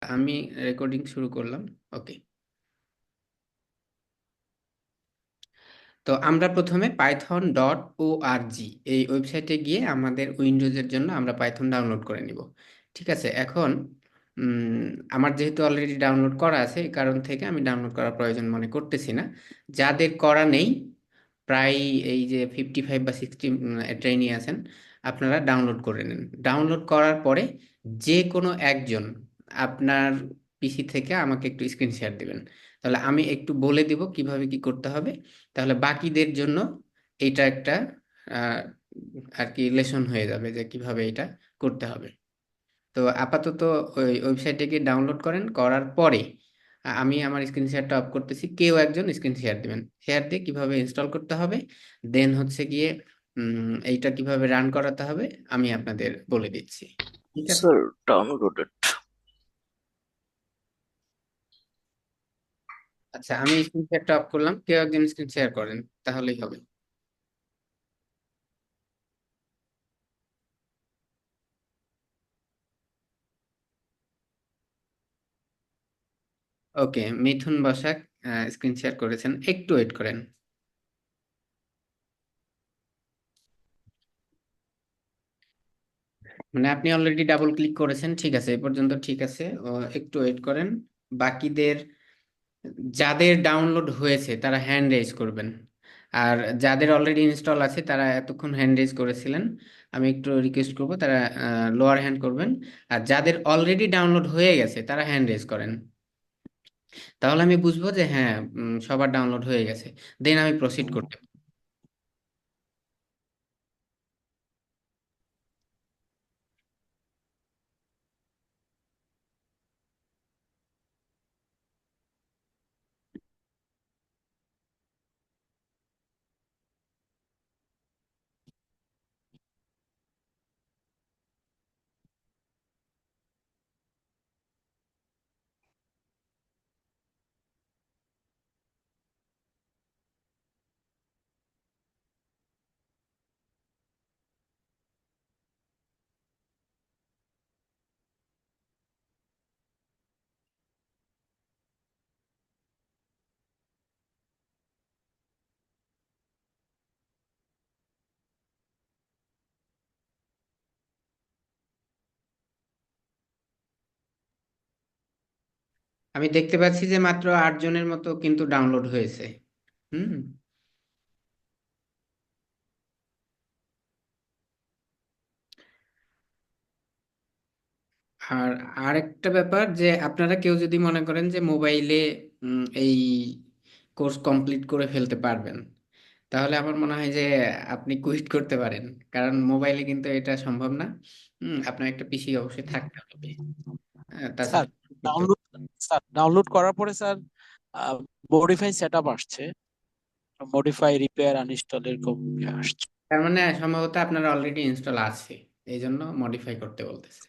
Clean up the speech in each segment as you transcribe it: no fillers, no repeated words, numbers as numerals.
আমি রেকর্ডিং শুরু করলাম। ওকে। তো আমরা প্রথমে python.org এই ওয়েবসাইটে গিয়ে আমাদের উইন্ডোজের জন্য আমরা পাইথন ডাউনলোড করে নিব। ঠিক আছে। এখন উম, আমার যেহেতু অলরেডি ডাউনলোড করা আছে, এই কারণ থেকে আমি ডাউনলোড করার প্রয়োজন মনে করতেছি না। যাদের করা নেই, প্রায় এই যে 55 বা 60 ট্রেনি আছেন, আপনারা ডাউনলোড করে নিন। ডাউনলোড করার পরে যে কোনো একজন আপনার পিসি থেকে আমাকে একটু স্ক্রিন শেয়ার দিবেন। তাহলে আমি একটু বলে দিব কিভাবে কি করতে হবে। তাহলে বাকিদের জন্য এইটা একটা আহ, আর কি লেসন হয়ে যাবে যে কিভাবে এটা করতে হবে। তো আপাতত ওই ওয়েবসাইটে গিয়ে ডাউনলোড করেন, করার পরে আমি আমার স্ক্রিন শেয়ারটা অফ করতেছি, কেউ একজন স্ক্রিন শেয়ার দিবেন। শেয়ার দিয়ে কিভাবে ইনস্টল করতে হবে, দেন হচ্ছে গিয়ে এইটা কিভাবে রান করাতে হবে আমি আপনাদের বলে দিচ্ছি। ঠিক আছে। Sir, downloaded. আচ্ছা, আমি স্ক্রিন শেয়ারটা অফ করলাম, কেউ একজন স্ক্রিন শেয়ার করেন, তাহলেই হবে। ওকে, মিথুন বসাক স্ক্রিন শেয়ার করেছেন, একটু ওয়েট করেন। মানে আপনি অলরেডি ডাবল ক্লিক করেছেন, ঠিক আছে, এ পর্যন্ত ঠিক আছে। একটু ওয়েট করেন। বাকিদের যাদের ডাউনলোড হয়েছে তারা হ্যান্ড রেজ করবেন। আর যাদের অলরেডি ইনস্টল আছে তারা এতক্ষণ হ্যান্ড রেজ করেছিলেন, আমি একটু রিকোয়েস্ট করব তারা লোয়ার হ্যান্ড করবেন। আর যাদের অলরেডি ডাউনলোড হয়ে গেছে তারা হ্যান্ড রেজ করেন। তাহলে আমি বুঝবো যে হ্যাঁ, সবার ডাউনলোড হয়ে গেছে, দেন আমি প্রসিড করতে পারি। আমি দেখতে পাচ্ছি যে মাত্র 8 জনের মতো কিন্তু ডাউনলোড হয়েছে। হুম। আর আরেকটা ব্যাপার যে আপনারা কেউ যদি মনে করেন যে মোবাইলে এই কোর্স কমপ্লিট করে ফেলতে পারবেন, তাহলে আমার মনে হয় যে আপনি কুইট করতে পারেন। কারণ মোবাইলে কিন্তু এটা সম্ভব না। আপনার একটা পিসি অবশ্যই থাকতে হবে। স্যার তাছাড়া করতে হবে। ডাউনলোড স্যার ডাউনলোড করার পরে স্যার মডিফাই সেটআপ আসছে, মডিফাই রিপেয়ার আনইনস্টল এরকম আসছে। তার মানে সম্ভবত আপনার অলরেডি ইনস্টল আছে, এই জন্য মডিফাই করতে বলতেছে।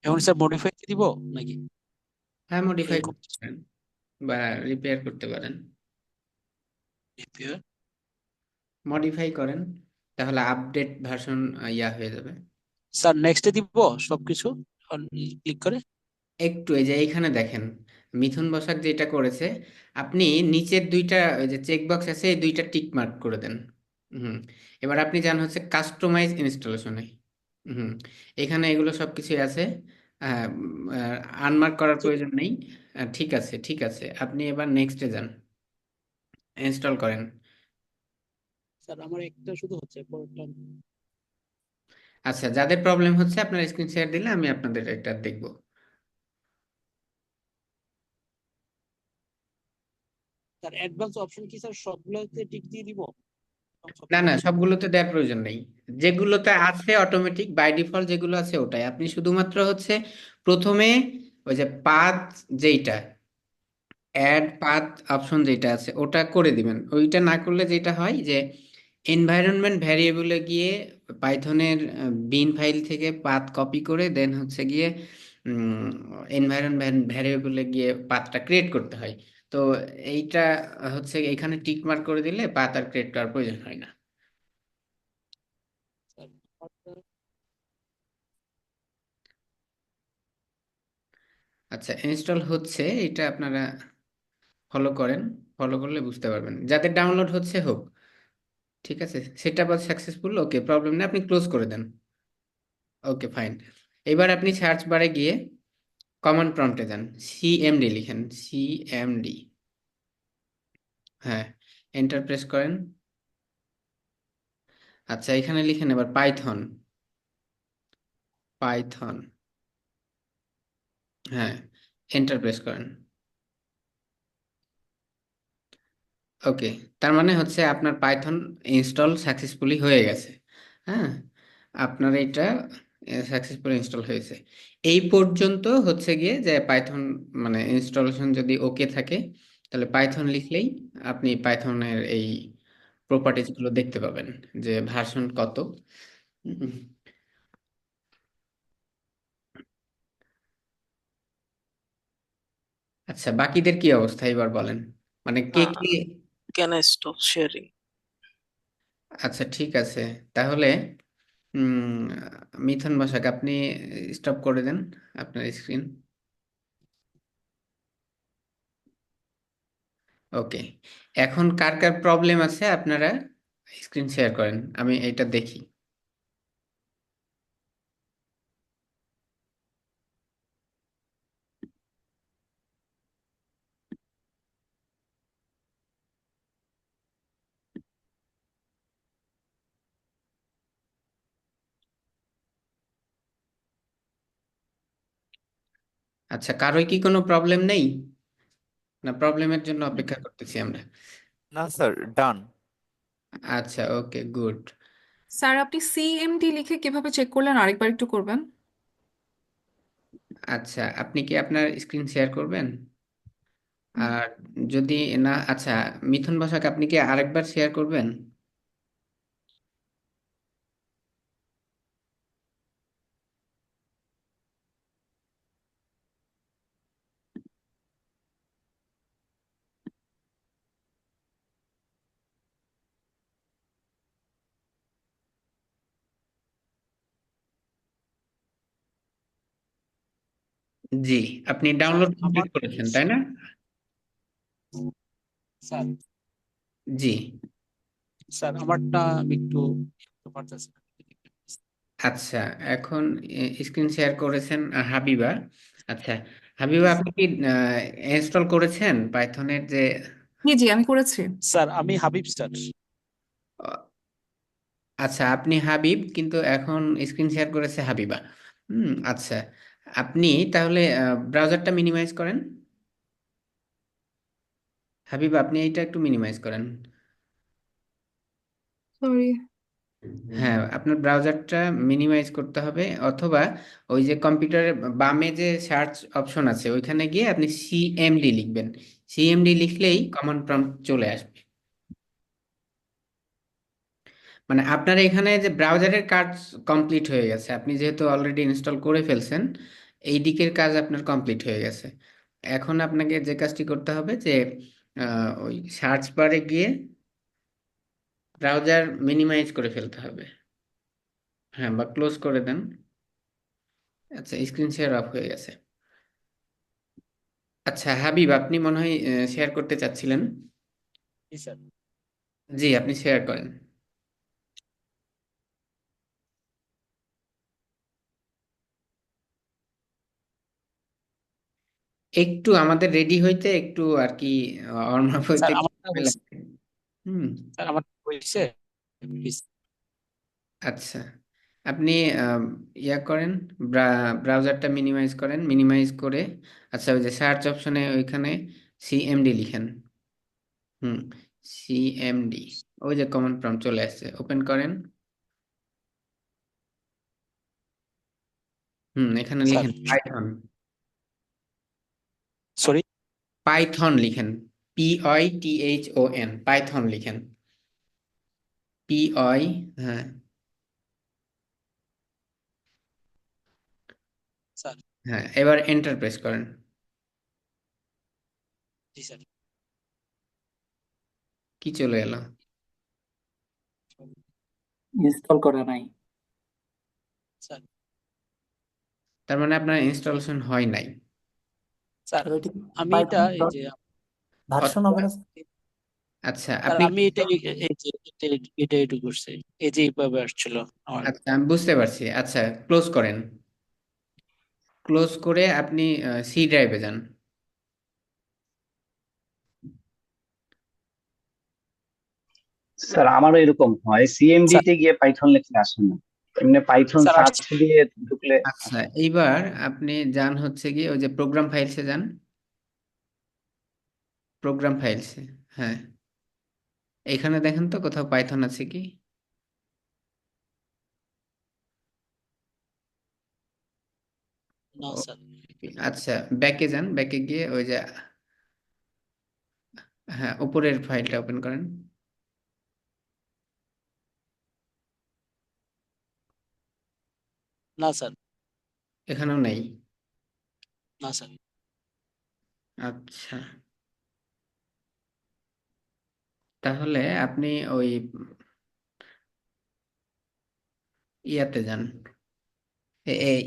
এখন স্যার মডিফাই কি দিব নাকি? হ্যাঁ, মডিফাই এই করতে পারেন বা রিপেয়ার করতে পারেন। রিপেয়ার। মডিফাই করেন, তাহলে আপডেট ভার্সন ইয়া হয়ে যাবে। স্যার নেক্সটে দিব সবকিছু ক্লিক করে। একটু এই যে এইখানে দেখেন, মিথুন বসাক যেটা করেছে, আপনি নিচের দুইটা ওই যে চেক বক্স আছে, এই দুইটা টিক মার্ক করে দেন। হুম। এবার আপনি যান হচ্ছে কাস্টমাইজ ইনস্টলেশনে। হুম। এখানে এগুলো সব কিছুই আছে, আনমার্ক করার প্রয়োজন নেই। ঠিক আছে, ঠিক আছে, আপনি এবার নেক্সটে যান, ইনস্টল করেন। স্যার আমার একটা শুধু হচ্ছে পরেরটা। আচ্ছা, যাদের প্রবলেম হচ্ছে আপনার স্ক্রিন শেয়ার দিলে আমি আপনাদের এটা দেখব। স্যার অ্যাডভান্স অপশন কি স্যার সবগুলোতে টিক দিয়ে দিব? না না, সবগুলোতে টিক দিয়ে সবগুলোতে দেওয়ার প্রয়োজন নেই। যেগুলোতে আছে অটোমেটিক বাই ডিফল্ট যেগুলো আছে ওটাই আপনি শুধুমাত্র হচ্ছে প্রথমে ওই যে পাথ, যেইটা অ্যাড পাথ অপশন যেটা আছে ওটা করে দিবেন। ওইটা না করলে যেটা হয় যে এনভায়রনমেন্ট ভ্যারিয়েবলে গিয়ে পাইথনের বিন ফাইল থেকে পাথ কপি করে দেন হচ্ছে গিয়ে এনভায়রনমেন্ট ভ্যারিয়েবলে গিয়ে পাথটা ক্রিয়েট করতে হয়। তো এইটা হচ্ছে এখানে টিক মার্ক করে দিলে পাথ আর ক্রিয়েট করার প্রয়োজন হয় না। স্যার আচ্ছা, ইনস্টল হচ্ছে, এটা আপনারা ফলো করেন। ফলো করলে বুঝতে পারবেন, যাদের ডাউনলোড হচ্ছে হোক। ঠিক আছে, সেটা আবার সাকসেসফুল, ওকে, প্রবলেম নেই, আপনি ক্লোজ করে দেন। ওকে, ফাইন। এবার আপনি সার্চ বারে গিয়ে কমান্ড প্রম্পটে যান, সিএমডি লিখেন, সিএমডি। হ্যাঁ, এন্টার প্রেস করেন। আচ্ছা, এখানে লিখেন এবার পাইথন। পাইথন, হ্যাঁ, এন্টার প্রেস করেন। ওকে, তার মানে হচ্ছে আপনার পাইথন ইনস্টল সাকসেসফুলি হয়ে গেছে। হ্যাঁ, আপনার এটা সাকসেসফুলি ইনস্টল হয়েছে। এই পর্যন্ত হচ্ছে গিয়ে যে পাইথন মানে ইনস্টলেশন যদি ওকে থাকে, তাহলে পাইথন লিখলেই আপনি পাইথনের এই প্রপার্টিজ গুলো দেখতে পাবেন, যে ভার্সন কত। উম, আচ্ছা, বাকিদের কি অবস্থা এবার বলেন, মানে কে কে। Can I stop sharing? আচ্ছা, ঠিক আছে, তাহলে উম, মিথুন বসাক, আপনি স্টপ করে দেন আপনার স্ক্রিন। ওকে, এখন কার কার প্রবলেম আছে আপনারা স্ক্রিন শেয়ার করেন, আমি এটা দেখি। আচ্ছা, কারোই কি কোনো প্রবলেম নেই, না প্রবলেমের জন্য অপেক্ষা করতেছি আমরা? না স্যার, ডান। আচ্ছা, ওকে, গুড। স্যার আপনি সিএমডি লিখে কিভাবে চেক করলেন আরেকবার একটু করবেন? আচ্ছা, আপনি কি আপনার স্ক্রিন শেয়ার করবেন? আর যদি না, আচ্ছা, মিথুন বসাক, আপনি কি আরেকবার শেয়ার করবেন? জি, আপনি স্যার ডাউনলোড আমার কমপ্লিট করেছেন তাই না? স্যার জি। স্যার আমারটা আমি একটু দেখতে পারতেছি না। আচ্ছা, এখন স্ক্রিন শেয়ার করেছেন হাবিবা। আচ্ছা, হাবিবা, আপনি কি ইনস্টল করেছেন পাইথনের যে জি জি আমি করেছি। স্যার আমি হাবিব স্যার। আচ্ছা, আপনি হাবিব, কিন্তু এখন স্ক্রিন শেয়ার করেছে হাবিবা। আচ্ছা, আপনি তাহলে ব্রাউজারটা মিনিমাইজ করেন। হাবিবা, আপনি এইটা একটু মিনিমাইজ করেন। সরি। হ্যাঁ, আপনার ব্রাউজারটা মিনিমাইজ করতে হবে, অথবা ওই যে কম্পিউটারের বামে যে সার্চ অপশন আছে ওইখানে গিয়ে আপনি সিএমডি লিখবেন। সিএমডি লিখলেই কমান্ড প্রম্পট চলে আসবে। মানে আপনার এখানে যে ব্রাউজারের কাজ কমপ্লিট হয়ে গেছে, আপনি যেহেতু অলরেডি ইনস্টল করে ফেলছেন, এই দিকের কাজ আপনার কমপ্লিট হয়ে গেছে। এখন আপনাকে যে কাজটি করতে হবে যে ওই সার্চ বারে গিয়ে ব্রাউজার মিনিমাইজ করে ফেলতে হবে। হ্যাঁ, বা ক্লোজ করে দেন। আচ্ছা, স্ক্রিন শেয়ার অফ হয়ে গেছে। আচ্ছা হাবিব, আপনি মনে হয় শেয়ার করতে চাচ্ছিলেন। জি স্যার। জি, আপনি শেয়ার করেন। একটু আমাদের রেডি হইতে একটু আর কি অর্ণব হইতে স্যার একটু আমারটা সময় হয়েছে। লাগবে। হুম। স্যার আমার হয়েছে প্লিজ। আচ্ছা, আপনি আম, ইয়া করেন, ব্রাউজারটা মিনিমাইজ করেন, মিনিমাইজ করে আচ্ছা ওই যে সার্চ অপশনে ওইখানে সিএমডি লিখেন। হুম, সিএমডি, ওই যে কমান্ড প্রম্পট চলে আসছে, ওপেন করেন। এখানে স্যার লিখেন পাইথন। সরি। পাইথন লিখেন, PITHON, পাইথন লিখেন। PI, হ্যাঁ। স্যার। হ্যাঁ, এবার এন্টার প্রেস করেন। জি স্যার। কি চলে এলো? ইনস্টল করা নাই। স্যার তার মানে আপনার ইনস্টলেশন হয় নাই। স্যার তাহলে এটি আমি এটা পাইথন এই ডট যে ভার্সন হবে অথবা না স্যার? আচ্ছা স্যার আপনি আমি এটা এটা এটু করছি, এই যে এইভাবে আসছিল আমার। আচ্ছা আমি বুঝতে পারছি। আচ্ছা ক্লোজ করেন, ক্লোজ করে আপনি সি ড্রাইভে যান। স্যার আমারও এরকম হয়, সিএমডি স্যার তে গিয়ে পাইথন লিখলে আসে না, এমনি পাইথন স্যার সার্চ আসছে। দিয়ে ঢুকলে আচ্ছা আসে। এইবার আপনি যান হচ্ছে গিয়ে ওই যে প্রোগ্রাম ফাইলসে যান, প্রোগ্রাম ফাইলসে। হ্যাঁ, এখানে দেখেন তো কোথাও পাইথন আছে কি? না ও, স্যার। আচ্ছা ব্যাকে যান, ব্যাকে গিয়ে ওই যে হ্যাঁ উপরের ফাইলটা ওপেন করেন। না স্যার। এখানেও নেই। না স্যার। আচ্ছা তাহলে আপনি ওই ইয়াতে যান,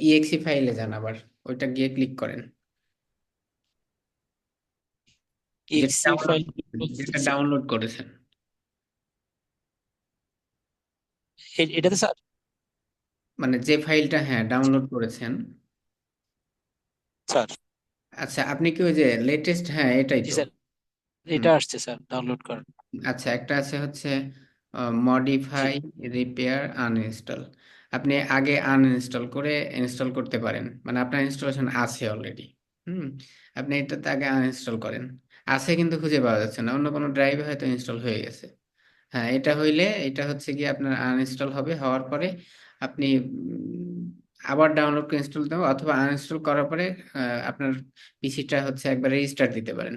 ইএক্সি ফাইলে যান, আবার ওইটা গিয়ে ক্লিক করেন, যেটা এক্সি ডাউনলোড ফাইল যেটা বলতেছি, ডাউনলোড করেছেন। এটাতে স্যার। মানে যে ফাইলটা হ্যাঁ ডাউনলোড করেছেন। স্যার আচ্ছা আপনি কি ওই যে লেটেস্ট, হ্যাঁ এটাই জি তো। স্যার, হুম, এটা আসছে স্যার, ডাউনলোড করেন। আচ্ছা একটা আছে হচ্ছে জি। Modify, repair, uninstall. আপনি আগে আনইনস্টল করে ইনস্টল করতে পারেন, মানে আপনার ইনস্টলেশন আছে অলরেডি। হুম, আপনি এটাতে আগে আনইনস্টল করেন। আছে কিন্তু খুঁজে পাওয়া যাচ্ছে না, অন্য কোনো ড্রাইভে হয়তো ইনস্টল হয়ে গেছে। হ্যাঁ এটা হইলে এটা হচ্ছে কি আপনার আনইনস্টল হবে, হওয়ার পরে আপনি আবার ডাউনলোড করে ইনস্টল দেবো, অথবা আনইনস্টল করার পরে আপনার পিসিটা হচ্ছে একবার রেজিস্টার দিতে পারেন।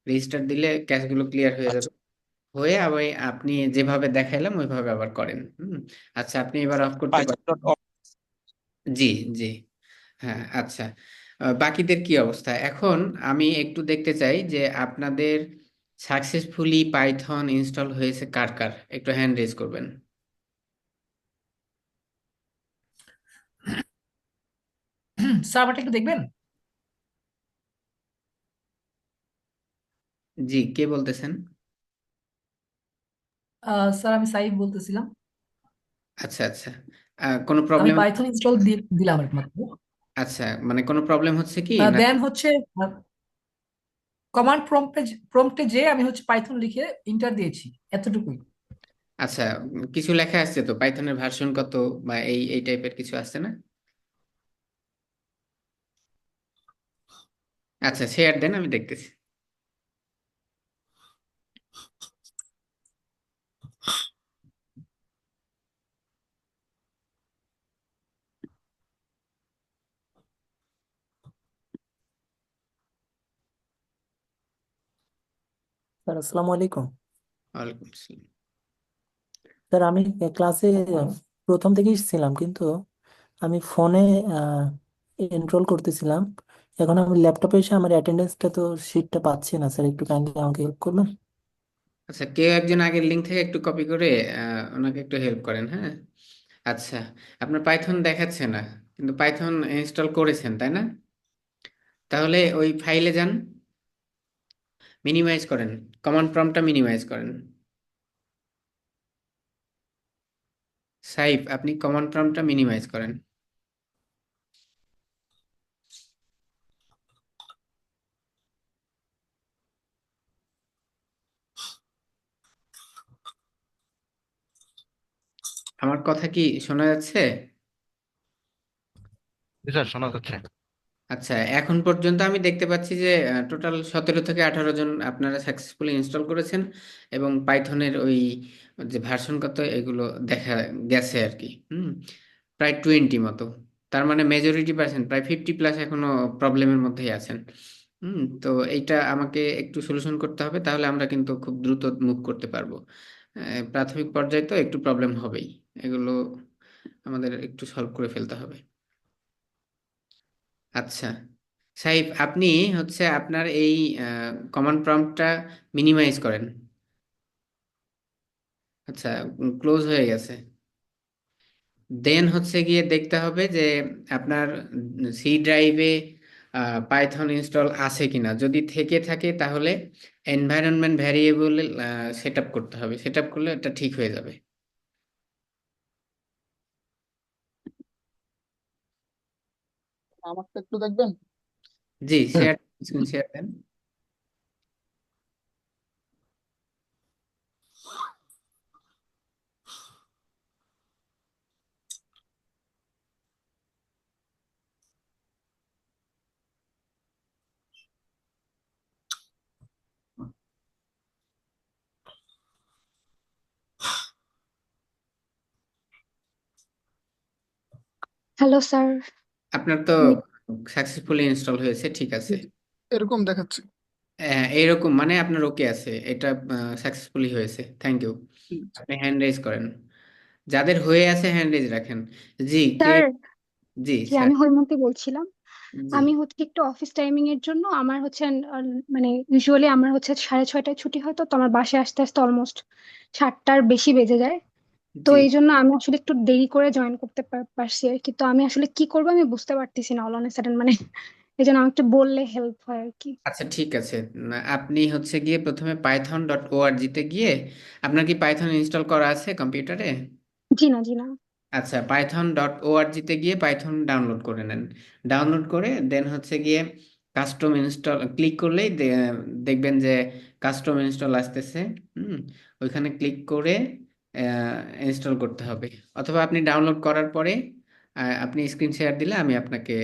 রেজিস্টার দিলে ক্যাশগুলো ক্লিয়ার হয়ে যাবে। আচ্ছা। হয়ে আবার আপনি যেভাবে দেখাইলাম ওইভাবে আবার করেন। আচ্ছা আপনি এবার অফ করতে পাইথন পারেন। Dot org. জি, জি। হ্যাঁ আচ্ছা, বাকিদের কি অবস্থা এখন? আমি একটু দেখতে চাই যে আপনাদের সাকসেসফুলি পাইথন ইনস্টল হয়েছে কার কার, একটু হ্যান্ড রেজ করবেন। স্যার আমারটা একটু দেখবেন। জি, কে বলতেছেন? স্যার আমি সাইফ বলতেছিলাম। আচ্ছা আচ্ছা, কোনো আমি প্রবলেম? পাইথন ইনস্টল দিলাম একমাত্র। আচ্ছা মানে কোনো প্রবলেম হচ্ছে কি না? দেন হচ্ছে কমান্ড প্রম্পটে যে আমি হচ্ছে পাইথন লিখে ইন্টার দিয়েছি, এতটুকুই। আচ্ছা কিছু লেখা আসছে তো, পাইথনের ভার্সন কত বা এই এই টাইপের কিছু আসছে না? আচ্ছা শেয়ার দেন, আমি দেখতেছি। স্যার আসসালামু আলাইকুম। ওয়ালাইকুম আসসালাম। স্যার আমি ক্লাসে প্রথম থেকেই ছিলাম, কিন্তু আমি ফোনে এনরোল করতেছিলাম। এখন আমি ল্যাপটপে এসে আমার অ্যাটেন্ডেন্সটা তো শিটটা পাচ্ছি না স্যার, একটু কাইন্ডলি আমাকে হেল্প করবেন? আচ্ছা কেউ একজন আগের লিঙ্ক থেকে একটু কপি করে ওনাকে একটু হেল্প করেন, হ্যাঁ। আচ্ছা আপনার পাইথন দেখাচ্ছে না, কিন্তু পাইথন ইনস্টল করেছেন তাই না? তাহলে ওই ফাইলে যান, মিনিমাইজ করেন, কমান্ড প্রম্পটটা মিনিমাইজ করেন। সাইফ আপনি কমান্ড প্রম্পটটা মিনিমাইজ করেন। আমার কথা কি শোনা যাচ্ছে? জি স্যার, শোনা যাচ্ছে। আচ্ছা এখন পর্যন্ত আমি দেখতে পাচ্ছি যে টোটাল 17 থেকে 18 জন আপনারা সাকসেসফুলি ইনস্টল করেছেন, এবং পাইথনের ওই যে ভার্সন কত এগুলো দেখা গেছে আর কি। প্রায় 20 মতো। তার মানে মেজরিটি পার্সেন্ট প্রায় 50+ এখনো প্রবলেমের মধ্যেই আছেন। তো এইটা আমাকে একটু সলিউশন করতে হবে, তাহলে আমরা কিন্তু খুব দ্রুত মুভ করতে পারবো। প্রাথমিক পর্যায়ে তো একটু প্রবলেম হবেই, এগুলো আমাদের একটু সলভ করে ফেলতে হবে। আচ্ছা সাইফ আপনি হচ্ছে আপনার এই কমান্ড প্রম্পটটা মিনিমাইজ করেন। আচ্ছা ক্লোজ হয়ে গেছে। দেন হচ্ছে গিয়ে দেখতে হবে যে আপনার সি ড্রাইভে পাইথন ইনস্টল আছে কিনা। যদি থেকে থাকে তাহলে এনভায়রনমেন্ট ভ্যারিয়েবল সেট আপ করতে হবে, সেট আপ করলে এটা ঠিক হয়ে যাবে। আমারটা একটু দেখবেন। জি, শেয়ার স্ক্রিন শেয়ার দেন। Hello sir. আপনার তো সাকসেসফুলি ইনস্টল হয়েছে, ঠিক আছে। এরকম দেখাচ্ছে। হ্যাঁ, এইরকম মানে আপনার ওকে আছে, এটা সাকসেসফুলি হয়েছে। Thank you. আপনি হ্যান্ড রেজ করেন, যাদের হয়ে আছে হ্যান্ড রেজ রাখেন। জি, কে? স্যার, জি জি স্যার। আমি হৈমন্তী বলছিলাম। জি আমি হচ্ছে একটু অফিস টাইমিং এর জন্য আমার হচ্ছে মানে ইউজুয়ালি আমার হচ্ছে 6:30টায় ছুটি হয়, তো আমার বাসায় আসতে আসতে অলমোস্ট 7টার বেশি বেজে যায়। তো জি এই জন্য আমি আসলে একটু দেরি করে জয়েন করতে পারছি আর কি। তো আমি আসলে কি করবো আমি বুঝতে পারতেছি না অল অন সাডেন, মানে এই জন্য আমাকে একটু বললে হেল্প হয় আর কি। আচ্ছা, ঠিক আছে। আপনি হচ্ছে গিয়ে প্রথমে python.org তে গিয়ে, আপনার কি পাইথন ইনস্টল করা আছে কম্পিউটারে? জি না, জি না। আচ্ছা, python.org তে গিয়ে পাইথন ডাউনলোড করে নেন। ডাউনলোড করে দেন হচ্ছে গিয়ে কাস্টম ইনস্টল ক্লিক করলেই দেখবেন যে কাস্টম ইনস্টল আসতেছে। হুম, ওইখানে ক্লিক করে ইনস্টল করতে হবে। অথবা আপনি ডাউনলোড করার পরে আপনি স্ক্রিন শেয়ার দিলে আমি আপনাকে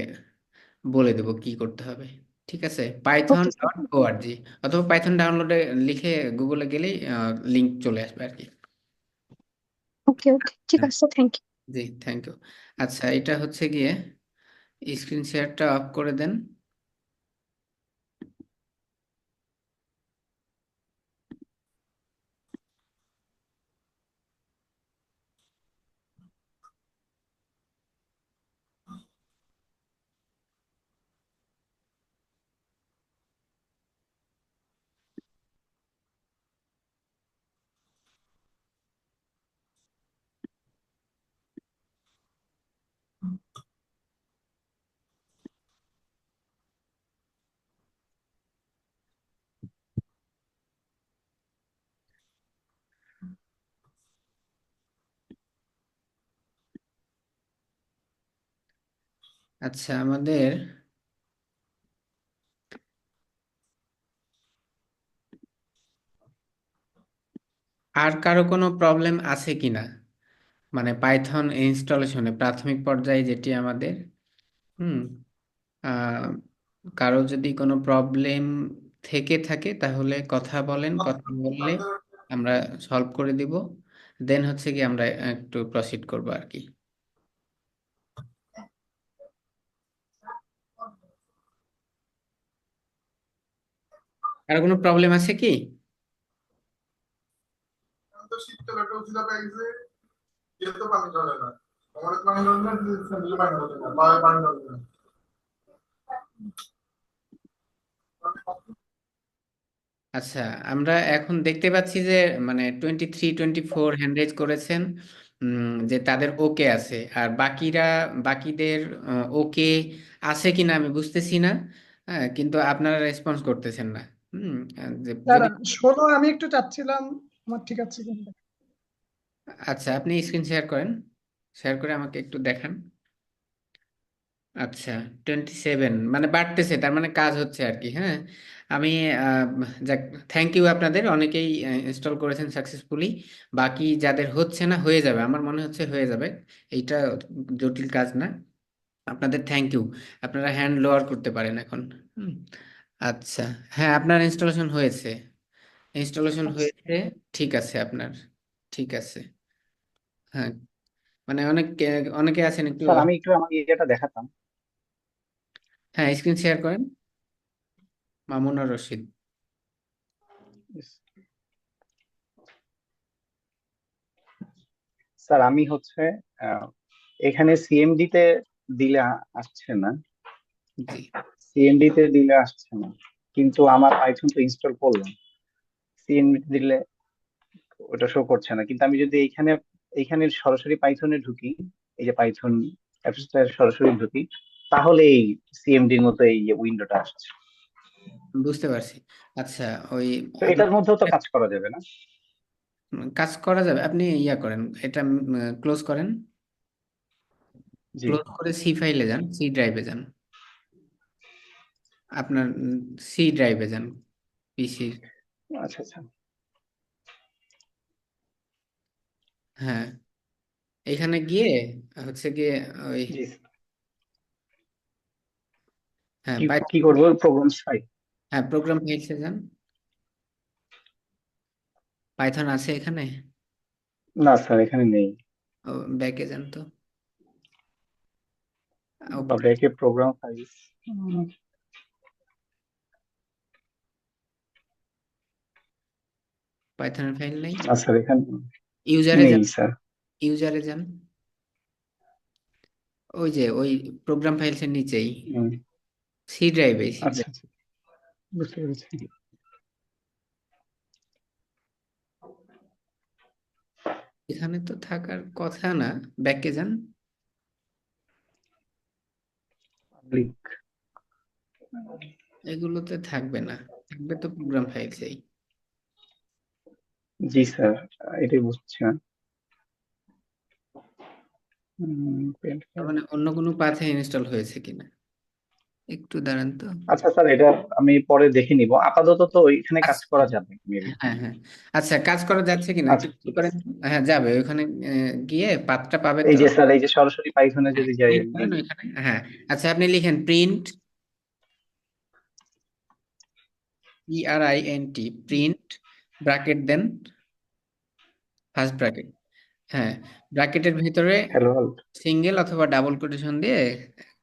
বলে দেবো কি করতে হবে। ঠিক আছে, Python okay sir. Dot ORG অথবা পাইথন ডাউনলোডে লিখে গুগলে গেলেই লিংক চলে আসবে আর কি। ওকে ওকে, ঠিক হ্যাঁ, আছে, থ্যাংক ইউ। জি থ্যাংক ইউ। আচ্ছা, এটা হচ্ছে গিয়ে স্ক্রিন শেয়ারটা অফ করে দেন। আচ্ছা, আমাদের আর কারো কোনো প্রবলেম আছে কিনা, মানে পাইথন ইনস্টলেশনে প্রাথমিক পর্যায়ে যেটি আমাদের। হুম, আহ, কারো যদি কোনো প্রবলেম থেকে থাকে তাহলে কথা বলেন, কথা বললে আমরা সলভ করে দিব। দেন হচ্ছে কি আমরা একটু প্রসিড করবো আর কি। আর কোনো প্রবলেম আছে কি? তো শীতকালে একটা উচিত ব্যাগে যেতে পানি ঢালে না। আমাদের পানি ঢালে না, স্যান্ডেলে পানি ঢালে না, পায়ে পানি ঢালে না। আচ্ছা, আমরা এখন দেখতে পাচ্ছি যে মানে 23-24 হ্যান্ড রেজ করেছেন, যে তাদের ওকে আছে। আর বাকিদের ওকে আছে কিনা আমি বুঝতেছি না। হ্যাঁ, কিন্তু আপনারা রেসপন্স করতেছেন না। যে স্যার যদি 16 আমি একটু চাচ্ছিলাম, আমার ঠিক আছে কিন্তু। আচ্ছা, আপনি স্ক্রিন শেয়ার করেন, শেয়ার করে আমাকে একটু দেখান। আচ্ছা, 27 মানে বাড়তেছে, তার মানে কাজ হচ্ছে আর কি। হ্যাঁ, আমি আহ, যাক, থ্যাংক ইউ, আপনাদের অনেকেই ইনস্টল করেছেন সাকসেসফুলি। বাকি যাদের হচ্ছে না, হয়ে যাবে, আমার মনে হচ্ছে হয়ে যাবে। এইটা জটিল কাজ না। আপনাদের থ্যাংক ইউ। আপনারা হ্যান্ড লোয়ার করতে পারেন এখন। হুম, আচ্ছা। হ্যাঁ, আপনার ইনস্টলেশন হয়েছে, ইনস্টলেশন আচ্ছা, হয়েছে। ঠিক আছে আপনার, ঠিক আছে। হ্যাঁ, মানে অনেকে আছেন একটু। স্যার আমি একটু আমার ইয়েটা দেখাতাম। হ্যাঁ, স্ক্রিন শেয়ার করেন। মামুন আর রশিদ। স্যার আমি হচ্ছে এখানে সিএমডি তে দিলে আসছে না, জি সিএমডি তে দিলে আসছে না, কিন্তু আমার পাইথন তো ইনস্টল করলাম, সিএমডি দিলে ওটা শো করছে না। কিন্তু আমি যদি এইখানে সরাসরি পাইথনে ঢুকি, এই যে পাইথন অ্যাপসটা সরাসরি ঢুকি, তাহলে এই সিএমডির মতো এই উইন্ডোটা আসছে। বুঝতে পারছি। আচ্ছা, ওই তো আপনার এটার মধ্যেও তো কাজ করা যাবে না? কাজ করা যাবে, আপনি ইয়া করেন, এটা ক্লোজ করেন, জি। ক্লোজ করে সি ফাইলে যান, সি ড্রাইভে যান, আপনার সি ড্রাইভে যান পিসির। আচ্ছা আচ্ছা। হ্যাঁ, এখানে গিয়ে হচ্ছে গিয়ে ওই, জি। হ্যাঁ কি পাইথন, কি করবো, প্রোগ্রাম ফাইল? হ্যাঁ প্রোগ্রাম ফাইলসে যান, পাইথন আছে এখানে, না স্যার, এখানে নেই। ও ব্যাকে যান তো, বা ব্যাকে প্রোগ্রাম ফাইল? পাইথনের ফাইল নেই, না স্যার, এখানে ইউজারে নেই যান, স্যার। ইউজারে যান, ওই যে ওই প্রোগ্রাম ফাইলসের নিচেই হুম, সি ড্রাইভে, সি আচ্ছা ড্রাইভ। আচ্ছা, বুঝতে পেরেছি। এখানে তো থাকার কথা না, ব্যাকে যান, পাবলিক। এগুলোতে থাকবে না, থাকবে তো প্রোগ্রাম ফাইলসেই। জি স্যার, এটাই বুঝছি না। তার মানে অন্য কোনো পাথে ইনস্টল হয়েছে কিনা, একটু দাঁড়ান তো। আচ্ছা স্যার, এটা আমি পরে দেখে নিব, আপাতত তো ওইখানে কাজ আচ্ছা, করা যাবে মেবি। হ্যাঁ হ্যাঁ, আচ্ছা কাজ করা যাচ্ছে কিনা একটু আচ্ছা কি ঠিক করেন আছে। তো? হ্যাঁ যাবে ওইখানে, গিয়ে পাথটা পাবে এই তো, যে স্যার, এই যে সরাসরি পাইথনে হ্যাঁ যদি যাই ক্লিক আমি। করেন ওইখানে, হ্যাঁ। আচ্ছা আপনি লিখেন প্রিন্ট, PRINT, প্রিন্ট, ব্র্যাকেট দেন, ফার্স্ট ব্র্যাকেট, হ্যাঁ ব্র্যাকেটের ভিতরে হ্যালো। সিঙ্গেল অথবা ডাবল কোটেশন দিয়ে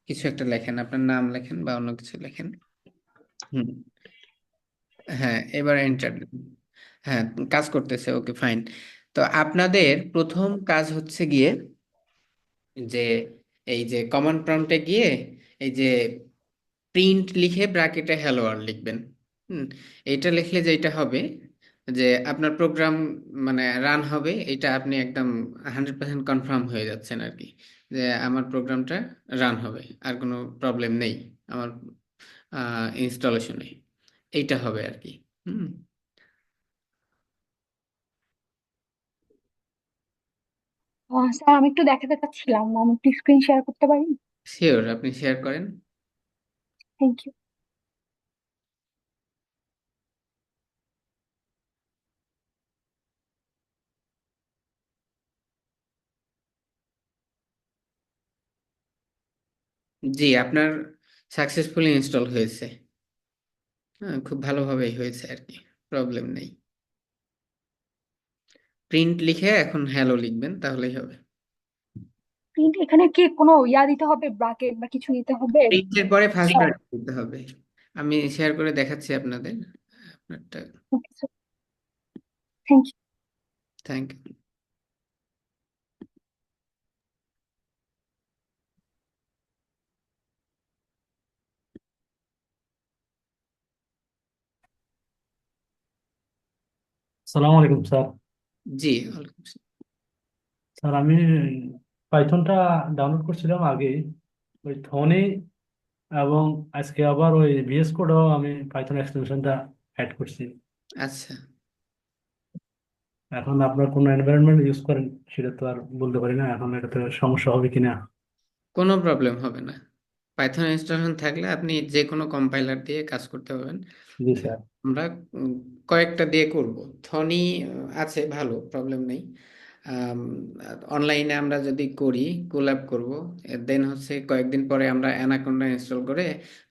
কিছু একটা লেখেন, আপনার নাম লেখেন বা অন্য কিছু লেখেন। হুম, হ্যাঁ এবার এন্টার। হ্যাঁ কাজ করতেছে, ওকে ফাইন। তো আপনাদের প্রথম কাজ হচ্ছে গিয়ে যে এই যে কমান্ড প্রম্পটে গিয়ে এই যে প্রিন্ট লিখে ব্র্যাকেটে হ্যালো ওয়ার্ল্ড লিখবেন। হুম, এইটা লিখলে যেটা হবে যে আপনার প্রোগ্রাম মানে রান হবে, এটা আপনি একদম 100% কনফার্ম হয়ে যাচ্ছেন আর কি, যে আমার প্রোগ্রামটা রান হবে, আর কোনো প্রবলেম নেই আমার ইনস্টলেশনে, এইটা হবে আর কি। হুম, স্যার আমি একটু দেখাতে চাচ্ছিলাম, আমি একটু স্ক্রিন শেয়ার করতে পারি? শিওর, আপনি শেয়ার করেন। Thank you. জি, আপনার সাকসেসফুলি ইনস্টল হয়েছে। হ্যাঁ খুব ভালোভাবেই হয়েছে আর কি, প্রবলেম নেই। প্রিন্ট লিখে এখন হ্যালো লিখবেন, তাহলেই হবে। প্রিন্ট এখানে কি কোনো ইয়া দিতে হবে, ব্রাকেট বা কিছু দিতে হবে? প্রিন্টের পরে ফার্স্ট ব্র্যাকেট দিতে হবে। আমি শেয়ার করে দেখাচ্ছি আপনাদের, আপনারটা। Okay sir, thank you. Thank you. সালাম আলাইকুম স্যার। জি ওয়ালাইকুম আসসালাম। স্যার আমি পাইথনটা ডাউনলোড করছিলাম আগে, ওই ফোনে, এবং আজকে আবার ওই ভিএস কোডও আমি পাইথন এক্সটেনশনটা অ্যাড করছি। আচ্ছা, এখন আপনার কোন এনভায়রনমেন্ট ইউজ করেন সেটা তো আর বলতে পারি না, এখন এটাতে সমস্যা হবে কিনা। কোনো প্রবলেম হবে না, পাইথন ইনস্টলেশন থাকলে আপনি যে কোনো কম্পাইলার দিয়ে কাজ করতে পারবেন। জি স্যার। আমরা উম, কয়েকটা দিয়ে করব, থনি আছে, ভালো, প্রবলেম নেই। অনলাইনে আমরা যদি করি, কোল্যাব করব, দেন হচ্ছে কয়েকদিন পরে আমরা অ্যানাকোন্ডা ইনস্টল করে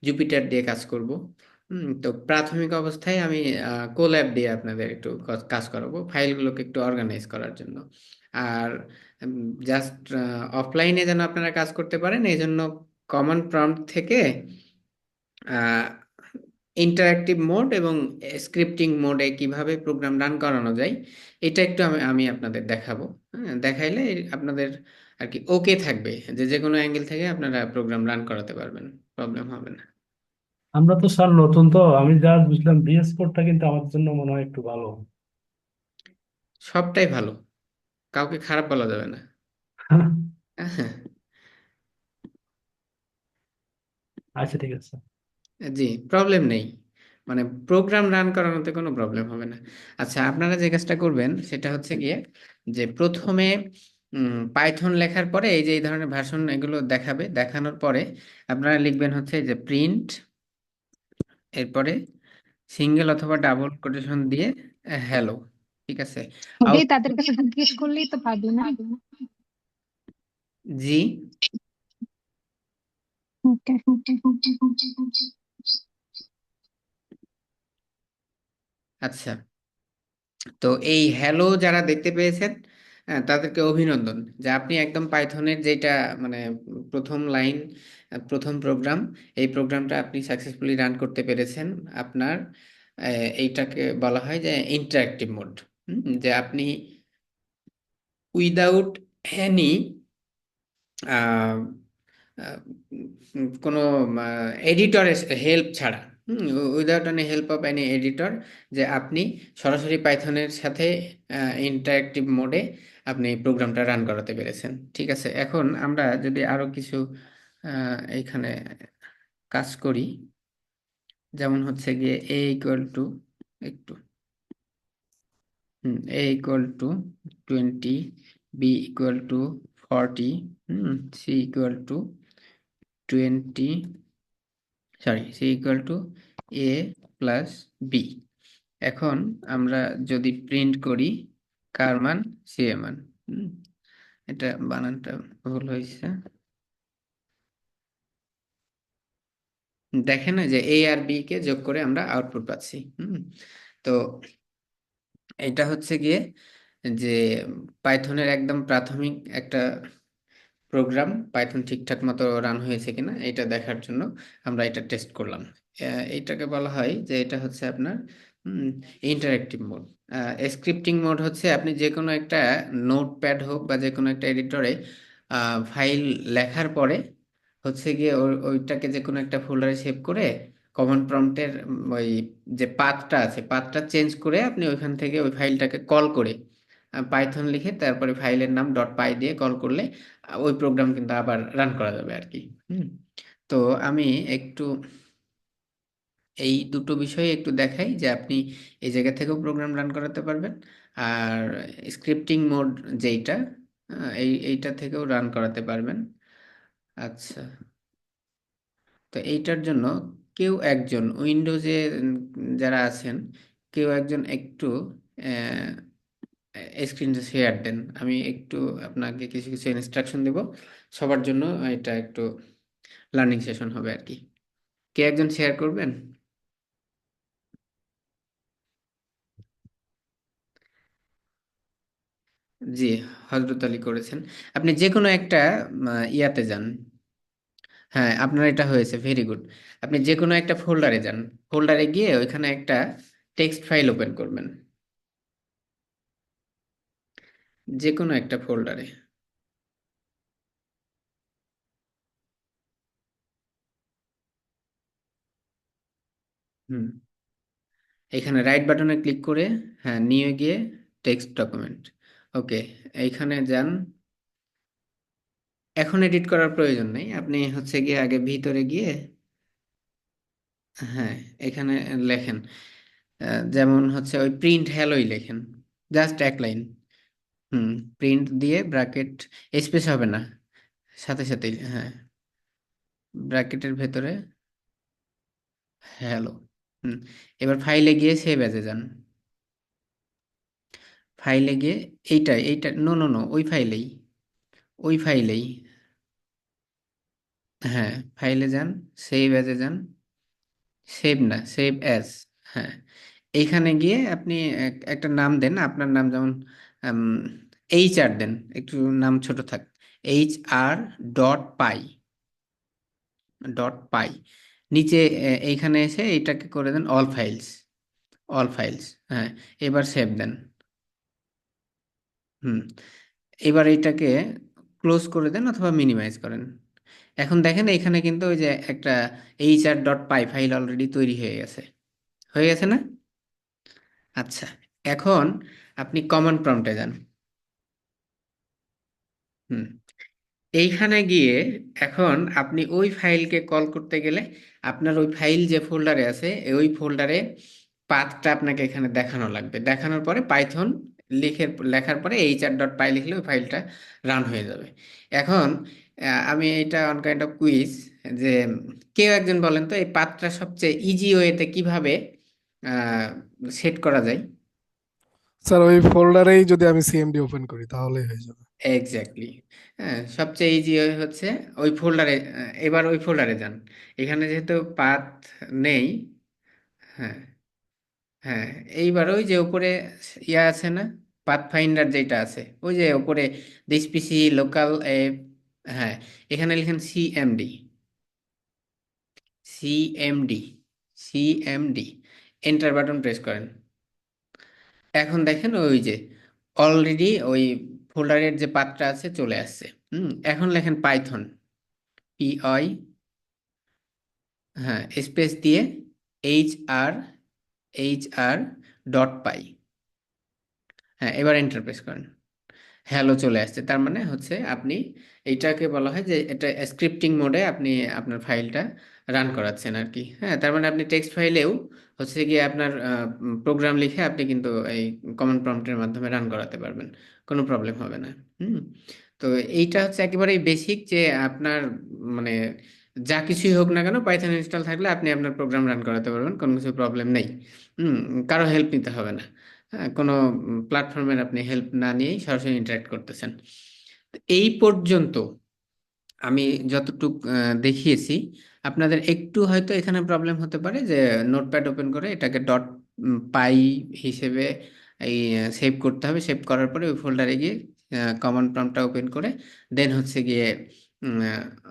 জুপিটার দিয়ে কাজ করব। তো প্রাথমিক অবস্থায় আমি কোল্যাব দিয়ে আপনাদের একটু কাজ করাবো, ফাইলগুলোকে একটু অর্গানাইজ করার জন্য। আর জাস্ট অফলাইনে যেন আপনারা কাজ করতে পারেন এই জন্য কমান্ড প্রম্পট থেকে ইন্টারাক্টিভ মোড এবং স্ক্রিপ্টিং মোডে কিভাবে প্রোগ্রাম রান করানো যায়, এটা একটু আমি আপনাদের দেখাবো। হ্যাঁ দেখাইলে আপনাদের আর কি ওকে থাকবে, যে যে কোনো অ্যাঙ্গেল থেকে আপনারা প্রোগ্রাম রান করাতে পারবেন, প্রবলেম হবে না। আমরা তো স্যার নতুন, তো আমি যা বুঝলাম ভিএস কোডটা কিন্তু আমাদের জন্য মনে হয় একটু ভালো। সবটাই ভালো, কাউকে খারাপ বলা যাবে না। হ্যাঁ, আচ্ছা ঠিক আছে। জি, প্রবলেম নেই, মানে প্রোগ্রাম রান করানোতে কোনো প্রবলেম হবে না। আচ্ছা, আপনারা যে কাজটা করবেন সেটা হচ্ছে গিয়ে যে প্রথমে পাইথন লেখার পরে এই যে এই ধরনের ভার্সন এগুলো দেখাবে, দেখানোর পরে আপনারা লিখবেন হচ্ছে যে প্রিন্ট, এরপরে সিঙ্গেল অথবা ডাবল কোটেশন দিয়ে হ্যালো, ঠিক আছে। ওটাই আউট, তাদের কাছে জিজ্ঞেস করলেই তো পারবে না। জি, ওকে। আচ্ছা। তো এই হ্যালো যারা দেখতে পেয়েছেন, তাদেরকে অভিনন্দন যে আপনি একদম পাইথনের যেটা মানে প্রথম লাইন, প্রথম প্রোগ্রাম, এই প্রোগ্রামটা আপনি সাকসেসফুলি রান করতে পেরেছেন। আপনার এইটাকে বলা হয় যে ইন্টারেক্টিভ মোড, যে আপনি উইদাউট এনি কোনো এডিটরের হেল্প ছাড়া, without any help of any editor, যে আপনি সরাসরি পাইথনের সাথে ইন্টারেক্টিভ মোডে আপনি প্রোগ্রামটা রান করাতে পেরেছেন। ঠিক আছে, এখন আমরা যদি আরো কিছু এইখানে কাজ করি, যেমন হচ্ছে গিয়ে এ ইকুয়াল টু একটু A equal to 20, B equal to 40, C equal to 20, sorry, C equal to A plus B. এখন আমরা যদি প্রিন্ট করি কার মান, সি এর মান, এটা বানানটা ভুল হয়েছে, দেখেন না যে এ আর বি কে যোগ করে আমরা আউটপুট পাচ্ছি। তো এটা হচ্ছে গিয়ে যে পাইথনের একদম প্রাথমিক একটা প্রোগ্রাম, পাইথন ঠিকঠাক মতো রান হয়েছে কিনা এটা দেখার জন্য আমরা এটা টেস্ট করলাম। এইটাকে বলা হয় যে এটা হচ্ছে আপনার ইন্টারেক্টিভ মোড। স্ক্রিপ্টিং মোড হচ্ছে আপনি যে কোনো একটা নোটপ্যাড হোক বা যে কোনো একটা এডিটরে ফাইল লেখার পরে হচ্ছে গিয়ে ওইটাকে যে কোনো একটা ফোল্ডারে সেভ করে কমান্ড প্রম্পটের ওই যে পাথটা আছে, পাথটা চেঞ্জ করে আপনি ওইখান থেকে ওই ফাইলটাকে কল করে পাইথন লিখে তারপরে ফাইলের নাম ডট পাই দিয়ে কল করলে ওই প্রোগ্রাম কিন্তু আবার রান করা যাবে আর কি। হুম তো আমি একটু এই দুটো বিষয়ে একটু দেখাই যে আপনি এই জায়গা থেকেও প্রোগ্রাম রান করাতে পারবেন, আর স্ক্রিপ্টিং মোড যেইটা, এইটা থেকেও রান করাতে পারবেন। আচ্ছা, তো এইটার জন্য কেউ একজন উইন্ডোজে যারা আছেন, কেউ একজন একটু স্ক্রিনটা শেয়ার দেন, আমি একটু আপনাকে কিছু কিছু ইনস্ট্রাকশন দেব, সবার জন্য এটা একটু লার্নিং সেশন হবে আর কি। কে একজন শেয়ার করবেন? জি, হজরত আলী করেছেন। আপনি যে কোনো একটা ইয়াতে যান, হ্যাঁ আপনার এটা হয়েছে, ভেরি গুড। আপনি যে কোনো একটা ফোল্ডারে যান, ফোল্ডারে গিয়ে ওইখানে একটা টেক্সট ফাইল ওপেন করবেন, যে কোনো একটা ফোল্ডারে। হুম এখানে রাইট বাটনে ক্লিক করে, হ্যাঁ নিয়ে গিয়ে টেক্সট ডকুমেন্ট, ওকে, এইখানে যান। এখন এডিট করার প্রয়োজন নেই, আপনি হচ্ছে গিয়ে আগে ভিতরে গিয়ে, হ্যাঁ এখানে লেখেন, যেমন হচ্ছে ওই প্রিন্ট হ্যালোই লেখেন, জাস্ট এক লাইন। প্রিন্ট দিয়ে ব্র্যাকেট, স্পেস হবে না, সাথে সাথে, হ্যাঁ ব্র্যাকেটের ভেতরে হ্যালো। হুম এবার ফাইলে গিয়ে সেভ এজে যান, ফাইলে গিয়ে এইটা এইটা, নো নো নো, ওই ফাইলেই, ওই ফাইলেই, হ্যাঁ ফাইলে যান, সেভ এজে যান, সেভ না, সেভ অ্যাজ, হ্যাঁ এইখানে গিয়ে আপনি একটা নাম দেন, আপনার নাম যেমন এইচ আর দেন, একটু নাম ছোট থাক, H R dot py, dot পাই, নিচে এইখানে এসে এইটাকে করে দেন অল ফাইলস, অল ফাইলস, হ্যাঁ এবার সেভ দেন। হুম এবার এইটাকে ক্লোজ করে দেন অথবা মিনিমাইজ করেন। এখন দেখেন এখানে কিন্তু ওই যে একটা এইচ আর ডট পাই ফাইল অলরেডি তৈরি হয়ে গেছে, হয়ে গেছে না? আচ্ছা, এখন আপনি কমান্ড প্রম্পটে যান। হুম এইখানে গিয়ে এখন আপনি ওই ফাইলকে কল করতে গেলে আপনার ওই ফাইল যে ফোল্ডারে আছে ওই ফোল্ডারে পাথটা আপনাকে এখানে দেখানো লাগবে। দেখানোর পরে পাইথন লেখার পরে hr.py লিখলে ওই ফাইলটা রান হয়ে যাবে। এখন আমি এটা অন কাইন্ড অফ কুইজ, যে কেউ একজন বলেন তো এই পাথটা সবচেয়ে ইজি ওয়েতে কিভাবে সেট করা যায়। স্যার ওই ফোল্ডারেই যদি আমি সিএমডি ওপেন করি তাহলেই হয়ে যাবে। এক্স্যাক্টলি। হ্যাঁ, সবচেয়ে ইজি হচ্ছে ওই ফোল্ডারে। এবার ওই ফোল্ডারে যান। এখানে যেহেতু পাথ নেই, হ্যাঁ হ্যাঁ, এইবার ওই যে উপরে ইয়া আছে না, পাথ ফাইন্ডার যেটা আছে ওই যে উপরে দিস পিসি লোকাল, হ্যাঁ, এখানে লিখেন CMD, CMD, CMD, enter button press করেন। এখন দেখেন ওই যে অলরেডি ওই ফোল্ডারের যে পাথটা আছে চলে আসছে। এখন লেখেন পাইথন, পিআই, হ্যাঁ, স্পেস দিয়ে HR, HR.py, হ্যাঁ, এবার এন্টার প্রেস করেন। হ্যালো চলে আসছে, তার মানে হচ্ছে আপনি এইটাকে বলা হয় যে এটা স্ক্রিপ্টিং মোডে আপনি আপনার ফাইলটা রান করাচ্ছেন আর কি। হ্যাঁ, তার মানে আপনি টেক্সট ফাইলেও হচ্ছে গিয়ে আপনার প্রোগ্রাম লিখে আপনি কিন্তু এই কমান্ড প্রম্পটের মাধ্যমে রান করাতে পারবেন, কোনো প্রবলেম হবে না। হুম। তো এইটা হচ্ছে একেবারেই বেসিক, যে আপনার মানে যা কিছুই হোক না কেন পাইথন ইনস্টল থাকলে আপনি আপনার প্রোগ্রাম রান করাতে পারবেন, কোনো কিছু প্রবলেম নেই। হুম। কারো হেল্প নিতে হবে না। হ্যাঁ, কোনো প্ল্যাটফর্মের আপনি হেল্প না নিয়েই সরাসরি ইন্টারাক্ট করতেছেন। তো এই পর্যন্ত আমি যতটুক দেখিয়েছি, আপনাদের একটু হয়তো এখানে প্রবলেম হতে পারে যে নোটপ্যাড ওপেন করে এটাকে .py হিসেবে এই সেভ করতে হবে। সেভ করার পরে ওই ফোল্ডারে গিয়ে কমান্ড প্রম্পটটা ওপেন করে দেন হচ্ছে গিয়ে উম,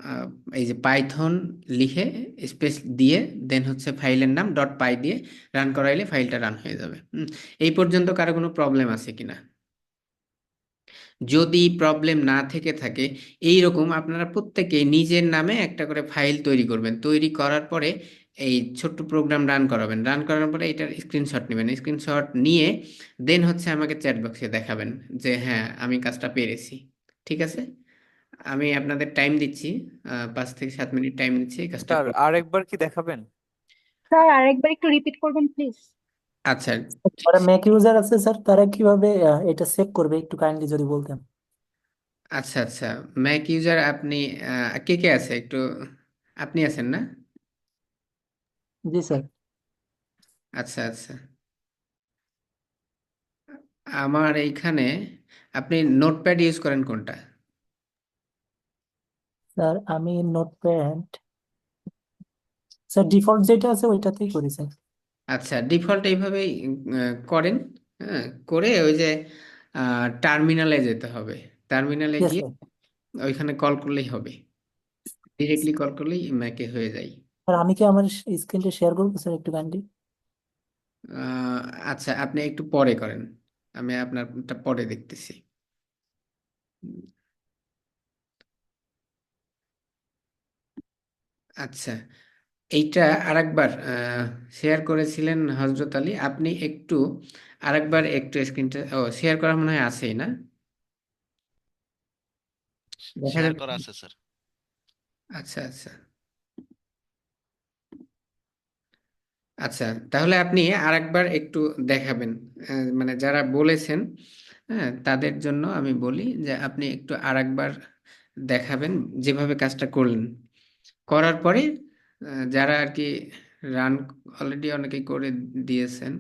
আহ, এই যে পাইথন লিখে স্পেস দিয়ে দেন হচ্ছে ফাইলের নাম .py দিয়ে রান করাইলে ফাইলটা রান হয়ে যাবে। এই পর্যন্ত কারো কোনো প্রবলেম আছে কিনা? যদি প্রবলেম না থেকে থাকে, এই রকম আপনারা প্রত্যেকে নিজের নামে একটা করে ফাইল তৈরি করবেন। তৈরি করার পরে এই ছোট্ট প্রোগ্রাম রান করাবেন। রান করার পরে এটার স্ক্রিনশট নেবেন। স্ক্রিনশট নিয়ে দেন হচ্ছে আমাকে চ্যাট বক্সে দেখাবেন যে হ্যাঁ আমি কাজটা পেরেছি। ঠিক আছে, আমি আপনাদের টাইম দিচ্ছি, 5 থেকে 7 মিনিট টাইম দিচ্ছি এই কাজটা স্যার করতে। আরেকবার কি দেখাবেন? স্যার আরেকবার একটু রিপিট করবেন প্লিজ। আচ্ছা যারা ম্যাক ইউজার আছে স্যার তারা কিভাবে এটা সেভ করবে একটু কাইন্ডলি যদি বলতেন। আচ্ছা আচ্ছা, ম্যাক ইউজার আপনি কে কে আছে একটু, আপনি আছেন না? জি স্যার। আচ্ছা আচ্ছা, আমার এইখানে আপনি নোটপ্যাড ইউজ করেন কোনটা? স্যার আমি নোটপ্যাড স্যার ডিফল্ট যেটা আছে ওইটাতেই করি স্যার। আচ্ছা, ডিফল্ট এইভাবেই করেন। হ্যাঁ, করে ওই যে টার্মিনালে যেতে হবে। টার্মিনালে ইয়েস গিয়ে স্যার। ওইখানে কল করলেই হবে, ডিরেক্টলি কল করলেই ম্যাকে হয়ে যায়। স্যার আমি কি আমার স্ক্রিনটা শেয়ার করবো স্যার একটু কাইন্ডলি? আহ, আচ্ছা, আপনি একটু পরে করেন, আমি আপনারটা পরে দেখতেছি। আচ্ছা, এইটা আরেকবার শেয়ার করেছিলেন হজরত আলী, আপনি একটু আরেকবার একটু স্ক্রিনটা শেয়ার করা মনে হয় আছেই না, দেখা শেয়ার যাবে? করা আছে স্যার। আচ্ছা আচ্ছা আচ্ছা, তাহলে আপনি আরেকবার একটু দেখাবেন। মানে যারা বলেছেন, হ্যাঁ, তাদের জন্য আমি বলি যে আপনি একটু আরেকবার দেখাবেন যেভাবে কাজটা করলেন। করার পরে যারা আর কি রান অলরেডি অনেকেই করে দিয়েছেন,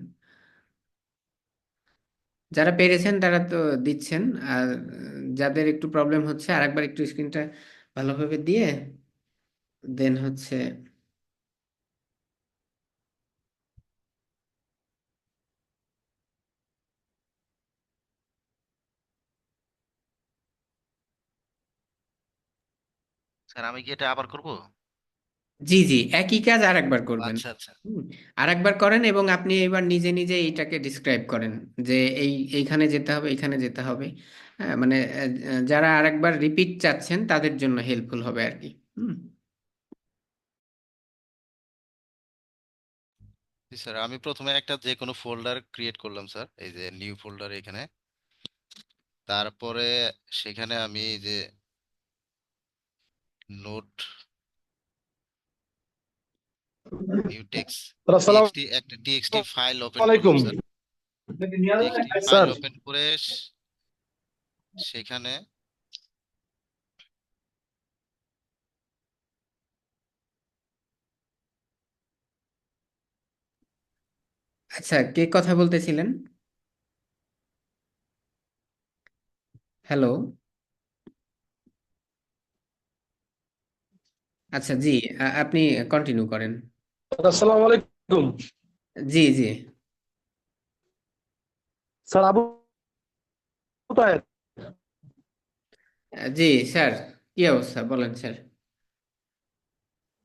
যারা পেরেছেন তারা তো দিচ্ছেন। আর যাদের একটু প্রবলেম হচ্ছে আরেকবার একটু স্ক্রিনটা ভালোভাবে দিয়ে দেন হচ্ছে স্যার আমি কি এটা আবার করব? জি জি, একই কাজ আরেকবার করবেন। আচ্ছা আচ্ছা। আরেকবার করেন এবং আপনি এবার নিজে নিজে এইটাকে ডিসক্রাইব করেন যে এইখানে যেতে হবে, এইখানে যেতে হবে। হ্যাঁ, মানে যারা আরেকবার রিপিট চাচ্ছেন তাদের জন্য হেল্পফুল হবে আর কি। হুম। জি স্যার, আমি প্রথমে একটা যে কোনো ফোল্ডার ক্রিয়েট করলাম স্যার, এই যে নিউ ফোল্ডার, এখানে তারপরে সেখানে আমি এই যে নোট নিউ টেক্সট আসসালামু টিএক্সটি একটা টিএক্সটি ফাইল ওপেন করলাম আলাইকুম sir. TXT file sir. Open করে সেখানে আচ্ছা, কে কথা বলতেছিলেন? হ্যালো। আচ্ছা, জি, আপনি কন্টিনিউ করেন। আসসালামু আলাইকুম জি, জি। স্যার। আবু তাহের। জি স্যার, কি অবস্থা বলেন স্যার।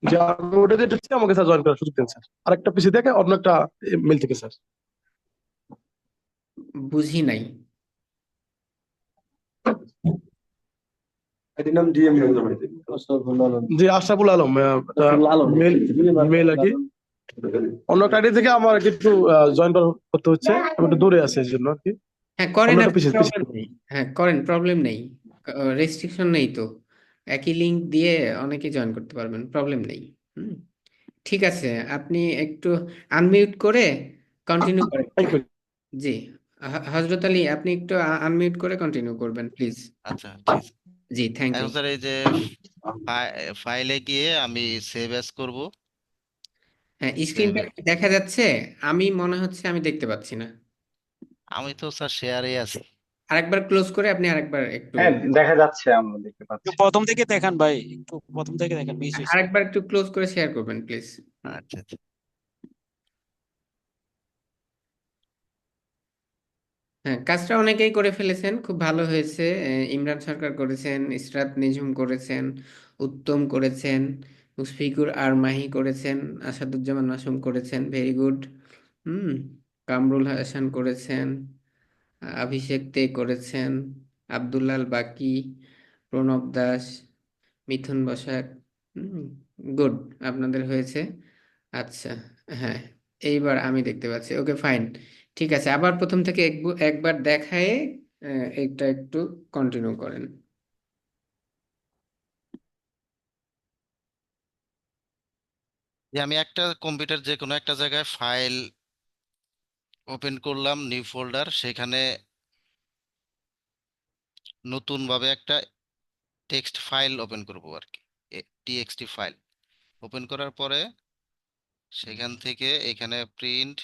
যে আমি ওটা দিয়ে ঢুকছি, আমাকে স্যার জয়েন করার সুযোগ দেন স্যার। আরেকটা পিসি থেকে অন্য একটা মেল থেকে স্যার। বুঝি নাই। জি, আশরাফুল আলম। মেল মেল আর কি। অন্য একটা আইডি থেকে আমার একটু জয়েন করতে হচ্ছে, আমি একটু দূরে আছি এই জন্য আর কি। হ্যাঁ, করেন, অন্য একটা আপনি পিসি পিসি। প্রবলেম নেই। হ্যাঁ, করেন, প্রবলেম নেই। রেস্ট্রিকশন নেই তো। একই লিংক দিয়ে অনেকে জয়েন করতে পারবেন, প্রবলেম নেই। হুম, ঠিক আছে, আপনি একটু আনমিউট করে কন্টিনিউ করেন। Thank you. জি, হজরত আলী, আপনি একটু আনমিউট করে কন্টিনিউ করবেন প্লিজ। আচ্ছা ঠিক আছে। জি, থ্যাংক ইউ। এখন স্যার এই যে ফাইলে গিয়ে আমি সেভ অ্যাজ করব। হ্যাঁ, সেভ, স্ক্রিনটা দেখা যাচ্ছে? আমি মনে হচ্ছে আমি দেখতে পাচ্ছি না। আমি তো স্যার শেয়ারে আছি। আরেকবার ক্লোজ করে আপনি আরেকবার একটু, হ্যাঁ, দেখা যাচ্ছে, আমরা দেখতে একটু পাচ্ছি। প্রথম থেকে দেখান ভাই, একটু প্রথম থেকে দেখান, মিস হয়েছে। আরেকবার একটু ক্লোজ করে শেয়ার করবেন প্লিজ। আচ্ছা আচ্ছা। হ্যাঁ, কাজটা অনেকেই করে ফেলেছেন, খুব ভালো হয়েছে। ইমরান সরকার করেছেন, ইসরাত নিঝুম করেছেন, উত্তম করেছেন, মুশফিকুর আর মাহি করেছেন, আসাদুজ্জামান মাসুম করেছেন, ভেরি গুড। হুম, কামরুল হাসান করেছেন, অভিষেক দে করেছেন, আব্দুল্লাল বাকি, প্রণব দাস, মিথুন বসাক। হুম, গুড, আপনাদের হয়েছে। আচ্ছা, হ্যাঁ, এইবার আমি দেখতে পাচ্ছি। ওকে, ফাইন। ঠিক আছে, আবার প্রথম থেকে একবার দেখায়ে এটা একটু কন্টিনিউ করেন। যে আমি একটা কম্পিউটার যে কোনো একটা জায়গায় ফাইল ওপেন করলাম, নিউ ফোল্ডার, সেখানে নতুন ভাবে একটা টেক্সট ফাইল ওপেন করব আর কি। টিএক্সটি ফাইল ওপেন করার পরে সেখান থেকে এখানে প্রিন্ট,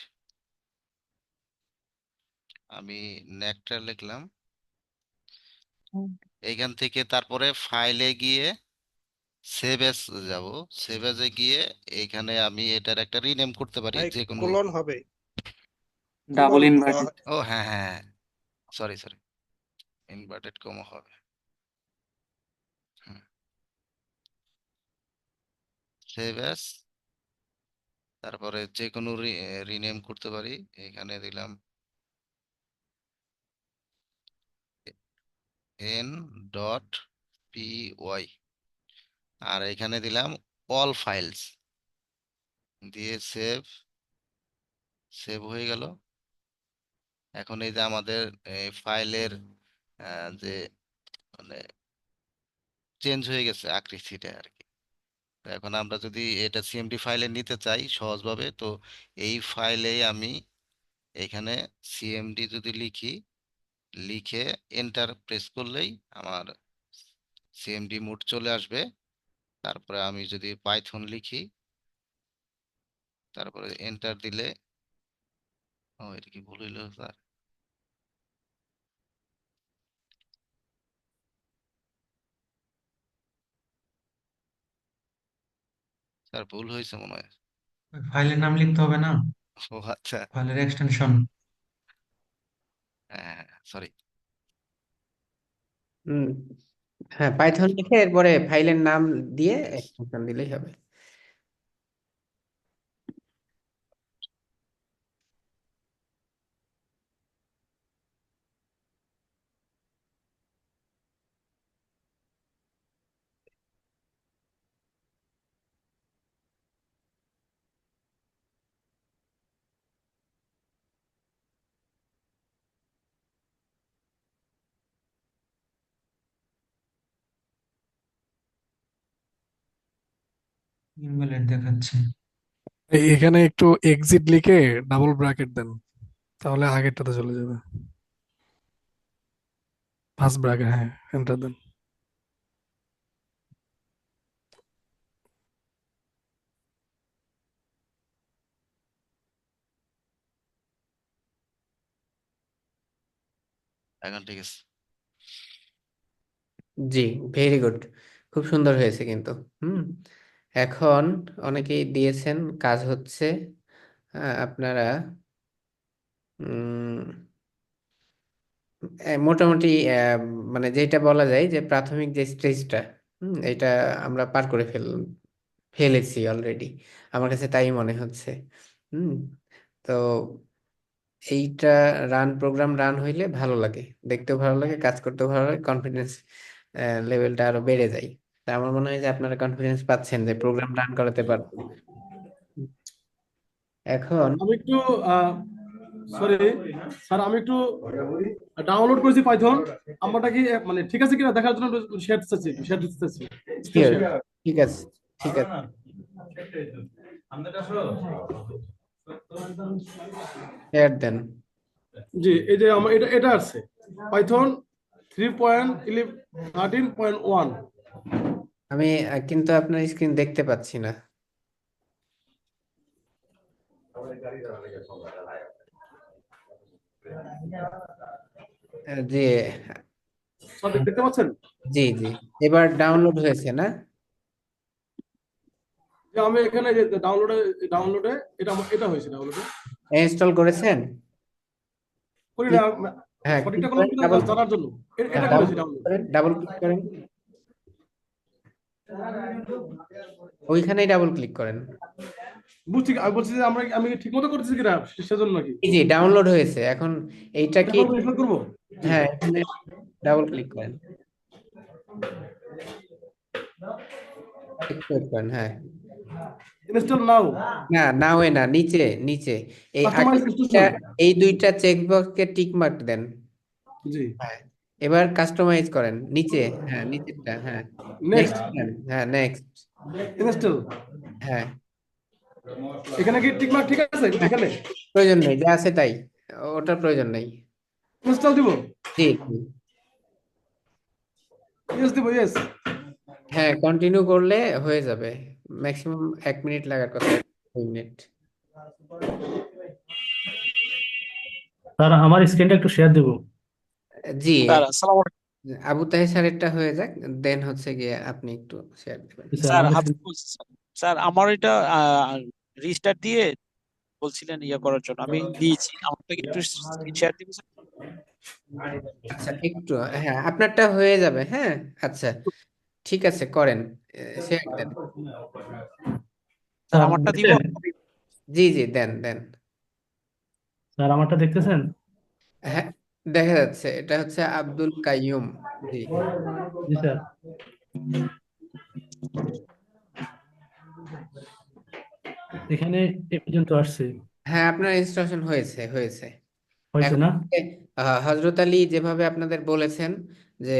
আমি নেকটার লিখলাম। এইখান থেকে তারপরে ফাইলে গিয়ে সেভ এস যাব। সেভ এসে গিয়ে এখানে আমি এটার একটা রিনেম করতে পারি ভাই যে কোনো। কোলন হবে, ডাবল কোলন ইনভার্টেড। ও হ্যাঁ হ্যাঁ, সরি সরি, ইনভার্টেড কমা হবে। সেভ এস, তারপরে যে কোনো রিনেম করতে পারি। এখানে দিলাম এন ডট পি ওয়াই, আর এখানে দিলাম অল ফাইলস, দিয়ে সেভ। সেভ হয়ে গেল। এখন এই যে আমাদের ফাইলের যে মানে চেঞ্জ হয়ে গেছে আকৃতিটা আর কি। তো এখন আমরা যদি এটা সিএমডি ফাইলে নিতে চাই সহজভাবে, তো এই ফাইলে আমি এখানে সিএমডি যদি লিখি, লিখে এন্টার প্রেস করলেই আমার সিএমডি মোড চলে আসবে। তারপরে আমি যদি পাইথন লিখি, তারপরে এন্টার দিলে, ও এটা কি ভুল হইলো স্যার? স্যার ভুল হয়েছে মনে হয়। ফাইলের নাম লিখতে হবে না, ও আচ্ছা, ফাইলের এক্সটেনশন। হ্যাঁ সরি। হুম, হ্যাঁ, পাইথন লিখে এরপরে ফাইলের নাম দিয়ে এক্সটেনশন দিলেই হবে। ইনভ্যালিড দেখাচ্ছে। এখানে একটু এক্সিট লিখে ডাবল ব্র্যাকেট দেন, তাহলে আগেরটাতে চলে যাবে। ফার্স্ট ব্র্যাকেট, হ্যাঁ, এন্টার দেন। এখন ঠিক আছে। জি, ভেরি গুড, খুব সুন্দর হয়েছে কিন্তু। হুম। এখন অনেকেই দিয়েছেন, কাজ হচ্ছে। আপনারা উম, মোটামুটি মানে যেটা বলা যায় যে প্রাথমিক যে স্টেজটা, এটা আমরা পার করে ফেলেছি অলরেডি, আমার কাছে তাই মনে হচ্ছে। হুম। তো এইটা প্রোগ্রাম রান হইলে ভালো লাগে, দেখতেও ভালো লাগে, কাজ করতেও ভালো লাগে, কনফিডেন্স লেভেলটা আরো বেড়ে যায়। তা আমার মনে হয় যে আপনারা কনফিডেন্স পাচ্ছেন যে প্রোগ্রাম রান করাতে পারবেন। এখন আমি একটু সরি স্যার, আমি একটু ডাউনলোড করেছি পাইথন। আমারটা কি মানে ঠিক আছে কিনা দেখার জন্য শেয়ার চাচ্ছি, শেয়ার দিতে চাচ্ছি। Screen sure, share. ঠিক আছে, ঠিক আছে, শেয়ার দেন। জি, এই যে আমার এটা এটা আছে পাইথন 3.11 13.1। আমি কিন্তু আপনার স্ক্রিন দেখতে পাচ্ছি না। জি, স্যার দেখতে পাচ্ছেন জি, জি, এবার ডাউনলোড হয়েছে না? যে আমি এখানে যে ডাউনলোডে ডাউনলোডে এটা হয়েছে ডাউনলোডে ইনস্টল করেছেন? করি না। ক্লিক, হ্যাঁ, ক্লিক সঠিকটা করলাম করেন, কিনা ডাবল, জানার জন্য হ্যাঁ, এটা ডাবল করেছি ক্লিক ডাউনলোড। করেন, ডাবল ক্লিক করেন, ওইখানেই ডাবল ক্লিক করেন। বুঝছি, আমি বলছি যে আমি ঠিক মতো করতেছি কিনা সেজন্য নাকি জি, জি, ডাউনলোড হয়েছে এখন। এইটা কি? এখন ইনস্টল করবো? হ্যাঁ, এখানে ডাবল ক্লিক করেন, একটু ওয়েট করেন, হ্যাঁ। ইনস্টল নাও, না, নাওয়ে না, নিচে, নিচে, এই আগে কাস্টমাইজ দুইটা, ইনস্টলেশন। এই দুইটা চেক বক্সকে টিক মার্ক দেন। জি, হ্যাঁ, এবার কাস্টমাইজ করেন নিচে, হ্যাঁ, নিচেরটা, হ্যাঁ, নেক্সট, নেক্সট দেন, হ্যাঁ, নেক্সট, ইনস্টল। হ্যাঁ। এখানে কি টিক মার্ক ঠিক আছে হ্যাঁ, এখানে? প্রয়োজন নেই, যা আছে তাই, ওটার প্রয়োজন নেই। ইনস্টল দিব? জি, জি। ইয়েস দিব, ইয়েস। হ্যাঁ, কন্টিনিউ করলে হয়ে যাবে। ম্যাক্সিমাম 1 মিনিট লাগার কথা, 2 মিনিট। স্যার আমার স্ক্রিনটা একটু শেয়ার দেবো। জি, স্যার আসসালামু আলাইকুম। আবু তাহের স্যারেরটা হয়ে যাক, দেন হচ্ছে গিয়ে আপনি একটু শেয়ার দেবেন। জি, স্যার স্যার আমার হাফিজ বলছি স্যার। স্যার আমার এটা রিস্টার্ট দিয়ে বলছিলেন ইয়ে করার জন্য, আমি দিয়েছি, আমাকে একটু স্ক্রিন শেয়ার দিবেন স্যার? আচ্ছা, একটু, হ্যাঁ, আপনারটা হয়ে যাবে, হ্যাঁ। আচ্ছা, ঠিক আছে, করেন, শেয়ার দেন। স্যার স্যার আমারটা দিব? দেখছেন? জি, জি, দেন, দেন। স্যার আমারটা দেখতেছেন? হ্যাঁ, দেখা যাচ্ছে, এটা হচ্ছে আব্দুল কাইয়ুম। জি, জি স্যার। এখানে এ পর্যন্ত আসছে, হ্যাঁ, আপনার ইনস্টলেশন হয়েছে, হয়েছে। হয়েছে এখন না? হজরত আলী যেভাবে আপনাদের বলেছেন, যে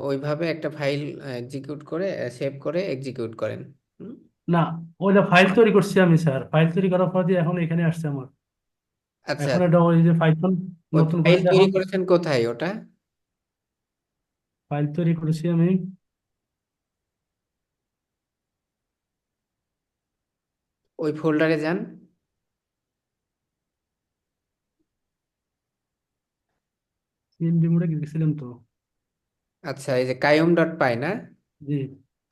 ওইভাবে একটা ফাইল এক্সিকিউট করে, সেভ করে এক্সিকিউট করেন। হুম? না, ওইটা ফাইল তৈরি করছি আমি স্যার, ফাইল তৈরি করার পর দিয়ে এখন এখানে আসছে আমার। আচ্ছা, এখন এটা ওই যে পাইথন ওই নতুন করে ফাইল তৈরি যখন করেছেন কোথায় ওটা? ফাইল তৈরি করেছি আমি ওই ফোল্ডারে যান। সিএমডি মোডে গেছিলাম তো। আচ্ছা, এই যে কাইয়ুম ডট পাই না? জি,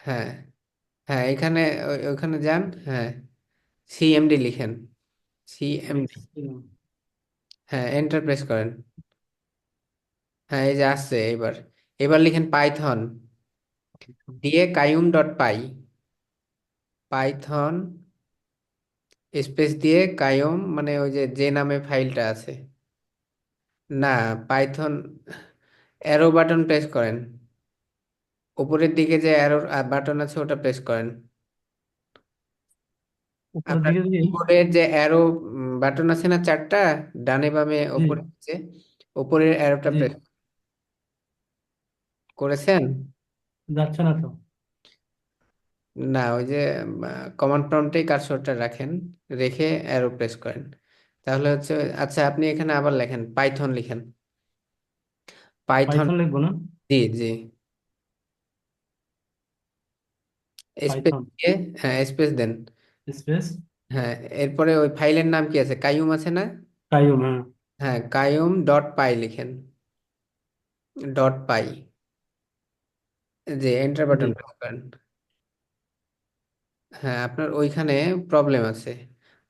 হ্যাঁ, হ্যাঁ, এখানে, ওখানে যান, হ্যাঁ, সিএমডি লিখেন, সিএমডি, লিখছিলাম। হ্যাঁ, এন্টার প্রেস করেন। হ্যাঁ, এই যে আসছে, এবার, এবার লিখেন পাইথন দিয়ে কাইয়ুম ডট পাই, পাইথন স্পেস দিয়ে কাইয়ুম, মানে ওই যে যে নামে ফাইলটা আছে, না, পাইথন, অ্যারো বাটন প্রেস করেন, উপরের দিকে যে অ্যারো বাটন আছে ওটা প্রেস করেন। উপরের আপনার দিকে দিয়ে। কিবোর্ডের যে অ্যারো বাটন আছে না, 4টা, ডানে বামে, জি, উপরে নিচে, উপরের অ্যারোটা জি, প্রেস করেছেন? যাচ্ছে না তো। না, ওই যে কমান্ড প্রম্পটেই কার্সরটা রাখেন, রেখে অ্যারো প্রেস করেন, তাহলে হচ্ছে। আচ্ছা, আপনি এখানে আবার লেখেন পাইথন লিখেন, পাইথন। পাইথন লিখবো না? জি জি, স্পেস পাইথন দিয়ে, হ্যাঁ স্পেস দেন। স্পেস হ্যাঁ, এরপরে ওই ফাইলের নাম কি আছে, কাইয়ুম আছে না? কাইয়ুম, হ্যাঁ। হ্যাঁ, কাইয়ুম ডট পাই লিখেন, ডট পাই। যে এন্টার জি, বাটন প্রেস করেন। হ্যাঁ, আপনার ওইখানে প্রবলেম আছে,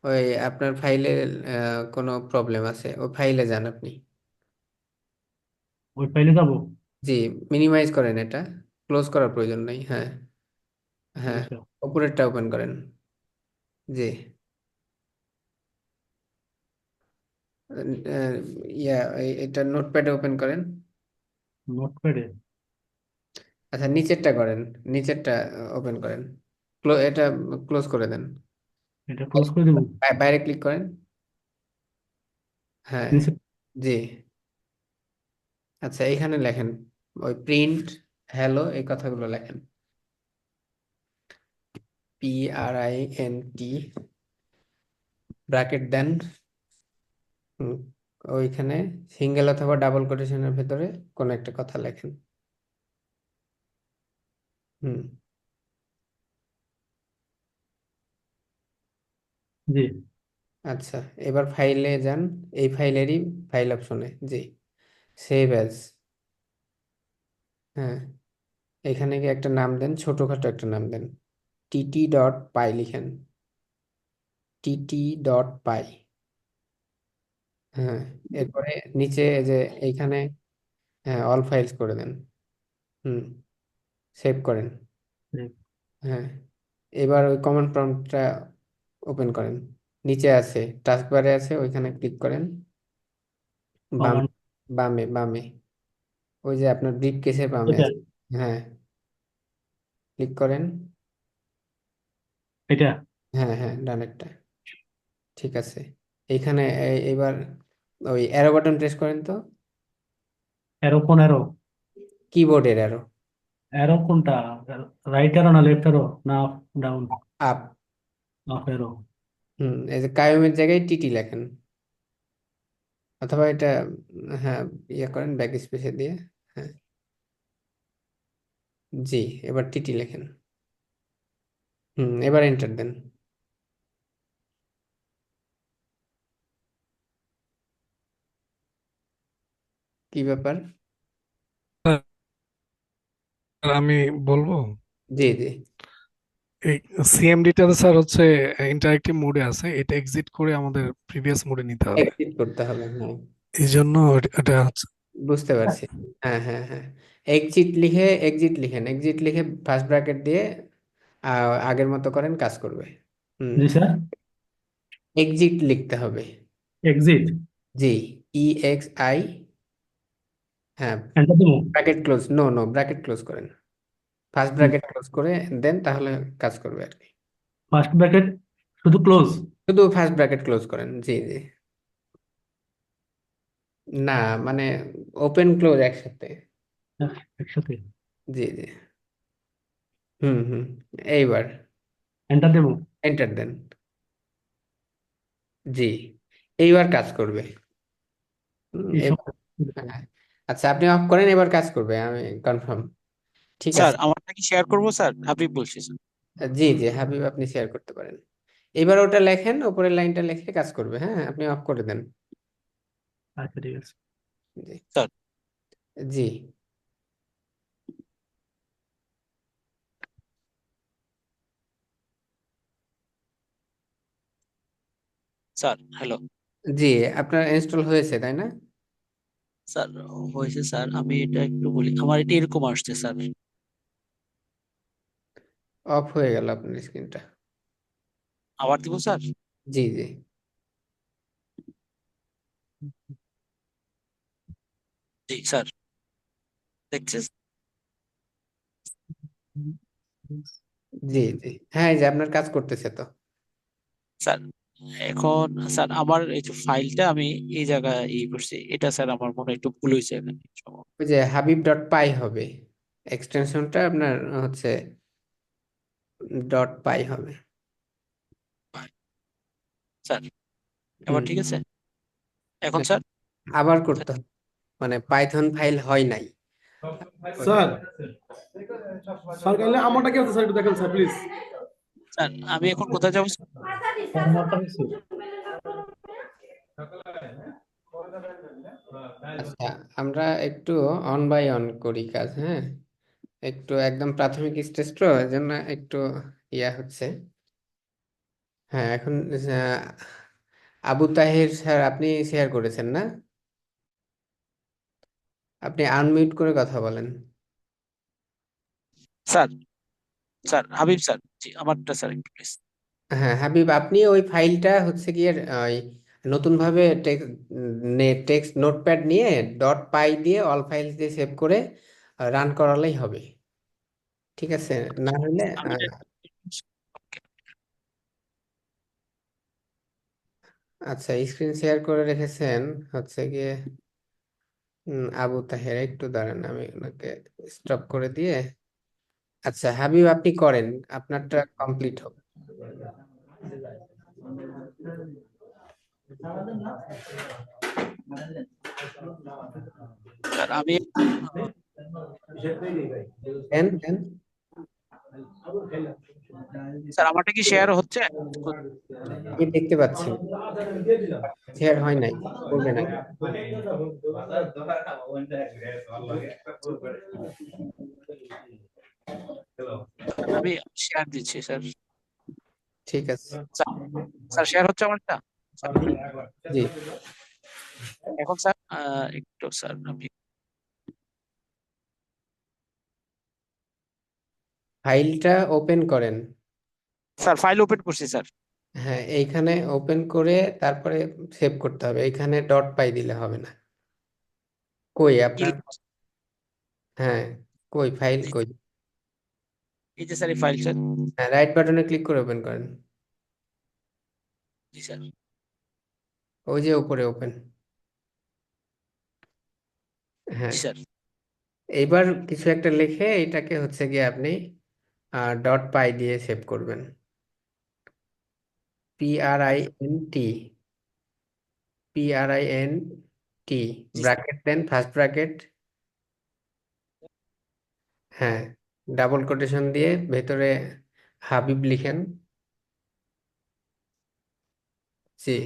ওই আপনার ফাইলের কোনো প্রবলেম আছে, ওই ফাইলে যান আপনি। ওই ফাইলে যাবো। জি, মিনিমাইজ করেন, এটা ক্লোজ করার প্রয়োজন নেই। হ্যাঁ হ্যাঁ, আচ্ছা, উপরেরটা ওপেন করেন। জি, আহ, এটা নোটপ্যাডে ওপেন করেন। নোটপ্যাডে আচ্ছা, নিচেরটা করেন, নিচেরটা ওপেন করেন, এটা ক্লোজ করে দেন। এটা ক্লোজ করে দেবো। বাইরে ক্লিক করেন। হ্যাঁ, নিচে জি। আচ্ছা, এখানে লেখেন ওই প্রিন্ট হ্যালো, এই কথাগুলো লেখেন, PRINT, ব্র্যাকেট দেন। হুম, ওইখানে সিঙ্গেল অথবা ডাবল কোটেশনের ভেতরে কোন একটা কথা লেখেন। হুম, জি, আচ্ছা, এবার ফাইলে যান, এই ফাইলেরই ফাইল অপশনে, জি, সেভ অ্যাজ। হ্যাঁ, এখানে গিয়ে একটা নাম দেন, ছোটখাটো একটা নাম দেন, TT.py লিখেন, TT.py। হ্যাঁ, এরপরে নিচে যে এইখানে, হ্যাঁ, অল ফাইলস করে দেন। হুম, সেভ করেন। হ্যাঁ, এবার ওই কমান্ড প্রম্পটটা ওপেন করেন, নিচে আছে, টাস্কবারে আছে, ওইখানে ক্লিক করেন, বাম, কমান্ড বামে বামে, ওই যে আপনার ব্রিফ কেসের বামে এটা আছে। হ্যাঁ, ক্লিক করেন। এটা হ্যাঁ হ্যাঁ, ডানেরটা, ঠিক আছে। এইখানে এবার ওই অ্যারো বাটন প্রেস করেন তো, অ্যারো, কোন অ্যারো? কিবোর্ডের অ্যারো, অ্যারো কোনটা? রাইট অ্যারো না লেফট অ্যারো না ডাউন? আপ। Up arrow. হুম, এই যে কায়ুমের জায়গায় টিটি লেখেন, অথবা এটা, হ্যাঁ, ইয়ে করেন ব্যাক স্পেসে দিয়ে। হ্যাঁ, জি, এবার টিটি লেখেন। হুম, এবার এন্টার দেন। কি ব্যাপার? স্যার, আমি বলবো জি জি, এই সিএমডিটা স্যার হচ্ছে ইন্টারেক্টিভ মোডে আছে, এটা এক্সিট করে আমাদের প্রিভিয়াস মোডে নিতে হবে। এক্সিট করতে হবে, হ্যাঁ, এই জন্য এটা হচ্ছে। বুঝতে পারছি। হ্যাঁ হ্যাঁ হ্যাঁ, এক্সিট লিখে, এক্সিট লিখেন, এক্সিট লিখে ফার্স্ট ব্র্যাকেট দিয়ে আগের মতো করেন, কাজ করবে। হুম, জি স্যার, এক্সিট লিখতে হবে। এক্সিট। জি, EXI। হ্যাঁ, এন্টার দেবো। Bracket close, no no, bracket close করেন, ফার্স্ট ব্র্যাকেট ক্লোজ করে দেন, তাহলে কাজ করবে আর কি। ফার্স্ট ব্র্যাকেট শুধু ক্লোজ? শুধু ফার্স্ট ব্র্যাকেট ক্লোজ করেন, জি জি। না, মানে ওপেন ক্লোজ একসাথে। একসাথে। জি জি, হুম হুম, এইবার এন্টার দেবো। এন্টার দেন। জি, এইবার কাজ করবে। এই সব এবার, হ্যাঁ, আচ্ছা, আপনি অফ করেন, এবার কাজ করবে, আমি কনফার্ম। ঠিক স্যার আছে, আমারটা কি শেয়ার করবো স্যার? হাবিব বলছি স্যার। জি জি, হাবিব, আপনি শেয়ার করতে পারেন। এবার ওটা লেখেন, উপরের লাইনটা লিখে কাজ করবে। হ্যাঁ, আপনি অফ করে দেন। আচ্ছা, ঠিক আছে। জি স্যার জি, স্যার হ্যালো। জি, আপনার ইনস্টল হয়েছে তাই না? স্যার হয়েছে স্যার, আমি এটা একটু বলি, আমার এটা এরকম আসছে স্যার। অফ হয়ে গেল আপনার স্ক্রিনটা। আবার দিব স্যার? জি জি, জি স্যার, দেখছিস জি জি, হ্যাঁ, এই যে আপনার কাজ করতেছে তো। স্যার? এখন স্যার আমার এই যে ফাইলটা আমি এই জায়গায় করছি, এটা স্যার আমার মনে হয় একটু ভুল হয়েছে এখানে। ওই যে হাবিব ডট পাই হবে, এক্সটেনশনটা আপনার হচ্ছে ডট পাই হবে। স্যার এবার ঠিক আছে? এখন স্যার আবার করতে হবে, মানে পাইথন ফাইল হয় নাই। স্যার স্যার কাইন্ডলি আমারটা কি আছে স্যার একটু দেখেন স্যার প্লিজ। স্যার আমি এখন কোথায় যাবো? আচ্ছা, আমরা একটু অন বাই অন করি কাজ, হ্যাঁ? একটু একদম প্রাথমিক স্টেজ তো, এই জন্য একটু ইয়া হচ্ছে। হ্যাঁ, এখন আবু তাহের স্যার আপনি শেয়ার করেছেন না? আপনি আনমিউট করে কথা বলেন। স্যার স্যার হাবিব স্যার, জি আমারটা স্যার একটু প্লিজ। হ্যাঁ হাবিব, আপনি ওই ফাইলটা হচ্ছে গিয়ে ওই নতুন ভাবে টেক্সট নোটপ্যাড নিয়ে ডট পাই দিয়ে অল ফাইলস দিয়ে সেভ করে রান করালেই হবে, ঠিক আছে? না হলে আমি আচ্ছা, স্ক্রিন শেয়ার করে রেখেছেন হচ্ছে গিয়ে আবু তাহের, একটু দাঁড়ান আমি ওনাকে স্টপ করে দিয়ে। আচ্ছা হাবিব, আপনি করেন, আপনারটা কমপ্লিট হোক। স্যার আমি দেন দেন। স্যার আমারটা কি শেয়ার হচ্ছে? আমি দেখতে পাচ্ছি না, শেয়ার হয় নাই, করবে নাকি? আমি শেয়ার দিচ্ছি স্যার। ঠিক আছে, স্যার শেয়ার হচ্ছে আমারটা? স্যার, জি। এখন স্যার একটু স্যার আমি ফাইলটা ওপেন করেন। স্যার ফাইল ওপেন করছি স্যার। হ্যাঁ, এইখানে ওপেন করে তারপরে সেভ করতে হবে, এখানে ডট পাই দিলে হবে না। কই কি আপনার? লিখবো? হ্যাঁ, কই ফাইল কই? এই যে স্যার এই ফাইল স্যার। হ্যাঁ, রাইট বাটনে ক্লিক করে ওপেন করেন। জি স্যার। ওই যে উপরে ওপেন। হ্যাঁ, জি স্যার। এইবার কিছু একটা লিখে এটাকে হচ্ছে গিয়ে আপনি ডট পাই দিয়ে সেভ করবেন। PRINT, PRINT, জি স্যার। ব্র্যাকেট দেন, ফার্স্ট ব্র্যাকেট, হ্যাঁ, ডাবল কোটেশন দিয়ে ভেতরে হাবিব লিখেন, জি,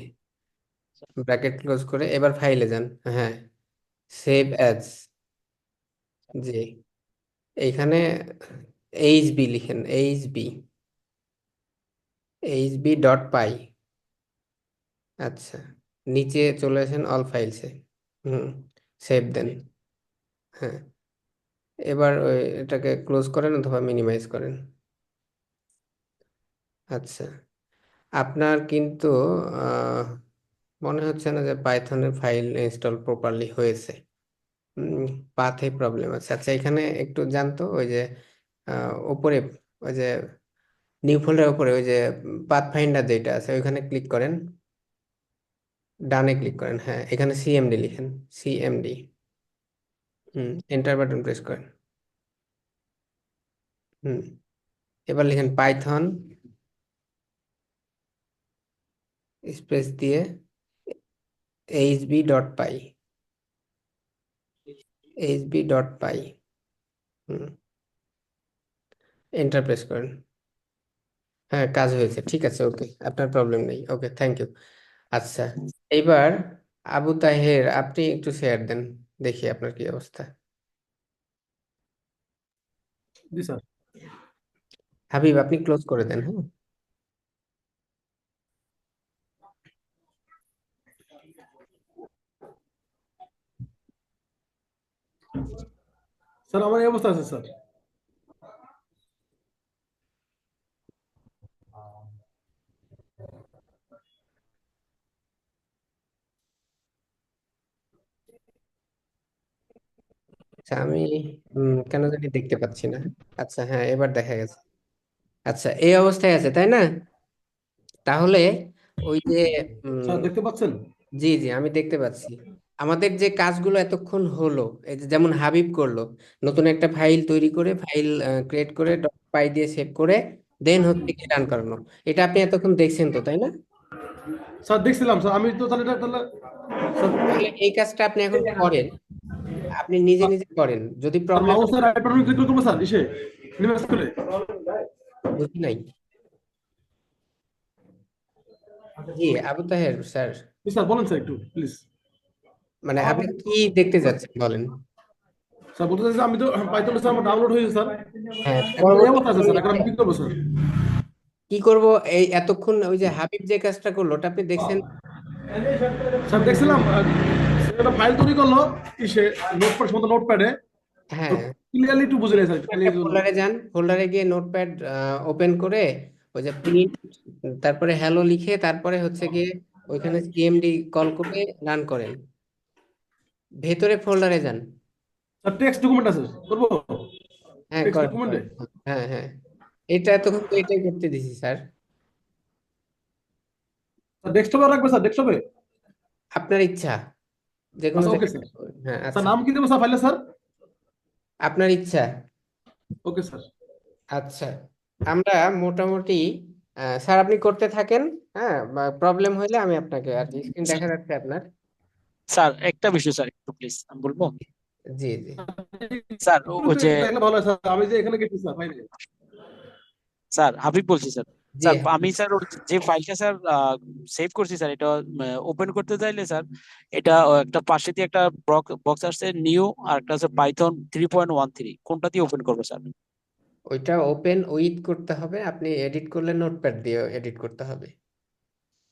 ব্র্যাকেট ক্লোজ করে এবার ফাইলে যান। হ্যাঁ, সেভ অ্যাজ, জি, এইখানে এইচবি লিখেন, এইচবি ডট পাই। আচ্ছা, নিচে চলে আসেন অল ফাইলসে, সেভ দেন। হ্যাঁ, এবার এটাকে ক্লোজ করেন অথবা মিনিমাইজ করেন। আচ্ছা, আপনার কিন্তু আহ, মনে হচ্ছে না যে পাইথনের ফাইল ইনস্টল প্রপারলি হয়েছে, পাথে প্রবলেম আছে। আচ্ছা, এখানে একটু জানতো ওই যে উপরে ওই যে নিউ ফোল্ডার উপরে ওই যে পাথ ফাইন্ডার যেটা আছে ওইখানে ক্লিক করেন, ডানে ক্লিক করেন, হ্যাঁ এখানে সিএমডি লিখেন, সিএমডি, এন্টার বাটন প্রেস করেন। হুম, এবার লিখেন পাইথন স্পেস দিয়ে hb.py, hb.py, এন্টার প্রেস করেন। হ্যাঁ, কাজ হয়েছে, ঠিক আছে, ওকে, আপনার প্রবলেম নেই, ওকে, থ্যাংক ইউ। আচ্ছা, এইবার আবু তাহের আপনি একটু শেয়ার দেন, দেখি আপনার কি অবস্থা। জি স্যার। হাবিব, আপনি ক্লোজ করে দেন, হ্যাঁ। স্যার আমার এই অবস্থা আছে স্যার। আচ্ছা, আমি কেন জানি দেখতে পাচ্ছি না। আচ্ছা, হ্যাঁ, এবার দেখা গেছে। আচ্ছা, এই অবস্থায় আছে তাই না? তাহলে ওই যে স্যার দেখতে পাচ্ছেন? জি জি, আমি দেখতে পাচ্ছি। আমাদের যে কাজগুলো এতক্ষণ হলো, এই যে যেমন হাবিব করলো, নতুন একটা ফাইল তৈরি করে, ফাইল ক্রিয়েট করে ডট পাই দিয়ে সেভ করে দেন হচ্ছে কি রান করানো। এটা আপনি এতক্ষণ দেখছেন তো, তাই না? স্যার দেখছিলাম স্যার, আমি তো তাহলে তাহলে স্যার তাহলে এই কাজটা আপনি এখন করেন, আপনি নিজে নিজে করেন। যদি প্রবলেম মাউসের রাইট বাটন ক্লিক করবো স্যার, ইসে নিমেষ করে। বুঝি নাই। জি আবু তাহের স্যার, জি স্যার, বলেন স্যার একটু প্লিজ। মানে আপনি কি দেখতে যাচ্ছেন বলেন। স্যার বলতে চাইছি, আমি তো পাইথন স্যার আমার ডাউনলোড হয়েছে স্যার, হ্যাঁ, এখন এই পরবর্তী অবস্থা আছে স্যার, এখন আমি কি করবো স্যার? কি করব? এই এতক্ষণ ওই যে হাবিব যে কাজটা করলো ওটা আপনি দেখছেন? স্যার দেখছিলাম একটা ফাইল তৈরি করলো ইসে নোটপ্যাড মতো নোটপ্যাডে, হ্যাঁ, ক্লিয়ারলি একটু বুঝে নেই স্যার, একটা ক্লিয়ারলি ফোল্ডারে যান, ফোল্ডারে গিয়ে নোটপ্যাড ওপেন করে ওই যে প্রিন্ট, তারপরে হ্যালো লিখে, তারপরে হচ্ছে গিয়ে ওইখানে সিএমডি কল করে রান করেন। ভেতরে ফোল্ডারে যান। স্যার টেক্সট ডকুমেন্ট আছে, করবো হ্যাঁ টেক্সট করেন ডকুমেন্টে? করেন। হ্যাঁ হ্যাঁ, এটা এতক্ষণ তো এটাই করতে দিছি স্যার। স্যার ডেস্কটপে রাখবে স্যার, ডেস্কটপে? আপনার ইচ্ছা, যে কোনো আচ্ছা ওকে জায়গায় স্যার। করবেন। হ্যাঁ স্যার আচ্ছা, নাম কি দেবো স্যার ফাইলে স্যার? আপনার ইচ্ছা। Okay sir. আচ্ছা, আমরা মোটামুটি স্যার আপনি করতে থাকেন। হ্যাঁ, প্রবলেম হইলে আমি আপনাকে, আর কি স্ক্রিন দেখা যাচ্ছে আপনার? স্যার একটা বিষয় স্যার, একটু প্লিজ আমি বলবো। জি জি স্যার ওই যে দেখলে ভালো হয় স্যার, আমি যে এখানে গেছি স্যার ফাইলে। স্যার হাবিব বলছি স্যার। জি স্যার আমি স্যার ওর যে ফাইলটা স্যার সেভ করছি স্যার, এটা ওপেন করতে চাইলে স্যার এটা একটা পাশে দিয়ে একটা বক্স আসছে নিউ, আর একটা আছে পাইথন 3.13, কোনটা দিয়ে ওপেন করবো স্যার? ওইটা ওপেন উইথ করতে হবে। আপনি এডিট করলে নোটপ্যাড দিয়ে এডিট করতে হবে।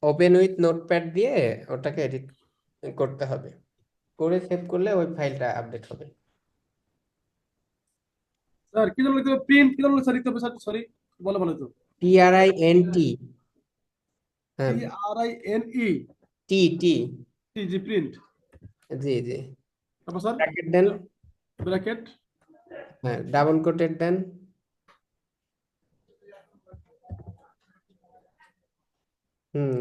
ওপেন উইথ নোটপ্যাড দিয়ে ওটাকে এডিট করতে হবে, করে সেভ করলে ওই ফাইলটা আপডেট হবে। স্যার কি জন্য লিখতে হবে, প্রিন্ট কি জন্য স্যার লিখতে হবে স্যার? সরি, বলে বলে তো। PRINT। হ্যাঁ, PRINE, টি টি। জি জি, প্রিন্ট। জি জি, তারপর স্যার ব্র্যাকেট দেন। ব্র্যাকেট, হ্যাঁ, ডাবল কোটেড দেন। হুম,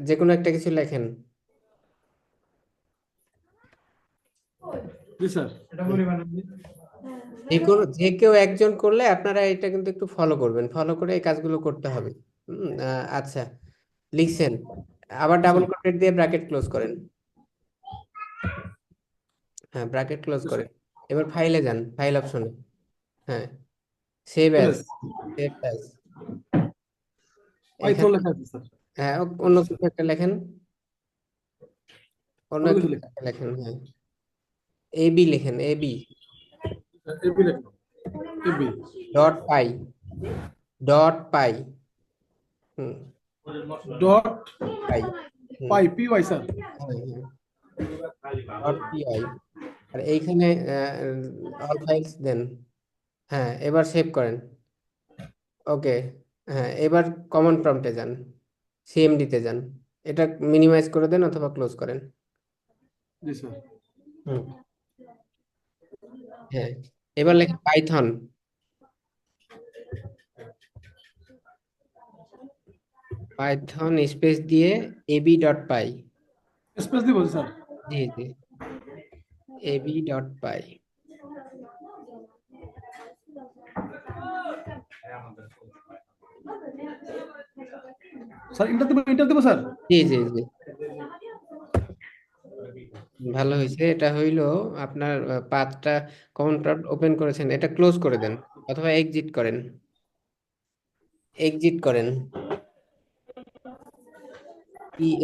যে কোনো একটা কিছু লেখেন। জি স্যার। যে কেউ একজন করলে আপনারা এটা কিন্তু একটু ফলো করবেন, ফলো করে এই কাজগুলো করতে হবে। আচ্ছা, লিখছেন, আবার ডাবল কোটেড দিয়ে ব্র্যাকেট ক্লোজ করেন। হ্যাঁ, ব্র্যাকেট ক্লোজ করেন। এবার ফাইলে যান, ফাইল অপশনে। হ্যাঁ, save as, save as. Python লেখা আছে স্যার। হ্যাঁ, অন্য কিছু একটা লেখেন, অন্য অন্য কিছু কিছু লেখা, একটা লেখেন। হ্যাঁ, এবি লেখেন, এবি এবি লেখা, AB dot py, dot py. হুম, dot py. Py, PY sir. Dot PI. আর এইখানে অল ফাইলস দেন। হ্যাঁ, এবার সেভ করেন। ওকে। হ্যাঁ, এবার কমন প্রম্পটে যান, সিএমডি তে যান। এটা মিনিমাইজ করে দেন অথবা ক্লোজ করেন। জি স্যার। হুম, হ্যাঁ, এবার লেখেন পাইথন। পাইথন স্পেস দিয়ে এবি ডট পাই। স্পেস দিব স্যার? জি জি, এবি ডট পাই। স্যার ইন্টার দিব স্যার? জি জি জি, ভালো হয়েছে। এটা হইলো আপনার পাথটা, কমন প্রম্পট ওপেন করেছেন, এটা ক্লোজ করে দেন অথবা এক্সিট করেন, এক্সিট করেন।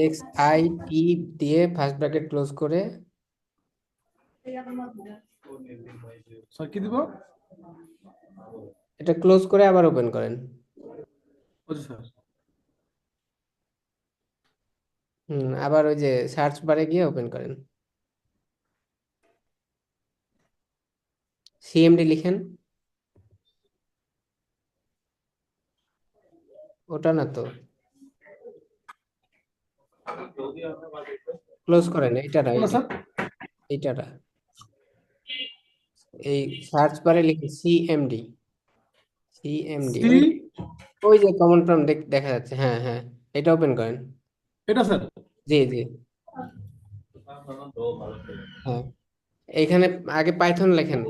EXIT দিয়ে ফার্স্ট ব্র্যাকেট ক্লোজ করে স্যার কি দিব? এটা ক্লোজ করে আবার ওপেন করেন। Okay sir. আবার ওই যে সার্চ বারে গিয়ে ওপেন করেন, সিএমডি লিখেন। ওটা না তো, ক্লোজ করেন এইটা না, কোনটা স্যার? এইটা না, এই সার্চ বারে লিখেন সিএমডি, সিএমডি সি, ওই যে কমন প্রম্পট দেখা যাচ্ছে। হ্যাঁ হ্যাঁ, এটা ওপেন করেন। এটা স্যার? জি জি, হ্যাঁ, এইখানে আগে পাইথন লেখেন।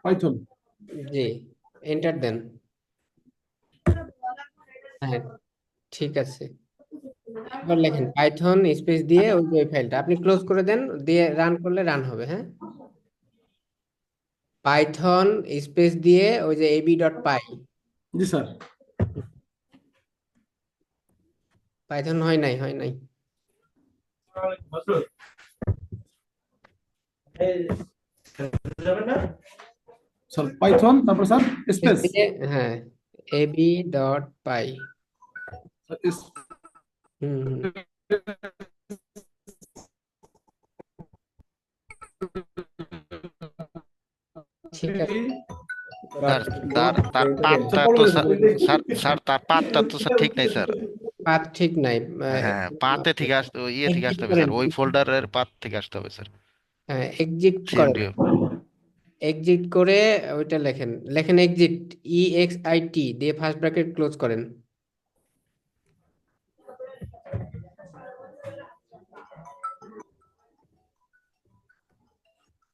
পাইথন। জি, এন্টার দেন। হ্যাঁ, ঠিক আছে। এবার লেখেন পাইথন স্পেস দিয়ে ওই যে ফাইলটা আপনি ক্লোজ করে দেন, দিয়ে রান করলে রান হবে। হ্যাঁ, পাইথন স্পেস দিয়ে ওই যে ab.py। জি স্যার। পাইথন হয় নাই, হয় নাই। স্যার পাইথন তারপর স্যার স্পেস। হ্যাঁ, ab.py। হুম হুম, ঠিক আছে। স্যার তার তার পাতটা তো স্যার তার পাতটা তো স্যার ঠিক নাই স্যার। পাথ ঠিক নাই। হ্যাঁ, পাতে ঠিক আসতে ইয়ে থেকে এক্সিট আসতে হবে করেন। স্যার, ওই ফোল্ডারের পাত থেকে আসতে হবে স্যার। হ্যাঁ, এক্সিট করেন। সিএমডি। এক্সিট করে ওইটা লেখেন, এক্সিট EXIT দিয়ে ফার্স্ট ব্র্যাকেট ক্লোজ করেন।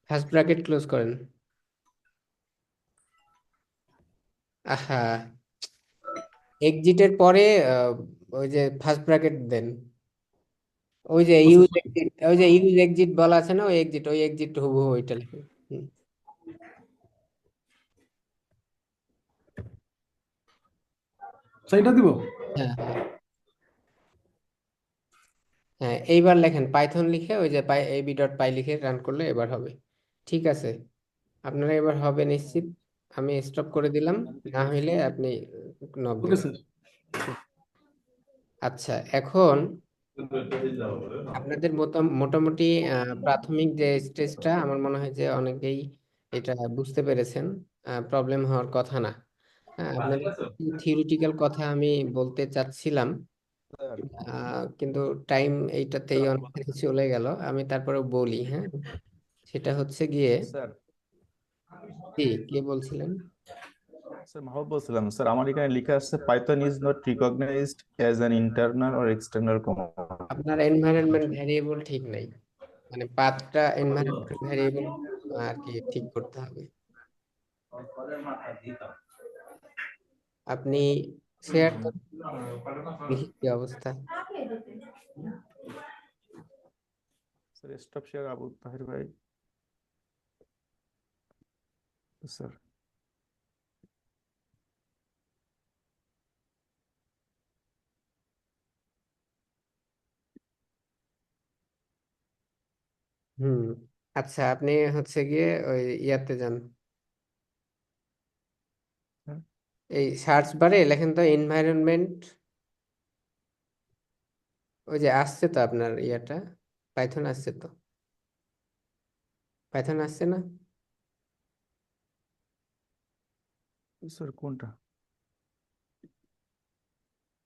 ফার্স্ট ব্র্যাকেট ক্লোজ করেন। আহা, এক্সিটের পরে ওই যে ফার্স্ট ব্র্যাকেট দেন। ওই যে ইউজ এক্সিট, ওই যে ইউজ এক্সিট বলা আছে না, ওই এক্সিট হুবহু ওইটা লিখুন। হুম, সেইটা দিব। হ্যাঁ হ্যাঁ হ্যাঁ, এইবার লেখেন পাইথন লিখে ওই যে ab.py লিখে রান করলে এবার হবে। ঠিক আছে, আপনারা এবার হবে নিশ্চিত। আমি স্টপ করে দিলাম, না হইলে আপনি নক ওকে দিবেন। স্যার। আচ্ছা, এখন আপনাদের মোটামুটি প্রাথমিক যে স্টেজটা আমার মনে হয় যে অনেকেই এটা বুঝতে পেরেছেন। প্রবলেম হওয়ার কথা না। আপনাদের থিওরিটিক্যাল কথা আমি বলতে চাচ্ছিলাম, কিন্তু টাইম এইটাতেই অনেক চলে গেল। আমি তারপরে বলি। হ্যাঁ, সেটা হচ্ছে গিয়ে, স্যার কি কে বলছিলেন? স্যার মাহবুব বলছিলাম স্যার, আমার এখানে লেখা আছে Python is not recognized as an internal or external command. আপনার এনভায়রনমেন্ট ভ্যারিয়েবল ঠিক নাই, মানে পাথটা এনভায়রনমেন্ট ভ্যারিয়েবল আর কি ঠিক করতে হবে। আপনি শেয়ার দেখি কি অবস্থা। Sir stop share Abu Tahir ভাই। স্যার হুম, আচ্ছা, আপনি হচ্ছে গিয়ে ওই ইয়াতে যান, হ্যাঁ এই সার্চ বারে লেখেন তো এনভায়রনমেন্ট। ওই যে আসছে তো আপনার ইয়াটা, পাইথন আসছে তো, পাইথন আসছে না? স্যার কোনটা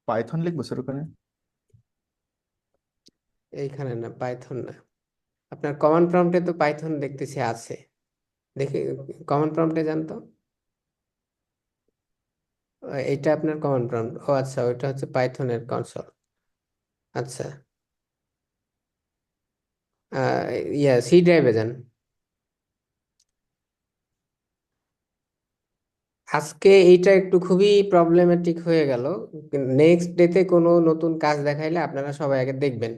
পাইথন লিখবো স্যার ওখানে? এইখানে না, পাইথন না। আপনার কমান্ড প্রম্পটে তো পাইথন দেখতেছি আছে। দেখি, কমান্ড প্রম্পটে যান তো। এইটা আপনার কমান্ড প্রম্পট। ও আচ্ছা, ওইটা হচ্ছে পাইথনের কনসোল। আচ্ছা, ইয়া সি ড্রাইভে যান। আজকে এইটা একটু খুবই প্রবলেমেটিক হয়ে গেল। নেক্সট ডেতে কোনো নতুন কাজ দেখাইলে আপনারা সবাই আগে দেখবেন,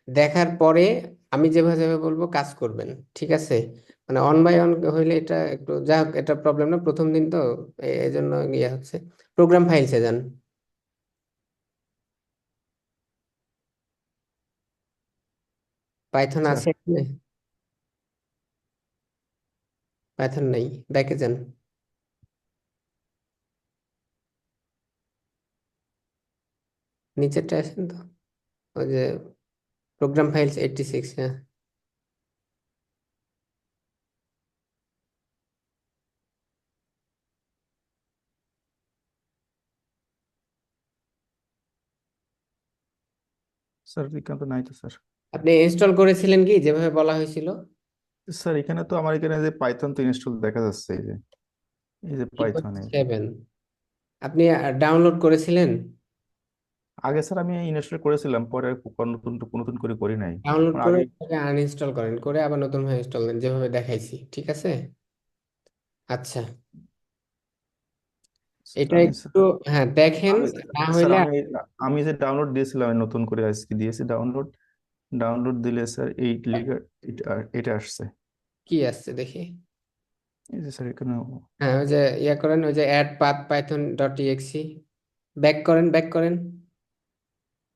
দেখার পরে আমি যেভাবে যেভাবে বলবো কাজ করবেন। ঠিক আছে, মানে অন বাই অন হইলে এটা একটু, যা হোক, এটা প্রবলেম না, প্রথম দিন তো, এই জন্য ইয়ে হচ্ছে। প্রোগ্রাম ফাইলসে যান। পাইথন স্যার আছে এখানে? পাইথন নেই, ব্যাকে যান। নিচেরটা আসেন তো, ওই যে প্রোগ্রাম ফাইলস 86। হ্যাঁ, স্যার এখানে তো নাই তো স্যার। আপনি ইনস্টল করেছিলেন কি যেভাবে বলা হয়েছিল? স্যার এখানে তো আমার এখানে যে পাইথন তো ইনস্টল দেখা যাচ্ছে, এই যে পাইথন 7 আপনি ডাউনলোড করেছিলেন? আগে স্যার আমি ইনস্টল করেছিলাম, পরে আর নতুন নতুন করে করি নাই। ডাউনলোড আমার করে আগে আনইনস্টল করেন, করে আবার নতুন ভাবে ইনস্টল করেন যেভাবে দেখাইছি। ঠিক আছে, আচ্ছা, স্যার এটা আমি একটু হ্যাঁ দেখেন, আমি না স্যার হইলে আমি যে ডাউনলোড দিয়েছিলাম আমি নতুন করে আজকে দিয়েছি ডাউনলোড ডাউনলোড দিলে স্যার এই লিগা এটা এটা আসছে। কি আসছে দেখি। এই যে স্যার এখানে হ্যাঁ, ওই যে ইয়া করেন, ওই যে add path Python dot exe, back করেন।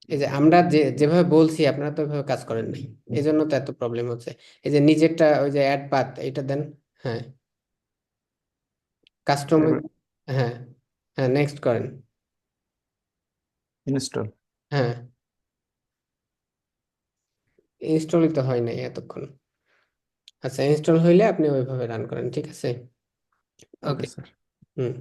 এই যে আমরা যেভাবে বলছি আপনারা তো ওইভাবে কাজ করেন নাই, এই জন্য তো এত প্রবলেম হচ্ছে। এই যে নিজেরটা ওই যে অ্যাড পাথ এটা দেন। হ্যাঁ, কাস্টম। এবার হ্যাঁ, হ্যাঁ নেক্সট করেন। ইনস্টল। হ্যাঁ, ইনস্টলই তো হয় নাই এতক্ষণ। আচ্ছা, ইনস্টল হইলে আপনি ওইভাবে রান করেন, ঠিক আছে। ওকে ওকে। স্যার। হুম,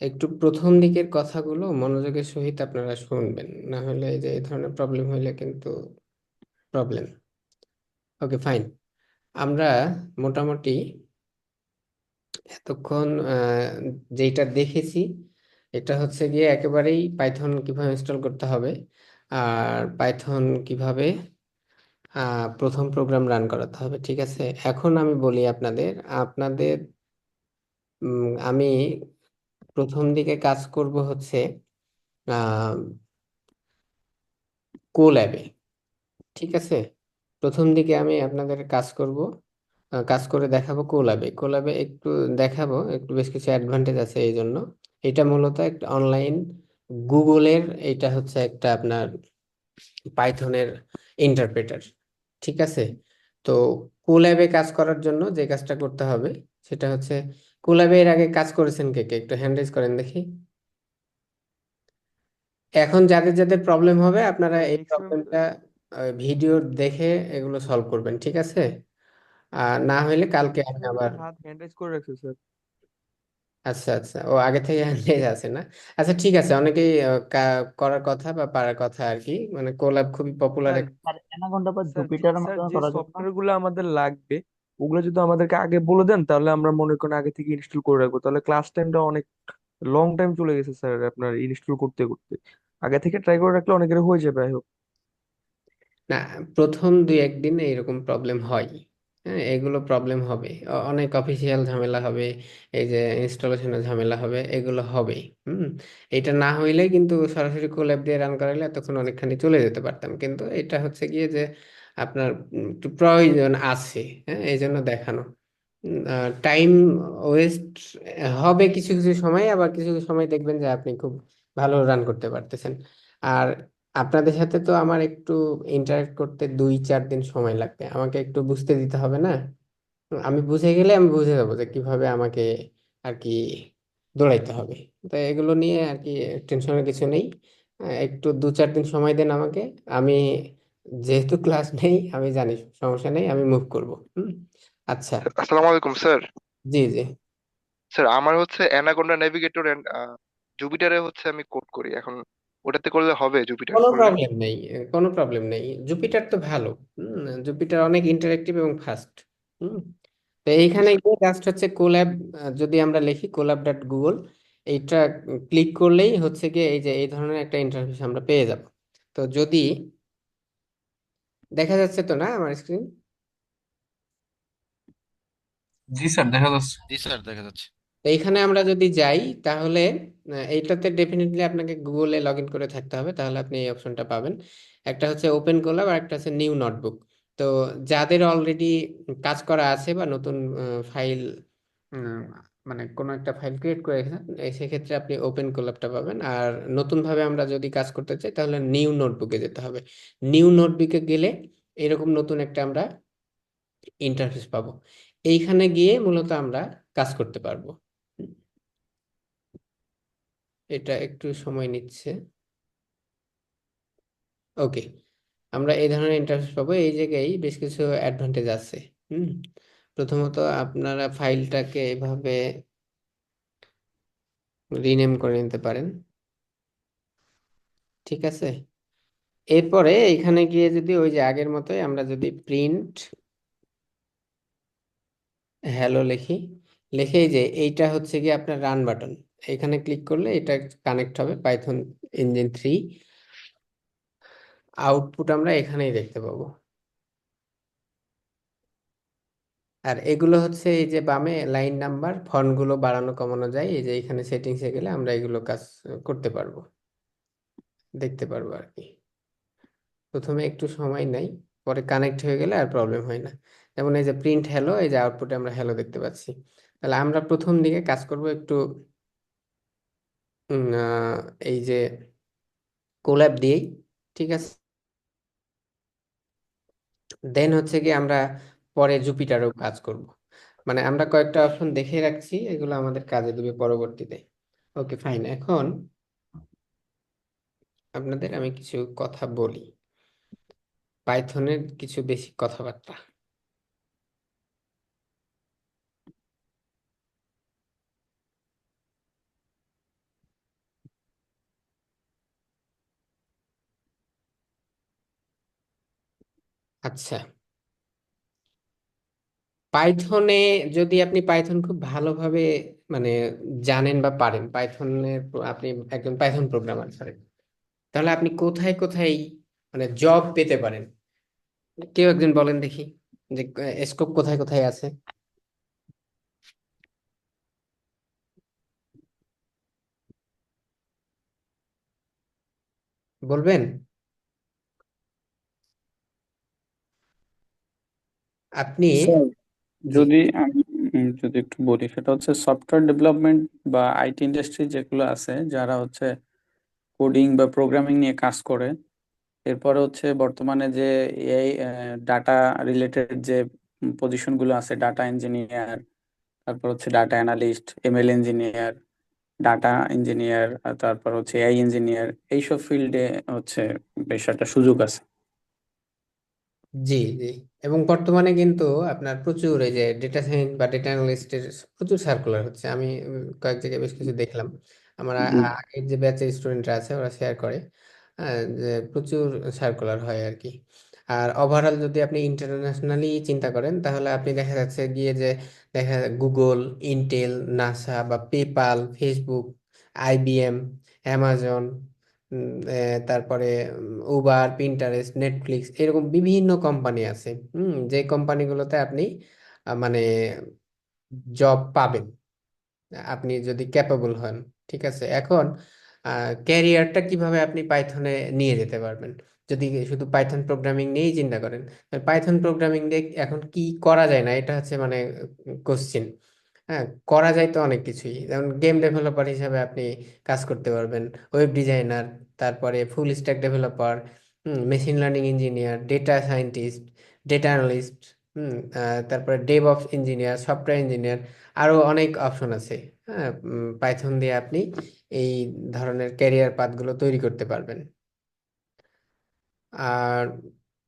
একটু প্রথম দিকের কথাগুলো মনোযোগের সহিত আপনারা শুনবেন, না হলে এই যে এই ধরনের প্রবলেম হইলে কিন্তু প্রবলেম। ওকে ফাইন, আমরা মোটামুটি এতক্ষণ যেটা দেখেছি এটা হচ্ছে গিয়ে একেবারেই পাইথন কিভাবে ইনস্টল করতে হবে, আর পাইথন কিভাবে প্রথম প্রোগ্রাম রান করাতে হবে, ঠিক আছে। এখন আমি বলি আপনাদের আপনাদের আমি প্রথম দিকে কাজ করব হচ্ছে আহ কোল্যাবে, ঠিক আছে। প্রথম দিকে আমি আপনাদের কাজ করব, কাজ করে দেখাবো কোল্যাবে। কোল্যাবে একটু দেখাবো, একটু বেশ কিছু অ্যাডভান্টেজ আছে এই জন্য। এটা মূলত একটা অনলাইন গুগলের, এটা হচ্ছে একটা আপনার পাইথনের ইন্টারপ্রেটার, ঠিক আছে। তো কোল্যাবে কাজ করার জন্য যে কাজটা করতে হবে সেটা হচ্ছে, কোল্যাবে এর আগে কাজ করেছেন কে কে, একটু হ্যান্ড রেজ করেন দেখি। এখন যাদের যাদের প্রবলেম হবে আপনারা এই ম্যাক্সিমাম প্রবলেমটা ভিডিও দেখে এগুলো সলভ করবেন, ঠিক আছে। আর না হইলে কালকে আমি ম্যাক্সিমাম আবার। হাত হ্যান্ড রাইজ করে রাখছে স্যার। আচ্ছা আচ্ছা, ও আগে থেকে হ্যান্ডেজ আছে না। আচ্ছা ঠিক আছে, অনেকেই করার কথা বা পারার কথা আর কি, মানে কোল্যাব খুবই পপুলার। স্যার স্যার অ্যানাকোন্ডা বা স্যার জুপিটারের স্যার মাধ্যমে যে করার জন্য। সফটওয়্যার গুলো আমাদের লাগবে ওগুলো যদি আমাদেরকে আগে বলে দেন তাহলে আমরা মনে করেন আগে থেকে ইনস্টল করে রাখবো, তাহলে ক্লাস টাইমটা অনেক লং টাইম চলে গেছে স্যার আপনার ইনস্টল করতে করতে। আগে থেকে ট্রাই করে রাখলে অনেকের হয়ে যাবে আই হোপ। না, প্রথম দুই একদিন এইরকম প্রবলেম হয়। হ্যাঁ, এগুলো প্রবলেম হবে, অনেক অফিসিয়াল ঝামেলা হবে, এই যে ইনস্টলেশনের ঝামেলা হবে, এগুলো হবে। হুম, এটা না হইলে কিন্তু সরাসরি কোল্যাব দিয়ে রান করাইলে তখন অনেকখানি চলে যেতে পারতাম, কিন্তু এটা হচ্ছে গিয়ে যে আপনার একটু প্রয়োজন আছে, হ্যাঁ এই জন্য দেখানো। টাইম ওয়েস্ট হবে কিছু কিছু সময়, আবার কিছু কিছু সময় দেখবেন যে আপনি খুব ভালো রান করতে পারতেছেন। আর আপনাদের সাথে তো আমার একটু ইন্টারেক্ট করতে 2-4 দিন সময় লাগবে, আমাকে একটু বুঝতে দিতে হবে না। আমি বুঝে গেলে আমি বুঝে যাবো যে কিভাবে আমাকে আর কি দৌড়াইতে হবে। তো এগুলো নিয়ে আর কি টেনশনের কিছু নেই। একটু 2-4 দিন সময় দেন আমাকে, আমি যেহেতু ক্লাস নেই আমি জানি সমস্যা নেই, আমি মুভ করব। আচ্ছা। আসসালামু আলাইকুম স্যার। জি জি। স্যার আমার হচ্ছে অ্যানাকোন্ডা নেভিগেটর এন্ড জুপিটারে হচ্ছে আমি কোড করি এখন, ওটাতে করলে হবে জুপিটার কোনো করলে? প্রবলেম নেই, কোনো প্রবলেম নেই, জুপিটার তো ভালো। জুপিটার অনেক ইন্টারেক্টিভ এবং ফাস্ট। হুম, তো এইখানে গিয়ে জাস্ট হচ্ছে কোল্যাব, যদি আমরা লিখি কোল্যাব ডট গুগল, এইটা ক্লিক করলেই হচ্ছে গিয়ে এই যে এই ধরনের একটা ইন্টারফেস আমরা পেয়ে যাব। তো যদি দেখা যাচ্ছে তো না আমার স্ক্রিন। জি স্যার দেখা যাচ্ছে। জি স্যার দেখা যাচ্ছে। তো এইখানে আমরা যদি যাই তাহলে এইটাতে ডেফিনেটলি আপনাকে গুগলে লগ ইন করে থাকতে হবে, তাহলে আপনি এই অপশনটা পাবেন। একটা হচ্ছে ওপেন কোল্যাব আর একটা হচ্ছে নিউ নোটবুক। তো যাদের অলরেডি কাজ করা আছে বা নতুন ফাইল, মানে কোনো একটা ফাইল ক্রিয়েট করে রেখেছেন, সেক্ষেত্রে আপনি ওপেন কোল্যাবটা পাবেন। আর নতুন ভাবে আমরা যদি কাজ করতে চাই তাহলে নিউ নোটবুকে যেতে হবে। নিউ নোটবুকে গেলে এরকম নতুন একটা আমরা ইন্টারফেস পাবো, এইখানে গিয়ে মূলত আমরা কাজ করতে পারবো। এটা একটু সময় নিচ্ছে। ওকে, আমরা এই ধরনের ইন্টারফেস পাবো, এই জায়গায় বেশ কিছু অ্যাডভান্টেজ আছে। হুম, প্রথমত আপনারা ফাইলটাকে এভাবে রিনেম করে নিতে পারেন, ঠিক আছে। এরপরে এখানে গিয়ে যদি ওই যে আগের মতোই আমরা যদি প্রিন্ট হ্যালো লিখি, লিখে এই যে এইটা হচ্ছে কি আপনার রান বাটন, এখানে ক্লিক করলে এটা কানেক্ট হবে পাইথন ইঞ্জিন 3। আউটপুট আমরা এখানেই দেখতে পাবো। আর এগুলো হচ্ছে এই যে বামে লাইন নাম্বার ফন্টগুলো বাড়ানো কমানো যায়, এই যে এখানে সেটিংসে গেলে আমরা এগুলো কাজ করতে পারবো, দেখতে পারবো আর কি। প্রথমে একটু সময় নেই, পরে কানেক্ট হয়ে গেলে আর প্রবলেম হয় না। যেমন এই যে প্রিন্ট হ্যালো, এই যে আউটপুটে আমরা হ্যালো দেখতে পাচ্ছি। তাহলে আমরা প্রথম দিকে কাজ করব একটু এই যে কোল্যাব দিয়েই, ঠিক আছে। দেন হচ্ছে কি আমরা পরে জুপিটারও কাজ করব। মানে আমরা কয়েকটা অপশন দেখে রাখছি, এগুলো আমাদের কাজে দিবে পরবর্তীতে। ওকে ফাইন, এখন আপনাদের আমি কিছু কথা বলি, পাইথনের কিছু বেসিক কথাবার্তা। আচ্ছা, পাইথনে যদি আপনি পাইথন খুব ভালোভাবে মানে জানেন বা পারেন, পাইথনের আপনি একজন পাইথন প্রোগ্রামার সরি, তাহলে আপনি কোথায় কোথায় মানে জব পেতে পারেন? কেউ একজন বলেন দেখি, যে স্কোপ কোথায় কোথায় আছে, বলবেন আপনি? স্যার জি, যদি আমি যদি একটু বলি, সেটা হচ্ছে সফটওয়্যার ডেভেলপমেন্ট বা আইটি ইন্ডাস্ট্রি যেগুলো আছে, যারা হচ্ছে কোডিং বা প্রোগ্রামিং নিয়ে কাজ করে। এরপরে হচ্ছে বর্তমানে যে এআই ডাটা রিলেটেড যে পজিশন গুলো আছে, ডাটা ইঞ্জিনিয়ার, তারপর হচ্ছে data analyst, ML engineer, data engineer, তারপর হচ্ছে এআই ইঞ্জিনিয়ার, এইসব ফিল্ডে হচ্ছে বেশ একটা সুযোগ আছে। জি, জি। এবং বর্তমানে কিন্তু আপনার প্রচুর এই যে ডেটা সায়েন্স বা ডেটা অ্যানালিস্টের প্রচুর সার্কুলার হচ্ছে, আমি কয়েক জায়গায় বেশ কিছু দেখলাম। আমার জি আগের যে ব্যাচের স্টুডেন্টরা আছে ওরা শেয়ার করে, যে প্রচুর সার্কুলার হয় আর কি। আর ওভারঅল যদি আপনি ইন্টারন্যাশনালি চিন্তা করেন, তাহলে আপনি দেখা যাচ্ছে গিয়ে যে দেখা গুগল, ইন্টেল, নাসা বা পেপাল, ফেসবুক, আইবিএম, অ্যামাজন, তারপরে উবার, পিন্টারেস্ট, নেটফ্লিক্স, এরকম বিভিন্ন কোম্পানি আছে, যে কোম্পানিগুলোতে আপনি মানে জব পাবেন আপনি যদি ক্যাপাবল হন। ঠিক আছে, এখন ক্যারিয়ারটা কিভাবে আপনি পাইথনে নিয়ে যেতে পারবেন? যদি শুধু পাইথন প্রোগ্রামিং নিয়েই চিন্তা করেন, পাইথন প্রোগ্রামিং দিয়ে এখন কি করা যায় না, এটা হচ্ছে মানে কোশ্চিন। হ্যাঁ, করা যায় তো অনেক কিছুই, যেমন গেম ডেভেলপার হিসাবে আপনি কাজ করতে পারবেন, ওয়েব ডিজাইনার, তারপরে full stack developer, machine learning engineer, data scientist, data analyst, তারপরে DevOps engineer, software engineer, আরো অনেক অপশন আছে। হ্যাঁ, পাইথন দিয়ে আপনি এই ধরনের ক্যারিয়ার পাথগুলো তৈরি করতে পারবেন। আর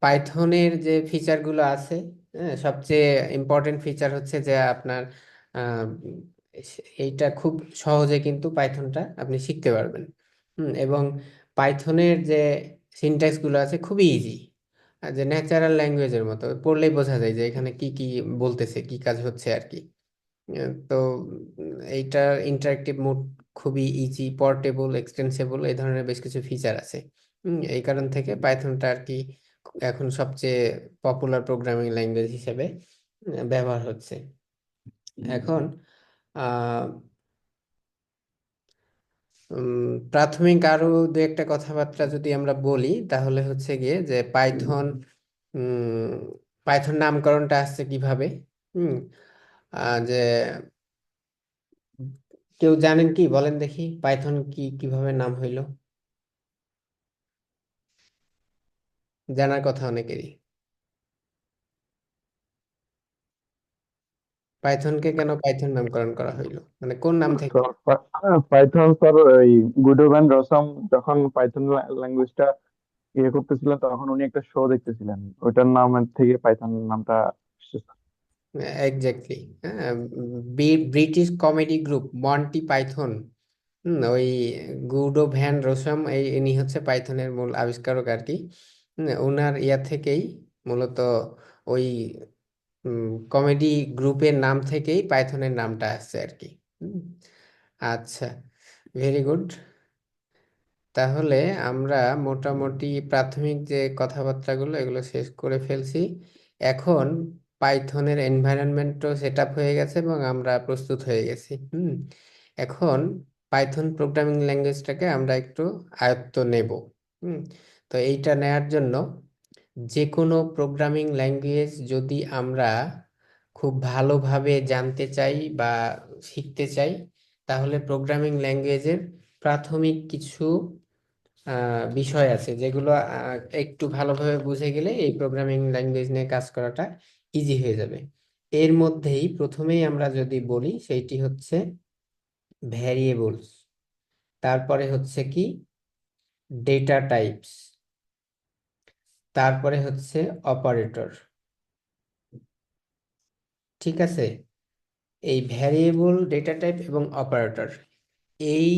পাইথনের যে ফিচারগুলো আছে, হ্যাঁ, সবচেয়ে ইম্পর্টেন্ট ফিচার হচ্ছে যে আপনার আহ, এইটা খুব সহজে কিন্তু পাইথনটা আপনি শিখতে পারবেন। এবং পাইথনের যে সিনট্যাক্স গুলো আছে খুবই ইজি, যে ন্যাচারাল ল্যাঙ্গুয়েজের মতো পড়লেই বোঝা যায় যে এখানে কি কি বলতেছে, কি কাজ হচ্ছে আর কি। তো এইটার ইন্টারেক্টিভ মোড খুবই ইজি, পোর্টেবল, এক্সটেন্সিবল, এই ধরনের বেশ কিছু ফিচার আছে। এই কারণ থেকে পাইথনটা আর কি এখন সবচেয়ে পপুলার প্রোগ্রামিং ল্যাঙ্গুয়েজ হিসেবে ব্যবহার হচ্ছে এখন। আহ প্রাথমিক আরো দু একটা কথাবার্তা যদি আমরা বলি, তাহলে হচ্ছে গিয়ে যে পাইথন, পাইথন নামকরণটা আসছে কিভাবে, হুম যে কেউ জানেন কি, বলেন দেখি পাইথন কি কিভাবে নাম হইলো? জানার কথা অনেকেরই। পাইথনকে কেন পাইথন নামকরণ করা হইলো, মানে কোন নাম থেকে? পাইথন স্যার, এই গুডো ভ্যান রসাম যখন পাইথন ল্যাঙ্গুয়েজটা করতেছিলেন, তখন উনি একটা শো দেখতেছিলেন, ওইটার নাম থেকে পাইথন নামটা এসেছে। এক্স্যাক্টলি, হ্যাঁ। British comedy group Monty Python, ওই গুডো ভ্যান রোসাম, ইনি হচ্ছে পাইথনের মূল আবিষ্কারক আর কি। ওনার ইয়া থেকেই মূলত ওই কমেডি গ্রুপের নাম থেকেই পাইথনের নামটা আসছে আর কি। হুম, আচ্ছা, ভেরি গুড। তাহলে আমরা মোটামুটি প্রাথমিক যে কথাবার্তাগুলো এগুলো শেষ করে ফেলছি। এখন পাইথনের এনভায়রনমেন্টও সেট আপ হয়ে গেছে এবং আমরা প্রস্তুত হয়ে গেছি। এখন পাইথন প্রোগ্রামিং ল্যাঙ্গুয়েজটাকে আমরা একটু আয়ত্ত নেব। তো এইটা নেয়ার জন্য যে কোনো প্রোগ্রামিং ল্যাঙ্গুয়েজ যদি আমরা খুব ভালোভাবে জানতে চাই বা শিখতে চাই, তাহলে প্রোগ্রামিং ল্যাঙ্গুয়েজের প্রাথমিক কিছু বিষয় আছে যেগুলো একটু ভালোভাবে বুঝে গেলে এই প্রোগ্রামিং ল্যাঙ্গুয়েজ নিয়ে কাজ করাটা ইজি হয়ে যাবে। এর মধ্যেই প্রথমেই আমরা যদি বলি সেইটি হচ্ছে ভ্যারিয়েবলস, তারপরে হচ্ছে কি ডেটা টাইপস, তারপরে হচ্ছে অপারেটর। ঠিক আছে, এই ভ্যারিয়েবল, ডেটা টাইপ এবং অপারেটর, এই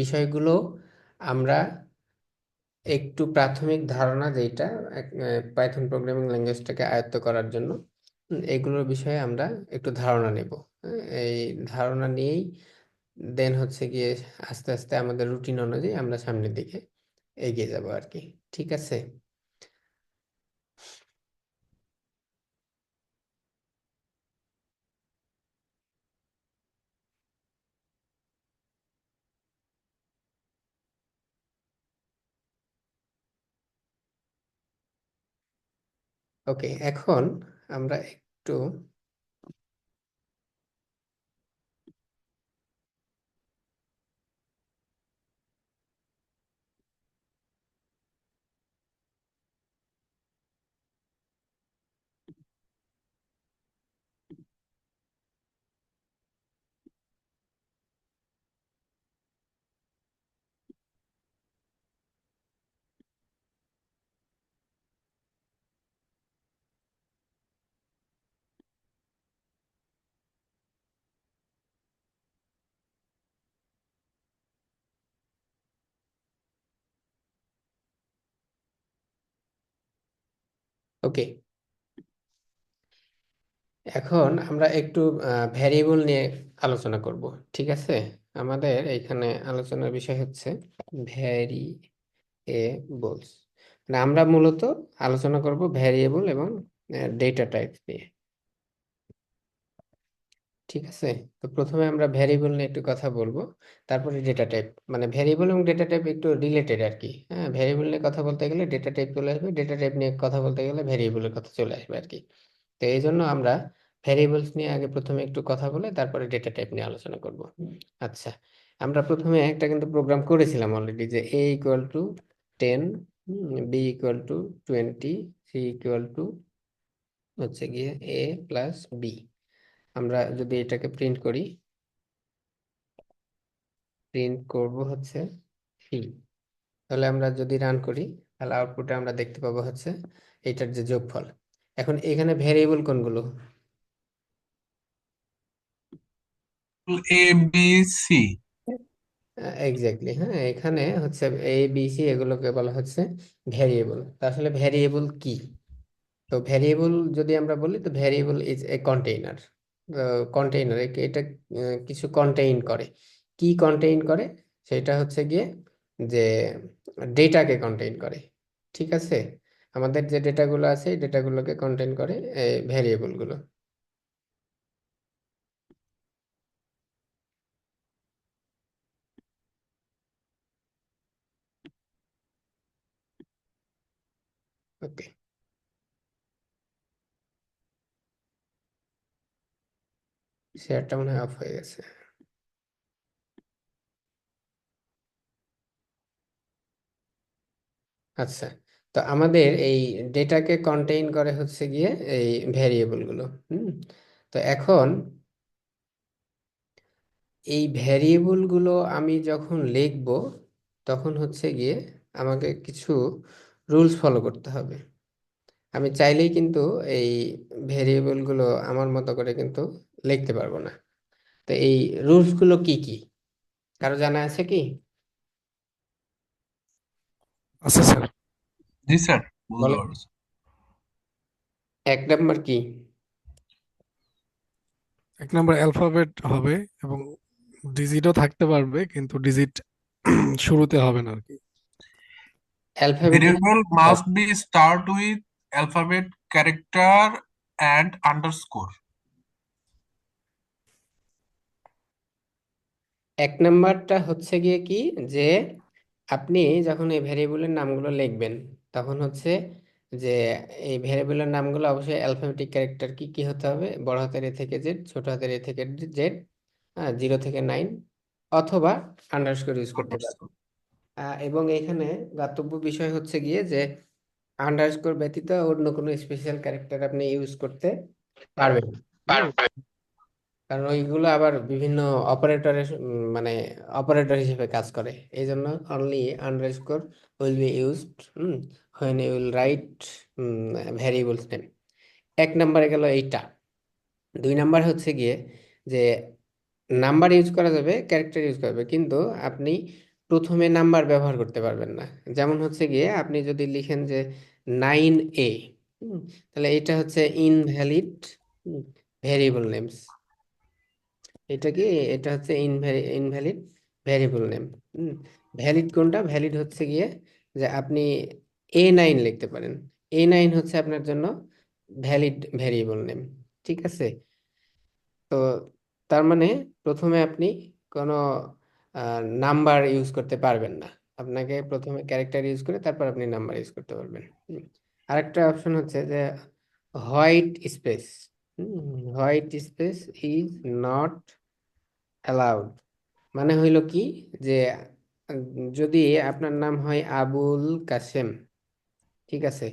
বিষয়গুলো আমরা একটু প্রাথমিক ধারণা যেটা পাইথন প্রোগ্রামিং ল্যাঙ্গুয়েজটাকে আয়ত্ত করার জন্য, এগুলোর বিষয়ে আমরা একটু ধারণা নেব। এই ধারণা নিয়েই দেন হচ্ছে গিয়ে আস্তে আস্তে আমাদের রুটিন অনুযায়ী আমরা সামনের দিকে এগিয়ে যাব আর কি। ঠিক আছে। ওকে, এখন আমরা একটু ওকে, এখন আমরা একটু ভ্যারিয়েবল নিয়ে আলোচনা করব। ঠিক আছে, আমাদের এখানে আলোচনার বিষয় হচ্ছে ভ্যারিয়েবলস। মানে আমরা মূলত আলোচনা করব ভ্যারিয়েবল এবং ডেটা টাইপ নিয়ে। ঠিক আছে, তো প্রথমে আমরা ভ্যারিয়েবল নিয়ে একটু কথা বলবো, তারপরে ডেটা টাইপ। মানে ভ্যারিয়েবল এবং ডেটা টাইপ একটু রিলেটেড আর কি। হ্যাঁ, ভ্যারিয়েবল নিয়ে কথা বলতে গেলে ডেটা টাইপ চলে আসবে, ডেটা টাইপ নিয়ে কথা বলতে গেলে ভ্যারিয়েবলের কথা চলে আসবে আর কি। তো এই জন্য আমরা ভ্যারিয়েবলস নিয়ে আগে প্রথমে একটু কথা বলে তারপরে ডেটা টাইপ নিয়ে আলোচনা করব। আচ্ছা, আমরা প্রথমে একটা কিন্তু প্রোগ্রাম করেছিলাম অলরেডি, যে a equal to 10, b equal to 20, c equal to হচ্ছে গিয়ে a প্লাস b। আমরা যদি এটাকে প্রিন্ট করি, প্রিন্ট করব হচ্ছে c, তাহলে আমরা যদি রান করি তাহলে আউটপুটে আমরা দেখতে পাবো হচ্ছে এটার যে যোগফল। এখন এখানে ভ্যারিয়েবল কোনগুলো? A B C. এক্স্যাক্টলি, হ্যাঁ, এখানে হচ্ছে এ বি সি, এগুলোকে বলা হচ্ছে ভ্যারিয়েবল। আসলে ভ্যারিয়েবল কি? তো ভ্যারিয়েবল যদি আমরা বলি, তো variable is a container. Container, এটা কিছু কন্টেইন করে। কি কন্টেইন করে? সেটা হচ্ছে গিয়ে যে ডেটাকে কন্টেইন করে। ঠিক আছে, আমাদের যে ডেটাগুলো আছে এই ডেটাগুলোকে কন্টেইন করে এই ভ্যারিয়েবলগুলো। ওকে, শেয়ারটা মনে হয় অফ হয়ে গেছে। আচ্ছা, তো আমাদের এই ডেটাকে কন্টেইন করে হচ্ছে গিয়ে এই ভ্যারিয়েবলগুলো। তো এখন এই ভ্যারিয়েবলগুলো আমি যখন লিখব, তখন হচ্ছে গিয়ে আমাকে কিছু রুলস ফলো করতে হবে। আমি চাইলেই কিন্তু এই ভ্যারিয়েবলগুলো আমার মতো করে কিন্তু লিখতে পারবো না। তো এই রুলসগুলো কি কি কারো জানা আছে কি? আচ্ছা স্যার, জি স্যার, বলতে বলো। পারবো স্যার। 1 নাম্বার কি? 1 নম্বর অ্যালফাবেট হবে এবং ডিজিটও থাকতে পারবে, কিন্তু ডিজিট শুরুতে হবে না আর কি। Alphabetic variable must be start with alphabet character and underscore. এক নাম্বারটা হচ্ছে গিয়ে কি, যে আপনি যখন এই ভেরিয়েবলের নামগুলো লিখবেন তখন হচ্ছে যে এই ভেরিয়েবলের নামগুলো অবশ্যই অ্যালফাবেটিক ক্যারেক্টার কি কি হতে হবে, বড় হাতের এ থেকে জেড, ছোট হাতের এ থেকে জেড, 0 থেকে 9, অথবা আন্ডারস্কোর ইউজ করতে পারবেন। এবং এখানে দাতব্য বিষয় হচ্ছে গিয়ে যে আন্ডারস্কোর ব্যতীত অন্য কোনো স্পেশাল ক্যারেক্টার আপনি ইউজ করতে পারবেন না। কারণ ওইগুলো আবার বিভিন্ন অপারেটরের মানে অপারেটর হিসেবে কাজ করে, এই জন্য only underscore will be used when you will write variables name. এক নম্বরে গেল এইটা। 2 নাম্বার হচ্ছে গিয়ে যে নাম্বার ইউজ করা যাবে, ক্যারেক্টার ইউজ করা যাবে, কিন্তু আপনি প্রথমে নাম্বার ব্যবহার করতে পারবেন না। যেমন হচ্ছে গিয়ে আপনি যদি লিখেন যে 9A, তাহলে এটা হচ্ছে ইনভ্যালিড ভেরিয়েবল নেমস। এটা কি, এটা হচ্ছে ইনভ্যালিড ভেরিয়েবল নেম। ভ্যালিড কোনটা? ভ্যালিড হচ্ছে গিয়ে যে আপনি A9 লিখতে পারেন, A9 হচ্ছে আপনার জন্য ভ্যালিড ভেরিয়েবল নেম। ঠিক আছে? তো তার মানে প্রথমে আপনি কোনো নাম্বার ইউজ করতে পারবেন না, আপনাকে প্রথমে ক্যারেক্টার ইউজ করে তারপর আপনি নাম্বার ইউজ করতে পারবেন। আরেকটা অপশন হচ্ছে যে white space. White space is not allowed. মানে হইল কি, যে যদি আপনার নাম হয় আবুল কাসেম, ঠিক আছে,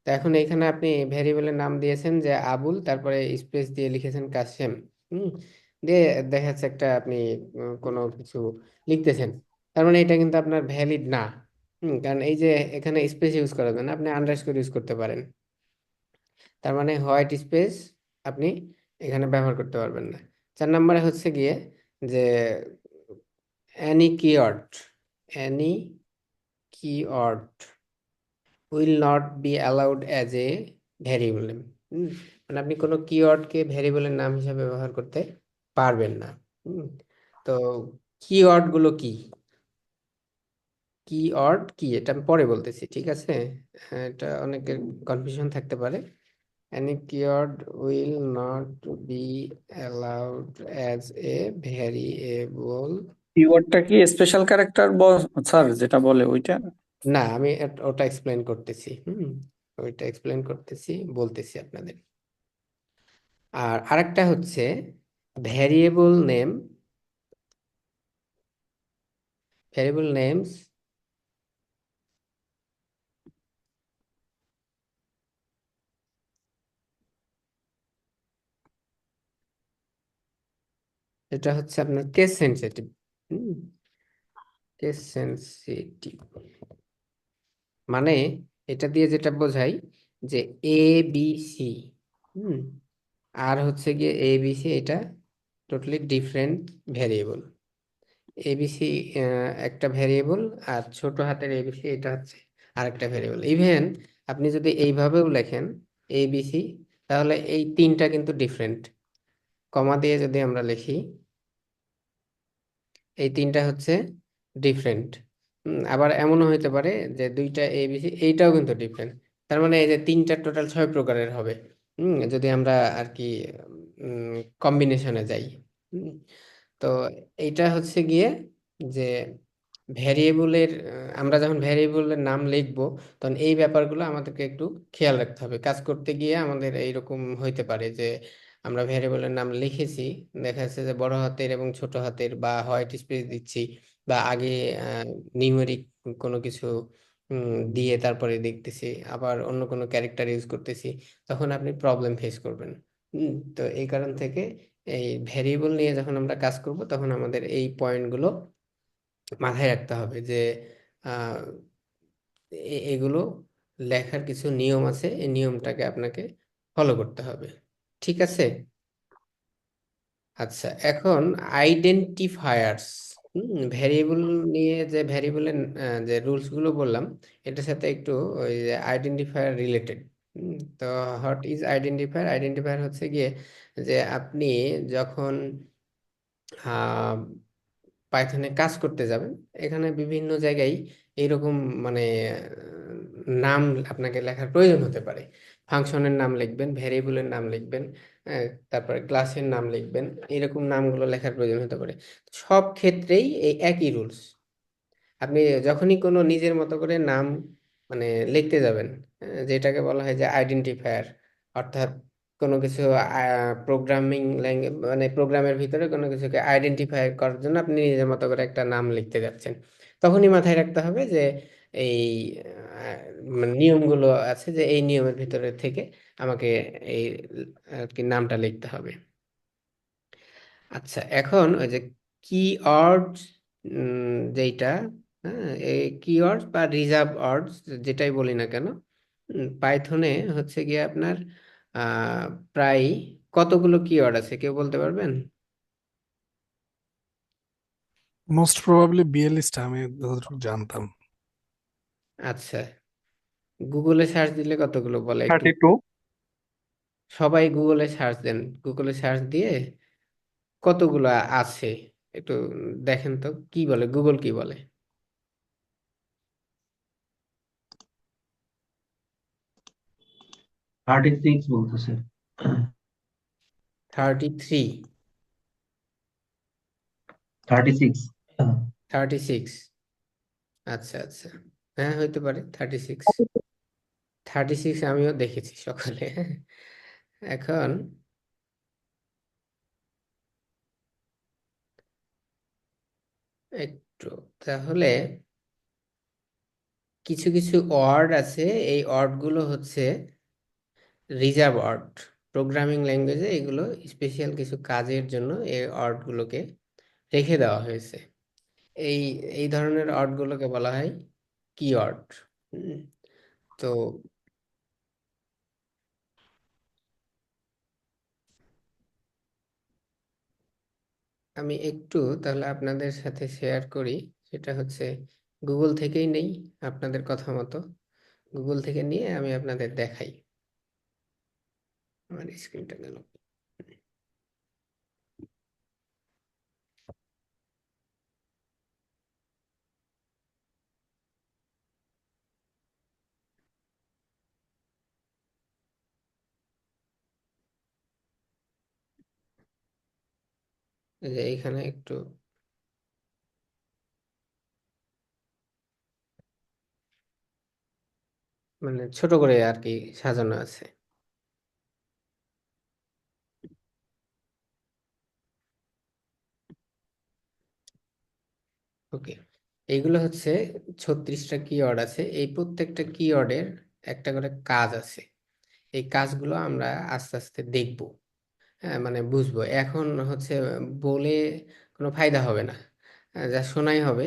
তো এখন এখানে আপনি ভেরিয়েবলের নাম দিয়েছেন যে আবুল, তারপরে স্পেস দিয়ে লিখেছেন কাসেম, হুম, দিয়ে দেখা যাচ্ছে একটা আপনি কোনো কিছু লিখতেছেন, তার মানে এটা কিন্তু আপনার ভ্যালিড না। কারণ এই যে এখানে স্পেস ইউজ করা যাবে না, আপনি আন্ডারস্কোর ইউজ করতে পারেন। তার মানে হোয়াইট স্পেস আপনি এখানে ব্যবহার করতে পারবেন না। 4 নম্বরে হচ্ছে গিয়ে যে any keyword, any keyword will not be allowed as a variable name। মানে আপনি কোনো কিওয়ার্ডকে ভ্যারিয়েবলের নাম হিসাবে ব্যবহার করতে পারবেন না। তো কিওয়ার্ড গুলো কি, কিওয়ার্ড কি এটা আমি পরে বলতেছি, ঠিক আছে? এটা অনেকের কনফিউশন থাকতে পারে। any keyword will not be allowed as a variable। কিওয়ার্ডটা কি স্পেশাল ক্যারেক্টার স্যার যেটা বলে ওইটা? না, আমি ওটা এক্সপ্লেন করতেছি, ওইটা এক্সপ্লেন করতেছি, বলতেছি আপনাদের। আর আরেকটা হচ্ছে ভ্যারিয়েবল নেম, ভ্যারিয়েবল নেমস এটা হচ্ছে আপনার কেস সেনসিটিভ। কেস সেনসিটিভ মানে এটা দিয়ে যেটা বোঝায় যে এ বি সি, আর হচ্ছে গিয়ে এ বি সি, এটা টোটালি ডিফারেন্ট ভ্যারিয়েবল। এবিসি একটা ভ্যারিয়েবল, আর ছোট হাতের এবিসি এটা হচ্ছে আরেকটা ভ্যারিয়েবল। ইভেন আপনি যদি এইভাবেও লেখেন এবিসি, তাহলে এই তিনটা কিন্তু ডিফারেন্ট। কমা দিয়ে যদি আমরা লিখি, এই তিনটা হচ্ছে ডিফারেন্ট। আবার এমনও হইতে পারে যে দুইটা এবিসি এইটাও কিন্তু ডিফারেন্ট। তার মানে এই যে তিনটা টোটাল 6 প্রকারের হবে, যদি আমরা আর কি কম্বিনেশনে যাই। তো এইটা হচ্ছে গিয়ে যে ভ্যারিয়েবলের, আমরা যখন ভ্যারিয়েবলের নাম লিখব তখন এই ব্যাপারগুলো আমাদেরকে একটু খেয়াল রাখতে হবে। কাজ করতে গিয়ে আমাদের এইরকম হইতে পারে যে আমরা ভ্যারিয়েবলের নাম লিখেছি, দেখা যাচ্ছে যে বড় হাতের এবং ছোট হাতের বা হোয়াইট স্পেস দিচ্ছি, বা আগে নিউমেরিক কোনো কিছু দিয়ে তারপরে দেখতেছি, আবার অন্য কোনো ক্যারেক্টার ইউজ করতেছি, তখন আপনি প্রবলেম ফেস করবেন। তো এই কারণ থেকে এই ভ্যারিয়েবল নিয়ে যখন আমরা কাজ করব তখন আমাদের এই পয়েন্টগুলো মাথায় রাখতে হবে যে আহ, এগুলো লেখার কিছু নিয়ম আছে, এই নিয়মটাকে আপনাকে ফলো করতে হবে। ঠিক আছে? আচ্ছা, এখন আইডেন্টিফায়ার্স, ভ্যারিয়েবল নিয়ে যে ভ্যারিয়েবলের যে রুলস গুলো বললাম, এটার সাথে একটু ওই যে আইডেন্টিফায়ার রিলেটেড। তো হোয়াট ইজ আইডেন্টিফায়ার? আইডেন্টিফায়ার হচ্ছে গিয়ে যে আপনি যখন পাইথনে কাজ করতে যাবেন, এখানে বিভিন্ন জায়গায় এইরকম মানে নাম আপনাকে লেখার প্রয়োজন হতে পারে। ফাংশনের নাম লিখবেন, ভ্যারিয়েবলের নাম লিখবেন, তারপরে ক্লাসের নাম লিখবেন, এরকম নামগুলো লেখার প্রয়োজন হতে পারে। সব ক্ষেত্রেই এই একই রুলস। আপনি যখনই কোনো নিজের মতো করে নাম মানে লিখতে যাবেন, যেটাকে বলা হয় যে আইডেন্টিফায়ার, অর্থাৎ কোনো কিছু প্রোগ্রামিং ল্যাঙ্গুয়েজ মানে প্রোগ্রামের ভিতরে কোনো কিছুকে আইডেন্টিফাই করার জন্য আপনি নিজের মতো করে একটা নাম লিখতে যাচ্ছেন, তখনই মাথায় রাখতে হবে যে এই আহ, মানে নিয়মগুলো আছে, যে এই নিয়মের ভিতরে থেকে আমাকে এই আর কি নামটা লিখতে হবে। আচ্ছা, এখন ওই যে কিওয়ার্ডস যেইটা, হ্যাঁ, এই কিওয়ার্ডস বা রিজার্ভ ওয়ার্ডস যেটাই বলি না কেন, পাইথনে হচ্ছে গিয়ে আপনার প্রায় কতগুলো কিওয়ার্ড আছে কেউ বলতে পারবেন? মোস্ট প্রবাবলি বিএলএসটা আমি যতটুকু জানতাম। আচ্ছা, গুগলে সার্চ দিলে কতগুলো বলে একটু? 32। সবাই গুগলে সার্চ দেন, গুগলে সার্চ দিয়ে কতগুলো আছে একটু দেখেন তো, কি বলে, গুগল কি বলে? 36 বলতেছে। 33? 36। 36? আচ্ছা আচ্ছা, হ্যাঁ হইতে পারে 36। 36 আমিও দেখেছি সকালে। এখন একটু তাহলে কিছু কিছু ওয়ার্ড আছে, এই ওয়ার্ডগুলো হচ্ছে রিজার্ভ ওয়ার্ড। প্রোগ্রামিং ল্যাঙ্গুয়েজে এগুলো স্পেশাল কিছু কাজের জন্য এই ওয়ার্ডগুলোকে রেখে দেওয়া হয়েছে। এই এই ধরনের ওয়ার্ডগুলোকে বলা হয় কিওয়ার্ড। তো আমি একটু তাহলে আপনাদের সাথে শেয়ার করি, সেটা হচ্ছে গুগল থেকেই নেই, আপনাদের কথা মতো গুগল থেকে নিয়ে আমি আপনাদের দেখাই। আমার স্ক্রিনটা গেল। এই যে এইখানে একটু মানে ছোট করে আর কি সাজানো আছে। ওকে, এইগুলো হচ্ছে 36টা কিওয়ার্ড আছে, এই প্রত্যেকটা কিওয়ার্ডের একটা করে কাজ আছে। এই কাজগুলো আমরা আস্তে আস্তে দেখব, হ্যাঁ মানে বুঝবো। এখন হচ্ছে বলে কোনো ফায়দা হবে না, যা শোনাই হবে।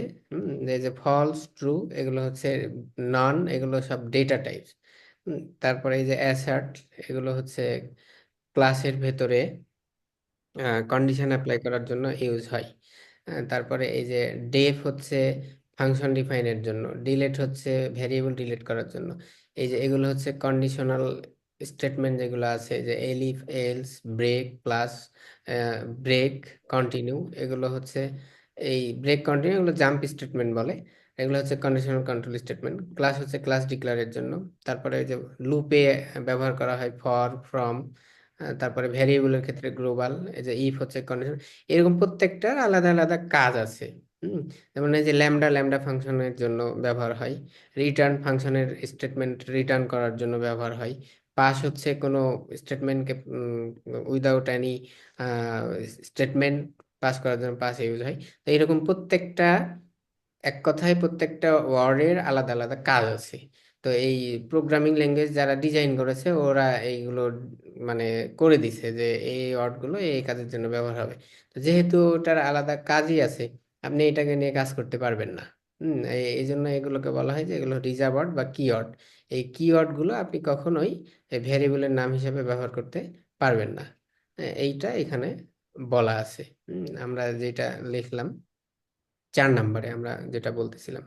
যে ফলস ট্রু এগুলো হচ্ছে নন, এগুলো সব ডেটা টাইপস। তারপরে এই যে অ্যাসার্ট, এগুলো হচ্ছে ক্লাসের ভেতরে কন্ডিশন অ্যাপ্লাই করার জন্য ইউজ হয়। তারপরে এই যে ডেফ হচ্ছে ফাংশন ডিফাইনের জন্য, ডিলেট হচ্ছে ভ্যারিয়েবল ডিলিট করার জন্য। এই যে এগুলো হচ্ছে কন্ডিশনাল স্টেটমেন্ট যেগুলো আছে, যে elif, else, break, plus break, continue, এগুলো হচ্ছে এই ব্রেক কন্টিনিউ এগুলো জাম্প স্টেটমেন্ট বলে। এগুলো হচ্ছে কন্ডিশনাল কন্ট্রোল স্টেটমেন্ট। ক্লাস হচ্ছে ক্লাস ডিক্লারের জন্য। তারপরে এই যে লুপে ব্যবহার করা হয় ফর, ফ্রম। তারপরে ভ্যারিয়েবলের ক্ষেত্রে গ্লোবাল, এই যে ইফ হচ্ছে কন্ডিশন। এরকম প্রত্যেকটার আলাদা আলাদা কাজ আছে। যেমন এই যে ল্যামডা, ল্যামডা ফাংশনের জন্য ব্যবহার হয়। রিটার্ন ফাংশনের স্টেটমেন্ট রিটার্ন করার জন্য ব্যবহার হয়। পাস হচ্ছে কোনো স্টেটমেন্টকে উইদাউট এনি স্টেটমেন্ট পাস করার জন্য পাস ইউজ হয়। তো এরকম প্রত্যেকটা, এক কথায় প্রত্যেকটা ওয়ার্ডের আলাদা আলাদা কাজ আছে। তো এই প্রোগ্রামিং ল্যাঙ্গুয়েজ যারা ডিজাইন করেছে ওরা এইগুলো মানে করে দিছে যে এই ওয়ার্ডগুলো এই কাজের জন্য ব্যবহার হবে। তো যেহেতু ওটার আলাদা কাজই আছে, আপনি এটাকে নিয়ে কাজ করতে পারবেন না। এই জন্য এগুলোকে বলা হয় যে এগুলো রিজার্ভ ওয়ার্ড বা কিওয়ার্ড। এই কিওয়ার্ড গুলো আপনি কখনোই ভ্যারিয়েবলের নাম হিসেবে ব্যবহার করতে পারবেন না। এইটা এখানে বলা আছে। আমরা যেটা লিখলাম 4 নম্বরে, আমরা যেটা বলতেছিলাম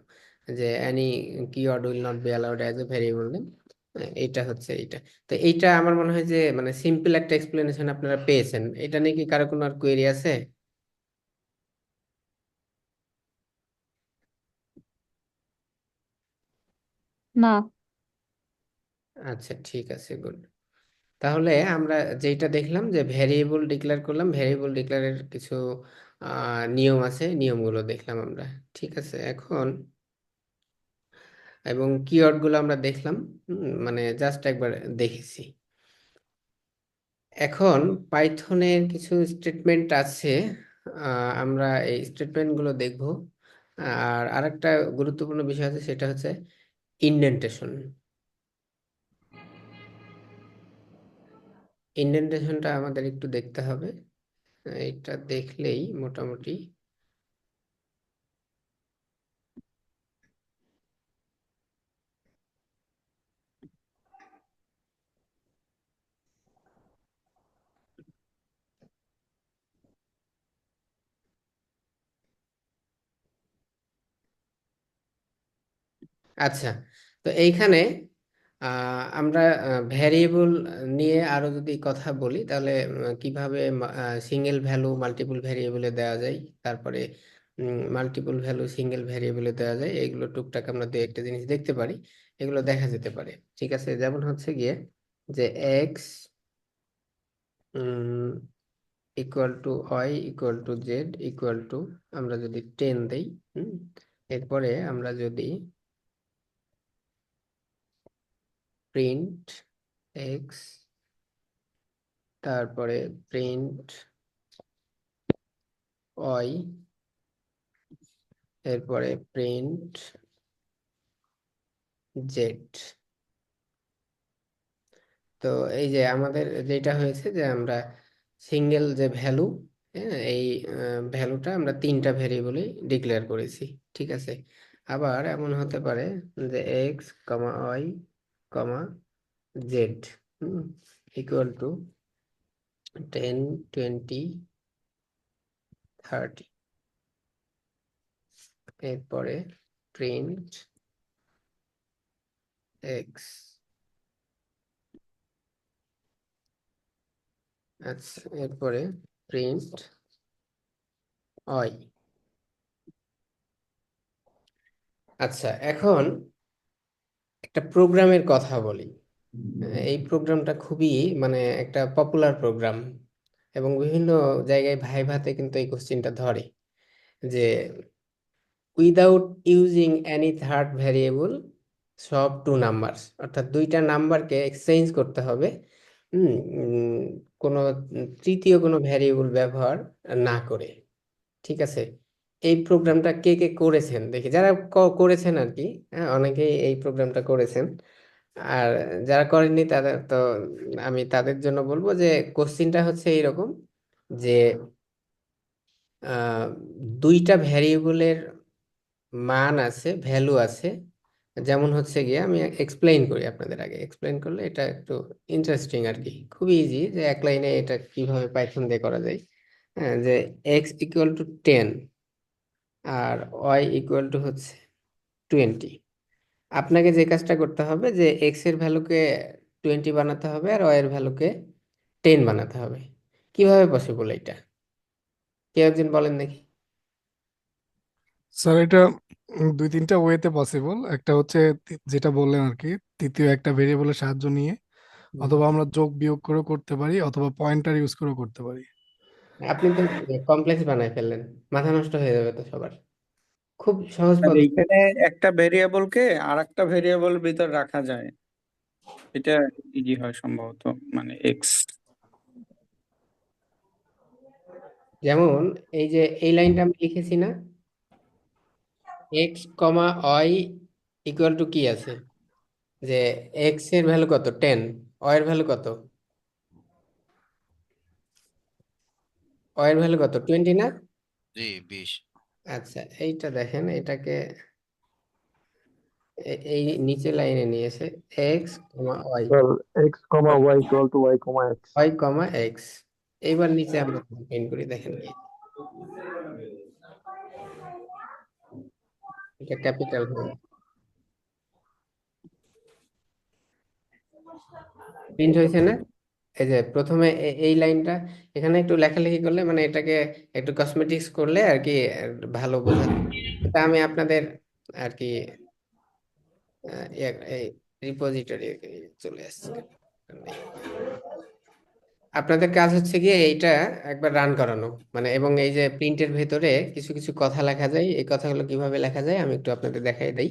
যে any keyword will not be allowed as a variable name, এটা হচ্ছে এইটা। তো এইটা আমার মনে হয় যে মানে সিম্পল একটা এক্সপ্লেনেশন আপনারা পেয়েছেন। এটা নিয়ে কি কারো কোনো আর কোয়েরি আছে? না। আচ্ছা, ঠিক আছে, গুড। তাহলে আমরা যেটা দেখলাম যে ভ্যারিয়েবল ডিক্লেয়ার করলাম, ভ্যারিয়েবল ডিক্লেয়ারের কিছু নিয়ম আছে, নিয়মগুলো দেখলাম আমরা। ঠিক আছে, এখন এবং কিওয়ার্ড গুলো আমরা দেখলাম, মানে জাস্ট একবার দেখেছি। এখন পাইথনের কিছু স্টেটমেন্ট আছে, আমরা এই স্টেটমেন্ট গুলো দেখব। আর আরেকটা গুরুত্বপূর্ণ বিষয় আছে, সেটা হচ্ছে ইন্ডেন্টেশন। ইন্ডেন্টেশনটা আমাদের একটু দেখতে হবে। এটা দেখলেই মোটামুটি আচ্ছা। তো এইখানে আমরা ভ্যারিয়েবল নিয়ে আরো যদি কথা বলি, তাহলে কিভাবে সিঙ্গেল ভ্যালু মাল্টিপল ভ্যারিয়েবলে দেওয়া যায়, তারপরে মাল্টিপল ভ্যালু সিঙ্গেল ভ্যারিয়েবলে দেওয়া যায়, এগুলো টুকটাক আমরা দু একটা জিনিস দেখতে পারি, এগুলো দেখা যেতে পারে। ঠিক আছে, যেমন হচ্ছে গিয়ে যে X equal to Y equal to Z equal to, আমরা যদি 10 দেই, এরপরে আমরা যদি প্রিন্ট এক্স, তারপরে প্রিন্ট ওয়াই, এরপরে প্রিন্ট জেড। তো এই যে আমাদের যেটা হয়েছে যে আমরা সিঙ্গেল যে ভ্যালু, এই ভ্যালুটা আমরা 3টা ভেরিয়েবলে ডিক্লেয়ার করেছি। ঠিক আছে, আবার এমন হতে পারে যে X comma Y comma Z equal to 10, 20, 30। এরপরে প্রিন্ট এক্স। আচ্ছা, এরপরে প্রিন্ট ওয়াই। আচ্ছা, এখন একটা প্রোগ্রামের কথা বলি। এই প্রোগ্রামটা খুবই মানে একটা পপুলার প্রোগ্রাম, এবং বিভিন্ন জায়গায় ভাইভাতে কিন্তু এই কোশ্চেনটা ধরে যে without using any third variable সব 2 নাম্বারস, অর্থাৎ 2টা নাম্বারকে এক্সচেঞ্জ করতে হবে, কোনো তৃতীয় কোনো ভ্যারিয়েবল ব্যবহার না করে। ঠিক আছে, এই প্রোগ্রামটা কে কে করেছেন দেখি, যারা করেছেন আর কি, হ্যাঁ, অনেকেই এই প্রোগ্রামটা করেছেন। আর যারা করেননি তাদের তো আমি তাদের জন্য বলবো যে কোশ্চিনটা হচ্ছে এইরকম যে 2টা ভ্যারিয়েবলের মান আছে, ভ্যালু আছে। যেমন হচ্ছে গিয়ে আমি এক্সপ্লেইন করি আপনাদের, আগে এক্সপ্লেইন করলে এটা একটু ইন্টারেস্টিং আর কি, খুবই ইজি যে এক লাইনে এটা কিভাবে পাইথন দিয়ে করা যায়। হ্যাঁ, যে এক্স ইকুয়াল টু 10 আর ওয়াই ইকুয়াল টু হচ্ছে 20। আপনাকে যে কাজটা করতে হবে যে এক্স এর ভ্যালুকে 20 বানাতে হবে আর ওয়াই এর ভ্যালুকে 10 বানাতে হবে। কিভাবে পসিবল এটা, কেউ একজন বলেন দেখি। স্যার এটা 2-3টা ওয়েতে পসিবল। একটা হচ্ছে যেটা বললেন আর কি, তৃতীয় একটা ভেরিয়েবলের সাহায্য নিয়ে, অথবা আমরা যোগ বিয়োগ করে করতে পারি, অথবা পয়েন্টার ইউজ করে করতে পারি। আপনি তো কমপ্লেক্স বানায় ফেললেন, মাথা নষ্ট হয়ে যাবে তো সবার। খুব সহজ আর পদ্ধতি। এইখানে একটা ভেরিয়েবলকে আর একটা ভেরিয়েবল ভিতর রাখা যায়, এটা ইজি হয় সম্ভবত, মানে এক্স। যেমন এই যে এই লাইনটা আমি লিখেছি না, X comma Y equal to কি আছে, যে এক্স এর ভ্যালু কত 10, ওয়াই এর ভ্যালু কত, ওয়াই এর ভ্যালু কত 20 না? জি 20। আচ্ছা, এইটা দেখেন, এটাকে এই নিচে লাইনে নিয়েছে X comma Y, sir X comma Y equal to Y comma X. Y comma X. এইবার নিচে আমরা কম্পেইন করি, দেখেন কি এটা ক্যাপিটাল হবে, প্রিন্ট হয়েছে না? এই যে প্রথমে এই লাইনটা এখানে একটু লেখালেখি করলে, মানে এটাকে একটু কসমেটিক্স করলে আর কি ভালো বোঝা যায়। এটা আমি আপনাদের আর কি রিপোজিটরি চলে আসছে কেন? আপনাদের কাজ হচ্ছে গিয়ে এইটা একবার রান করানো, মানে এবং এই যে প্রিন্টের ভেতরে কিছু কিছু কথা লেখা যায়, এই কথাগুলো কিভাবে লেখা যায় আমি একটু আপনাদের দেখাই দেই।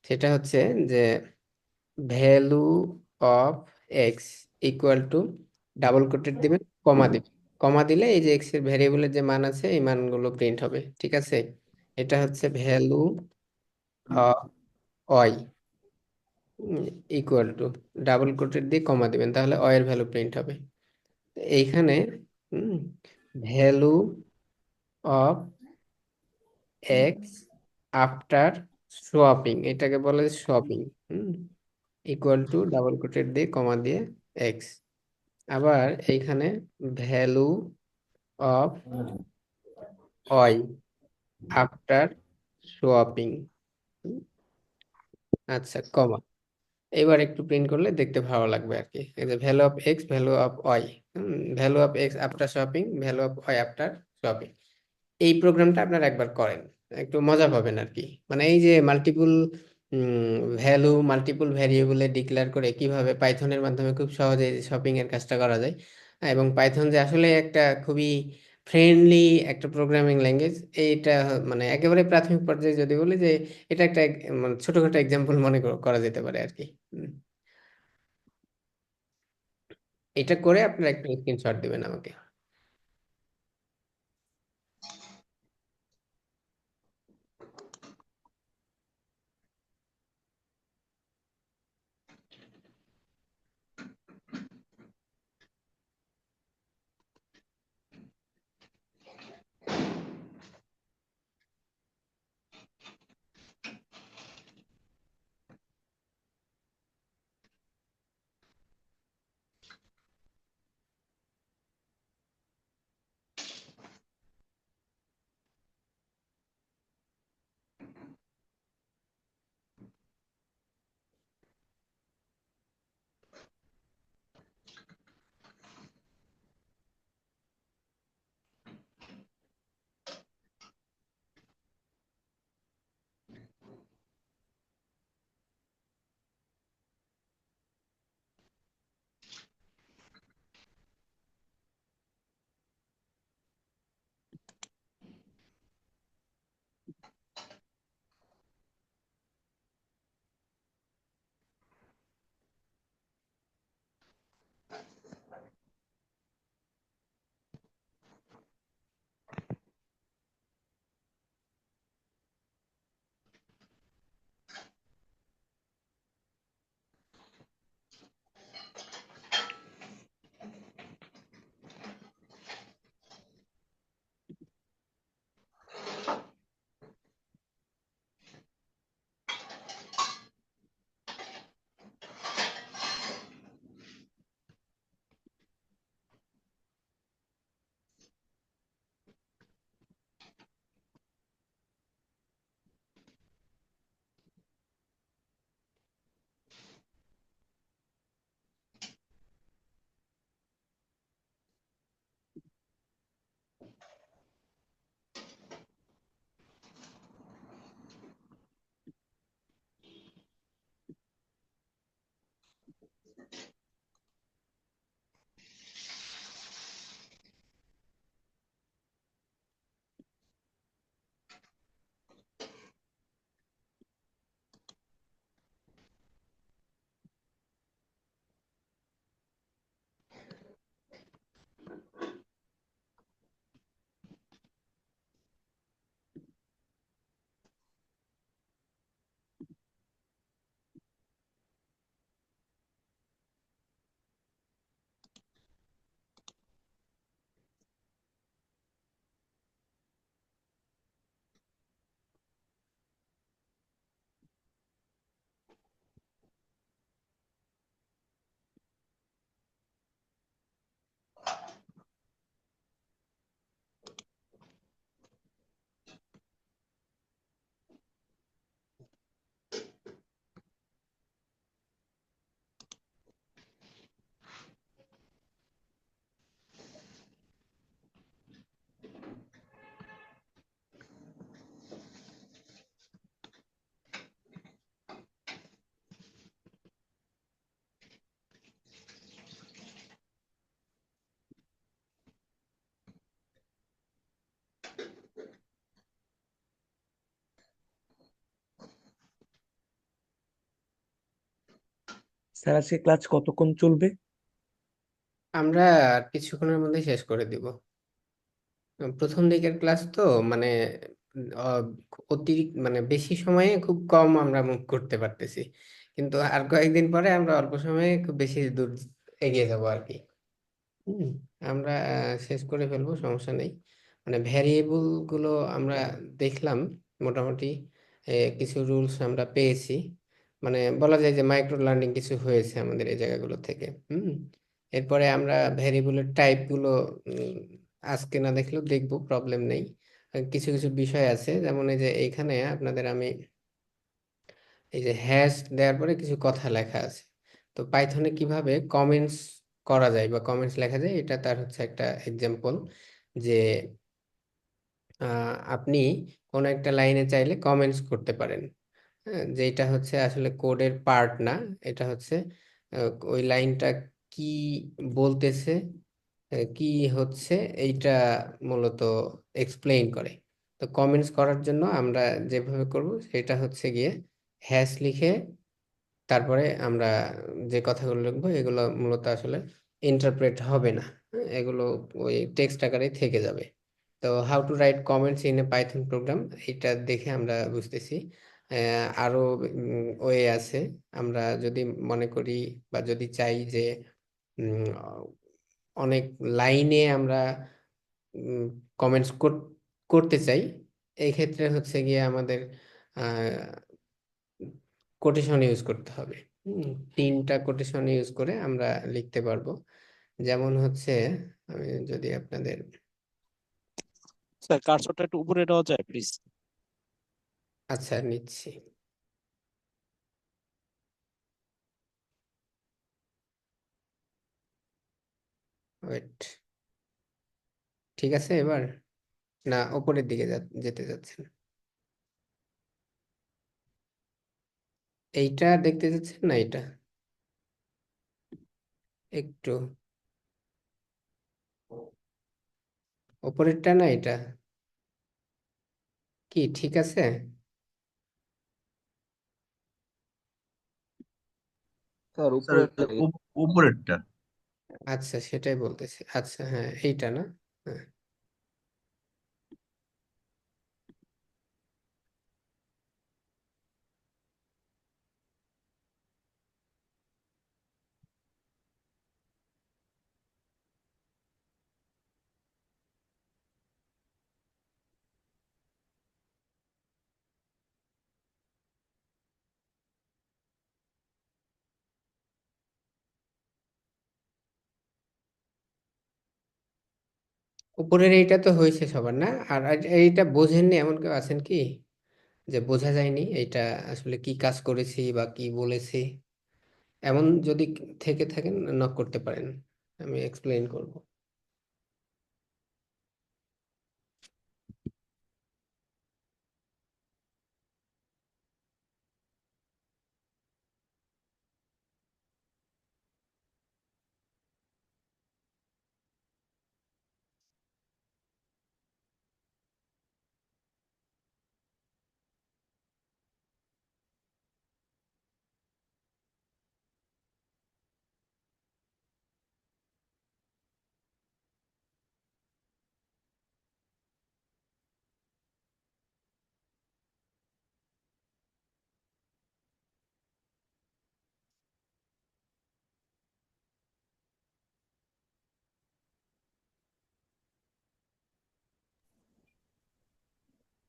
সেটা হচ্ছে যে value of X equal to double quoted দিবেন, কমা দিবেন। কমা দিলে এই যে এক্স এর ভ্যারিয়েবলের যে মান আছে এই মানগুলো প্রিন্ট হবে, ঠিক আছে? এটা হচ্ছে value of Y equal to double quoted দিয়ে কমা দিবেন, তাহলে অয়ের ভ্যালু প্রিন্ট হবে। এইখানে value of X after swapping, এটাকে বলে swapping, equal to double quoted দিয়ে কমা দিয়ে এক্স। আবার এইখানে value of Y after swapping, আচ্ছা কমা। এবার একটু প্রিন্ট করলে দেখতে ভালো লাগবে আর কি। এই যে value of X, value of Y, value of X after swapping, value of Y after swapping. এই প্রোগ্রামটা আপনারা একবার করেন, একটু মজা পাবেন আর কি। মানে এই যে মাল্টিপল ভ্যালু, মাল্টিপল ভ্যারিয়েবলে ডিক্লেয়ার করে কিভাবে পাইথনের মাধ্যমে খুব সহজে শপিং এর কাজটা করা যায়। এবং পাইথন যে আসলে একটা খুবই ফ্রেন্ডলি একটা প্রোগ্রামিং ল্যাঙ্গুয়েজ, এইটা মানে একেবারে প্রাথমিক পর্যায়ে যদি বলি যে এটা একটা মানে ছোটখাটো এক্সাম্পল মনে করা যেতে পারে আর কি। হুম। এটা করে আপনারা একটা স্ক্রিনশট দিবেন আমাকে। স্যার আজকে ক্লাস কতক্ষণ চলবে? আমরা আর কিছুক্ষণের মধ্যে শেষ করে দিব। প্রথম দিকের ক্লাস তো মানে অতিরিক্ত মানে বেশি সময়ে খুব কম আমরা মুভ করতে পারতেছি, কিন্তু আর কয়েকদিন পরে আমরা অল্প সময়ে খুব বেশি দূর এগিয়ে যাব আর কি। হুম, আমরা শেষ করে ফেলবো, সমস্যা নেই। মানে ভ্যারিয়েবল গুলো আমরা দেখলাম মোটামুটি, কিছু রুলস আমরা পেয়েছি, মানে বলা যায় যে মাইক্রো লার্নিং কিছু হয়েছে আমাদের এই জায়গাগুলো থেকে। এরপরে আমরা ভ্যারিয়েবলের টাইপ গুলো উম, আজকে না দেখলেও দেখবো, প্রবলেম নেই। কিছু কিছু বিষয় আছে, যেমন এই যে এইখানে আপনাদের আমি এই যে হ্যাশ দেওয়ার পরে কিছু কথা লেখা আছে, তো পাইথনে কিভাবে কমেন্টস করা যায় বা কমেন্টস লেখা যায়, এটা তার হচ্ছে একটা এক্সাম্পল। যে আপনি কোনো একটা লাইনে চাইলে কমেন্টস করতে পারেন। হ্যাঁ, যেটা হচ্ছে আসলে কোডের পার্ট না, এটা হচ্ছে ওই লাইনটা কি বলতেছে, কি হচ্ছে, এইটা মূলত এক্সপ্লেইন করে। তো কমেন্টস করার জন্য আমরা যেভাবে করব সেটা হচ্ছে গিয়ে হ্যাশ লিখে তারপরে আমরা যে কথাগুলো লিখবো এগুলো মূলত আসলে ইন্টারপ্রেট হবে না। হ্যাঁ, এগুলো ওই টেক্সট আকারে থেকে যাবে। তো how to right comments in a Python programme, এটা দেখে আমরা বুঝতেছি আরো ওয়ে আছে। আমরা যদি মনে করি বা যদি চাই যে উম, অনেক লাইনে আমরা কমেন্টস করতে চাই, এই ক্ষেত্রে হচ্ছে গিয়ে আমাদের কোটেশন ইউজ করতে হবে। হুম, 3টা কোটেশন ইউজ করে আমরা লিখতে পারবো। যেমন হচ্ছে আমি যদি আপনাদের, স্যার কার্সরটা একটু উপরে নেওয়া যায় প্লিজ? আচ্ছা নিচ্ছি। ওয়েট, ঠিক আছে এবার, না উপরের দিকে যেতে যাচ্ছেন? এইটা দেখতে যাচ্ছেন না এটা? একটু উপরেরটা না এটা, কি ঠিক আছে? স্যার স্যার উপরেরটা উপরেরটা। আচ্ছা সেটাই বলতেছি, আচ্ছা হ্যাঁ এইটা না, হ্যাঁ। উপরের এইটা তো হয়েছে সবার না, আর আর এইটা বোঝেননি এমন কেউ আছেন কি, যে বোঝা যায়নি এইটা আসলে কি কাজ করেছি বা কি বলেছি? এমন যদি থেকে থাকেন নক করতে পারেন, আমি এক্সপ্লেইন করব।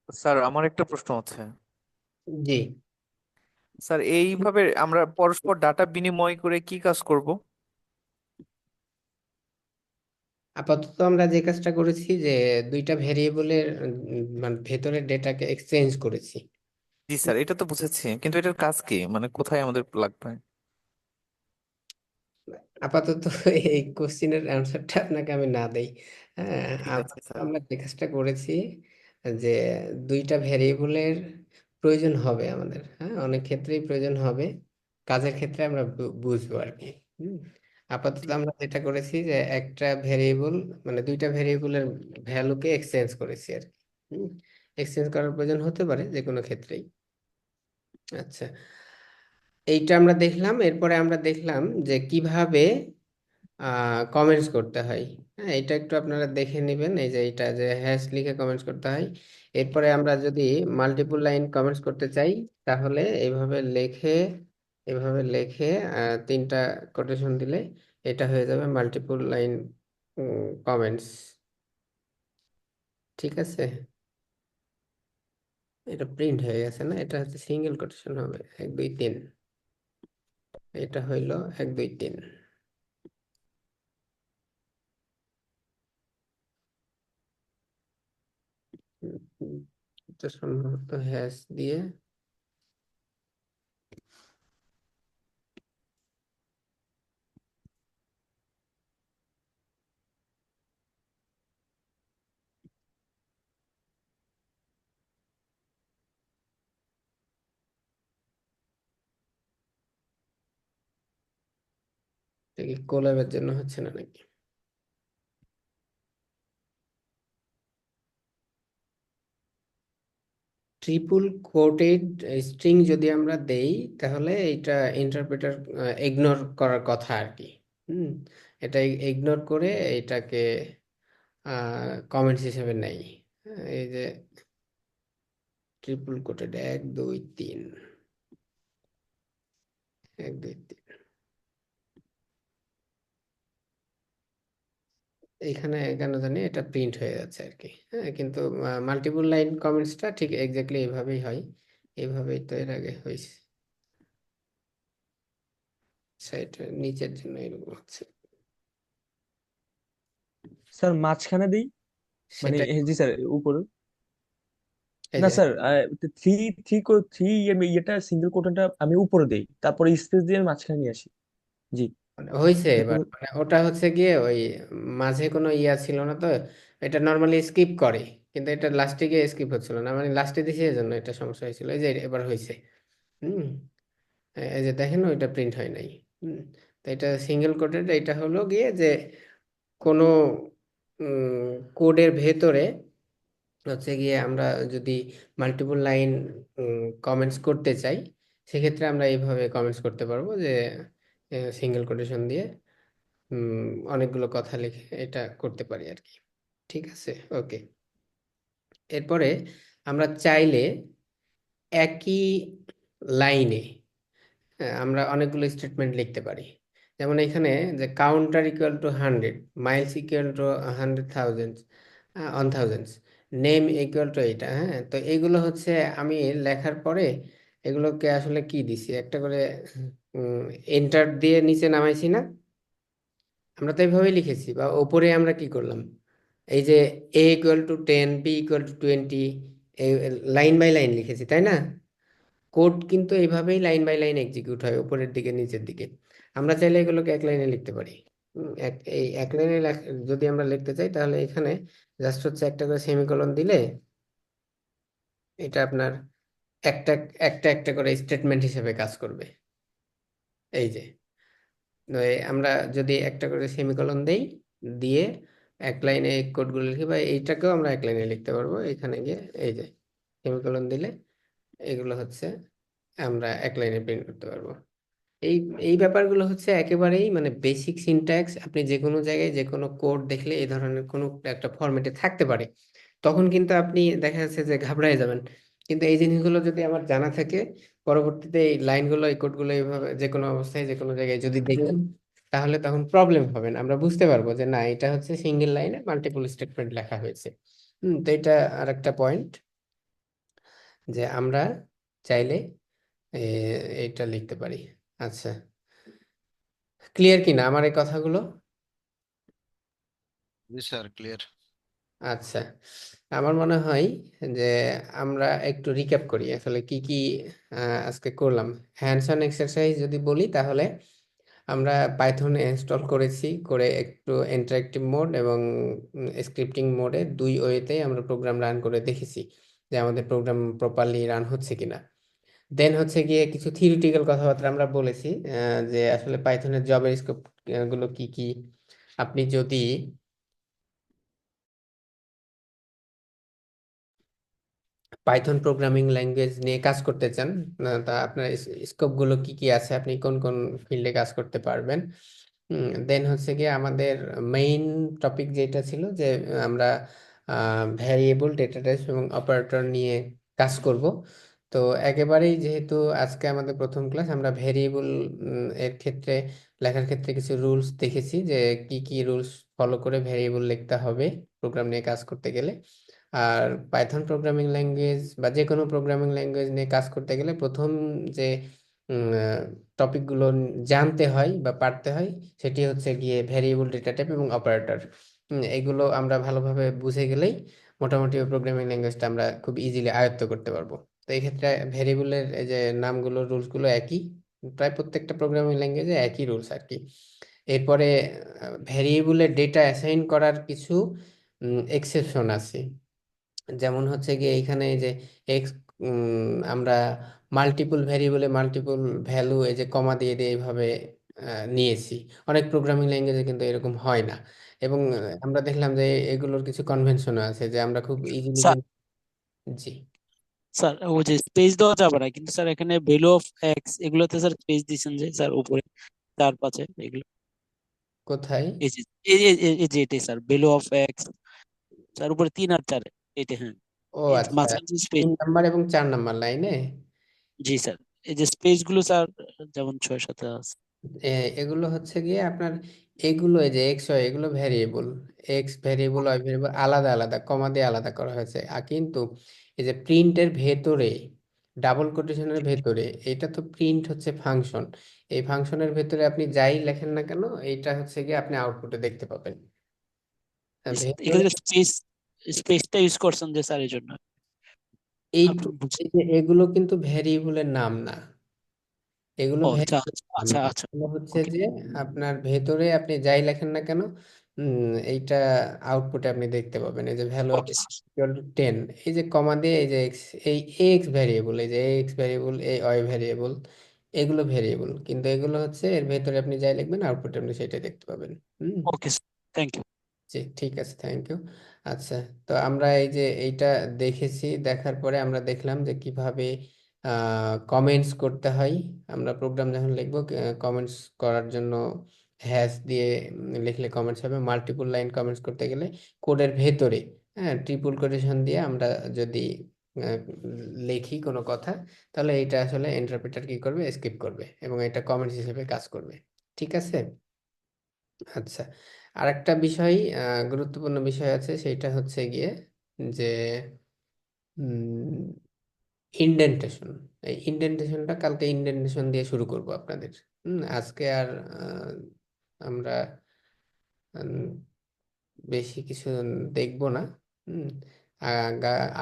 স্যার আমার একটা প্রশ্ন আছে। জি, স্যার এইভাবে আমরা পরস্পর ডাটা বিনিময় করে কি কাজ করব? আপাতত আমরা যে কাজটা করেছি যে দুইটা ভেরিয়েবলের মানে ভেতরের ডেটাকে এক্সচেঞ্জ করেছি। জি স্যার, এটা তো বুঝেছি, কিন্তু এটার কাজ কি, মানে কোথায় আমাদের লাগবে? আপাতত এই কোশ্চিনের অ্যান্সারটা আপনাকে আমি না দেই। হ্যাঁ, ঠিক আছে আপাতত স্যার। আমরা যে কাজটা করেছি যে দুইটা ভেরিয়েবলের প্রয়োজন হবে আমাদের, হ্যাঁ অনেক ক্ষেত্রেই প্রয়োজন হবে, কাজের ক্ষেত্রে আমরা বুঝবো আর কি। হুম, আপাতত আমরা যেটা করেছি যে একটা ভেরিয়েবল মানে দুইটা ভেরিয়েবলের ভ্যালুকে এক্সচেঞ্জ করেছি আর কি। এক্সচেঞ্জ করার প্রয়োজন হতে পারে যে কোনো ক্ষেত্রেই। আচ্ছা, এইটা আমরা দেখলাম। এরপরে আমরা দেখলাম যে কিভাবে কমেন্টস করতে হয়। হ্যাঁ, এটা একটু আপনারা দেখে নেবেন, এই যে এটা যে হ্যাশ লিখে কমেন্টস করতে হয়। এরপরে আমরা যদি মাল্টিপল লাইন কমেন্টস করতে চাই, তাহলে এইভাবে লেখে 3টা কোটেশন দিলে এটা হয়ে যাবে মাল্টিপল লাইন কমেন্টস। ঠিক আছে, এটা প্রিন্ট হয়ে গেছে না? এটা হচ্ছে সিঙ্গেল কোটেশন হবে 1 2 3। এটা হইলো 1 2 3। এটা সম্ভবত হ্যাশ দিয়ে এটা কি কোলাবের জন্য হচ্ছে না নাকি? ট্রিপল কোটেড স্ট্রিং যদি আমরা দেই, তাহলে এটা ইন্টারপ্রেটার ইগনোর করার কথা আর কি। হুম, এটা ইগনোর করে এটাকে কমেন্টস হিসেবে নেই। এই যে ট্রিপল কোটেড 1 2 3, 1 2 3, এইখানে কেন জানি এটা প্রিন্ট হয়ে যাচ্ছে আর কি। হ্যাঁ, কিন্তু মাল্টিপল লাইন কমেন্টসটা ঠিক এক্স্যাক্টলি এইভাবেই হয়। এইভাবেই তো এর আগে হয়েছে। সেটা নিচের জন্য এরকম হচ্ছে। স্যার মাঝখানে দিই, মানে সেটা জি স্যার উপরে। এই না যে স্যার, থ্রি থ্রি থ্রি ইয়েটা সিঙ্গেল কোটনটা আমি উপরে দেই, তারপরে স্পেস দিয়ে আমি মাঝখানে নিয়ে আসি। জি। হয়েছে এটা এবার, পুরো মানে ওটা হচ্ছে গিয়ে ওই মাঝে কোনো ইয়া ছিল না তো। এটা নর্মালি স্কিপ করে, কিন্তু এটা লাস্টে গিয়ে স্কিপ হচ্ছিল না, মানে লাস্টে দিছে এই জন্য এটা সমস্যা হয়েছিল। এই যে এবার হয়েছে। হুম, এই যে দেখেন ওইটা প্রিন্ট হয় নাই। হুম, তো এটা সিঙ্গেল কোটেড। এটা হলো গিয়ে যে কোনো কোডের ভেতরে হচ্ছে গিয়ে আমরা যদি মাল্টিপল লাইন কমেন্টস করতে চাই, সেক্ষেত্রে আমরা এইভাবে কমেন্টস করতে পারবো যে সিঙ্গেল কোটেশন দিয়ে অনেকগুলো কথা লিখে এটা করতে পারি আর কি। ঠিক আছে, ওকে। এরপরে আমরা চাইলে একই লাইনে আমরা অনেকগুলো স্টেটমেন্ট লিখতে পারি। যেমন এখানে যে counter equal to 100, Miles equal to 100,000 on thousands, name equal to এইটা। হ্যাঁ, তো এইগুলো হচ্ছে আমি লেখার পরে এগুলোকে আসলে কি দিছি, একটা করে এন্টার দিয়ে নিচে নামাইছি না? আমরা তো এইভাবেই লিখেছি। বা ওপরে আমরা কি করলাম, এই যে A equal to 10, B equal to 20, line by line লিখেছি, তাই না? কোড কিন্তু এইভাবেই লাইন বাই লাইন এক্সিকিউট হয়, উপরের দিকে নিচের দিকে। আমরা চাইলে এগুলোকে এক লাইনে লিখতে পারি। এই এক লাইনে যদি আমরা লিখতে চাই, তাহলে এখানে জাস্ট হচ্ছে একটা করে সেমিকোলন দিলে এটা আপনার একটা একটা একটা করে স্টেটমেন্ট হিসেবে কাজ করবে। এই যে আমরা যদি একটা করে সেমিকোলন দেই, দিয়ে এক লাইনে কোডগুলো লিখি, বা এইটাকেও আমরা এক লাইনে লিখতে পারবো। এখানে গিয়ে এই যে সেমিকোলন দিলে এগুলো হচ্ছে আমরা এক লাইনে প্রিন্ট করতে পারবো। এই এই ব্যাপারগুলো হচ্ছে একেবারেই মানে বেসিক সিনট্যাক্স। আপনি যে কোনো জায়গায় যে কোনো কোড দেখলে এই ধরনের কোনো একটা ফরম্যাটে থাকতে পারে, তখন কিন্তু আপনি দেখা যাচ্ছে যে ঘাবড়ায় যাবেন। কিন্তু এই জিনিসগুলো যদি আমার জানা থাকে, পরবর্তীতে এই লাইনগুলো এই কোডগুলো এইভাবে যে কোনো অবস্থায় যে কোনো জায়গায় যদি দেখি, তাহলে তখন প্রবলেম হবে না। আমরা বুঝতে পারবো যে না, এটা হচ্ছে সিঙ্গেল লাইনে মাল্টিপল স্টেটমেন্ট লেখা হয়েছে। তো এটা আর একটা পয়েন্ট, যে আমরা চাইলে এইটা লিখতে পারি। আচ্ছা, ক্লিয়ার কিনা আমার এই কথাগুলো? জি স্যার, ক্লিয়ার। আচ্ছা, আমার মনে হয় যে আমরা একটু রিক্যাপ করি আসলে কি কি আজকে করলাম। হ্যান্ডস অন এক্সারসাইজ যদি বলি, তাহলে আমরা পাইথনে ইনস্টল করেছি, করে একটু ইন্টারেক্টিভ মোড এবং স্ক্রিপ্টিং মোডে দুই ওয়েতে আমরা প্রোগ্রাম রান করে দেখেছি যে আমাদের প্রোগ্রাম প্রপারলি রান হচ্ছে কিনা। দেন হচ্ছে গিয়ে কিছু থিওরিটিক্যাল কথাবার্তা আমরা বলেছি, যে আসলে পাইথনের জবের স্কোপ গুলো কি কি। আপনি যদি পাইথন প্রোগ্রামিং ল্যাঙ্গুয়েজ নিয়ে কাজ করতে চান, তা আপনার স্কোপ গুলো কি কি আছে, আপনি কোন কোন ফিল্ডে কাজ করতে পারবেন। দেন হচ্ছে গিয়ে আমাদের মেইন টপিক যেটা ছিল যে আমরা ভ্যারিয়েবল, ডেটা টাইপ এবং অপারেটর নিয়ে কাজ করব। তো একেবারেই যেহেতু আজকে আমাদের প্রথম ক্লাস, আমরা ভ্যারিয়েবল এর ক্ষেত্রে লেখার ক্ষেত্রে কিছু রুলস দেখেছি যে কি কি রুলস ফলো করে ভ্যারিয়েবল লিখতে হবে প্রোগ্রাম নিয়ে কাজ করতে গেলে। আর পাইথন প্রোগ্রামিং ল্যাঙ্গুয়েজ বা যে কোনো প্রোগ্রামিং ল্যাঙ্গুয়েজ নিয়ে কাজ করতে গেলে প্রথম যে টপিকগুলো জানতে হয় বা পারতে হয় সেটি হচ্ছে গিয়ে ভ্যারিয়েবল, ডেটা টাইপ এবং অপারেটর। এগুলো আমরা ভালোভাবে বুঝে গেলেই মোটামুটি প্রোগ্রামিং ল্যাঙ্গুয়েজটা আমরা খুব ইজিলি আয়ত্ত করতে পারবো। তো এই ক্ষেত্রে ভ্যারিয়েবলের এই যে নামগুলো, রুলসগুলো একই, প্রায় প্রত্যেকটা প্রোগ্রামিং ল্যাঙ্গুয়েজে একই রুলস আর কি। এরপরে ভ্যারিয়েবলের ডেটা অ্যাসাইন করার কিছু এক্সেপশন আছে। যেমন হচ্ছে গিয়ে এখানে এই যে এক্স, আমরা মাল্টিপল ভ্যারিয়েবলে মাল্টিপল ভ্যালু এই যে কমা দিয়ে দিয়ে এইভাবে নিয়েছি। অনেক প্রোগ্রামিং ল্যাঙ্গুয়েজে কিন্তু এরকম হয় না। এবং আমরা দেখলাম যে এগুলোর কিছু কনভেনশনও আছে যে আমরা খুব ইজিলি স্যার কিন্তু। জি। স্যার ওই যে স্পেস দেওয়া যাবে না, কিন্তু স্যার এখানে ভ্যালু অফ এক্স এগুলোতে স্যার স্পেস দিচ্ছেন যে স্যার উপরে 4 5 এগুলো। কোথায়? এই যে এই যে এটাই sir value of x, sir উপরে 3 আর 4 এটা, হ্যাঁ ও এই যে আচ্ছা, মাঝখানে যে স্পেস। 3 নাম্বার এবং 4 নাম্বার লাইনে। জি স্যার, এই যে স্পেস গুলো স্যার যেমন 6 7 আছে। এগুলো হচ্ছে গিয়ে আপনার, এগুলো এই যে এক্স ওয়াই এগুলো variable, X variable, Y variable আলাদা আলাদা কমা দিয়ে আলাদা করা হয়েছে। আর কিন্তু এই যে প্রিন্টের ভেতরে, ডাবল কোটেশনের ভেতরে, এটা তো প্রিন্ট হচ্ছে ফাংশন। এই ফাংশনের ভেতরে আপনি যাই লেখেন না কেন, এইটা হচ্ছে গিয়ে আপনি আউটপুটে দেখতে পাবেন। ভেতরে এখানে স্পেস স্পেসটা ইউজ করছেন যে স্যার এই জন্য এই আপনি বুঝছেন। এই যে এগুলো কিন্তু ভ্যারিয়েবলের নাম না, এগুলো ও আচ্ছা ভ্যারিয়েবল নাম আচ্ছা না। আচ্ছা। এগুলো হচ্ছে ওকে যে আপনার ভেতরে আপনি যাই লেখেন না কেন, এইটা আউটপুটে আপনি দেখতে পাবেন। এই যে value of okay sir. Equal to 10, এই যে কমা দিয়ে এই যে এক্স, এই এক্স ভ্যারিয়েবল, এই যে এক্স ভ্যারিয়েবল, এই ওয়াই ভ্যারিয়েবল, এগুলো ভ্যারিয়েবল, কিন্তু এগুলো হচ্ছে এর ভেতরে আপনি যাই লিখবেন আউটপুটে আপনি সেটাই দেখতে পাবেন। Okay sir, thank you. জি, ঠিক আছে, থ্যাংক ইউ। আচ্ছা, তো আমরা এই যে এইটা দেখেছি, দেখার পরে আমরা দেখলাম যে কিভাবে কমেন্টস করতে হয়। আমরা প্রোগ্রাম যখন লিখবো, কমেন্টস করার জন্য হ্যাশ দিয়ে লিখলে কমেন্টস হবে। মাল্টিপল লাইন কমেন্টস করতে গেলে কোডের ভেতরে, হ্যাঁ, ট্রিপল কোটেশন দিয়ে আমরা যদি আহ, লিখি কোনো কথা, তাহলে এটা আসলে ইন্টারপ্রেটার কি করবে, স্কিপ করবে এবং এটা কমেন্টস হিসেবে কাজ করবে। ঠিক আছে। আচ্ছা, আরেকটা বিষয়, গুরুত্বপূর্ণ বিষয় আছে, সেটা হচ্ছে গিয়ে যে ইন্ডেন্টেশন। এই ইন্ডেন্টেশনটা কালকে ইন্ডেন্টেশন দিয়ে শুরু করব আপনাদের। আজকে আর আমরা উম, বেশি কিছু দেখব না। হুম,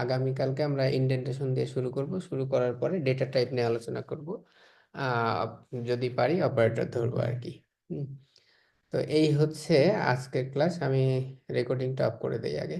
আগামীকালকে আমরা ইন্ডেন্টেশন দিয়ে শুরু করব, শুরু করার পরে ডেটা টাইপ নিয়ে আলোচনা করব। আহ, যদি পারি অপারেটর ধরবো আর কি। হুম, তো এই হচ্ছে আজকের ক্লাস। আমি রেকর্ডিংটা অফ করে দেই আগে।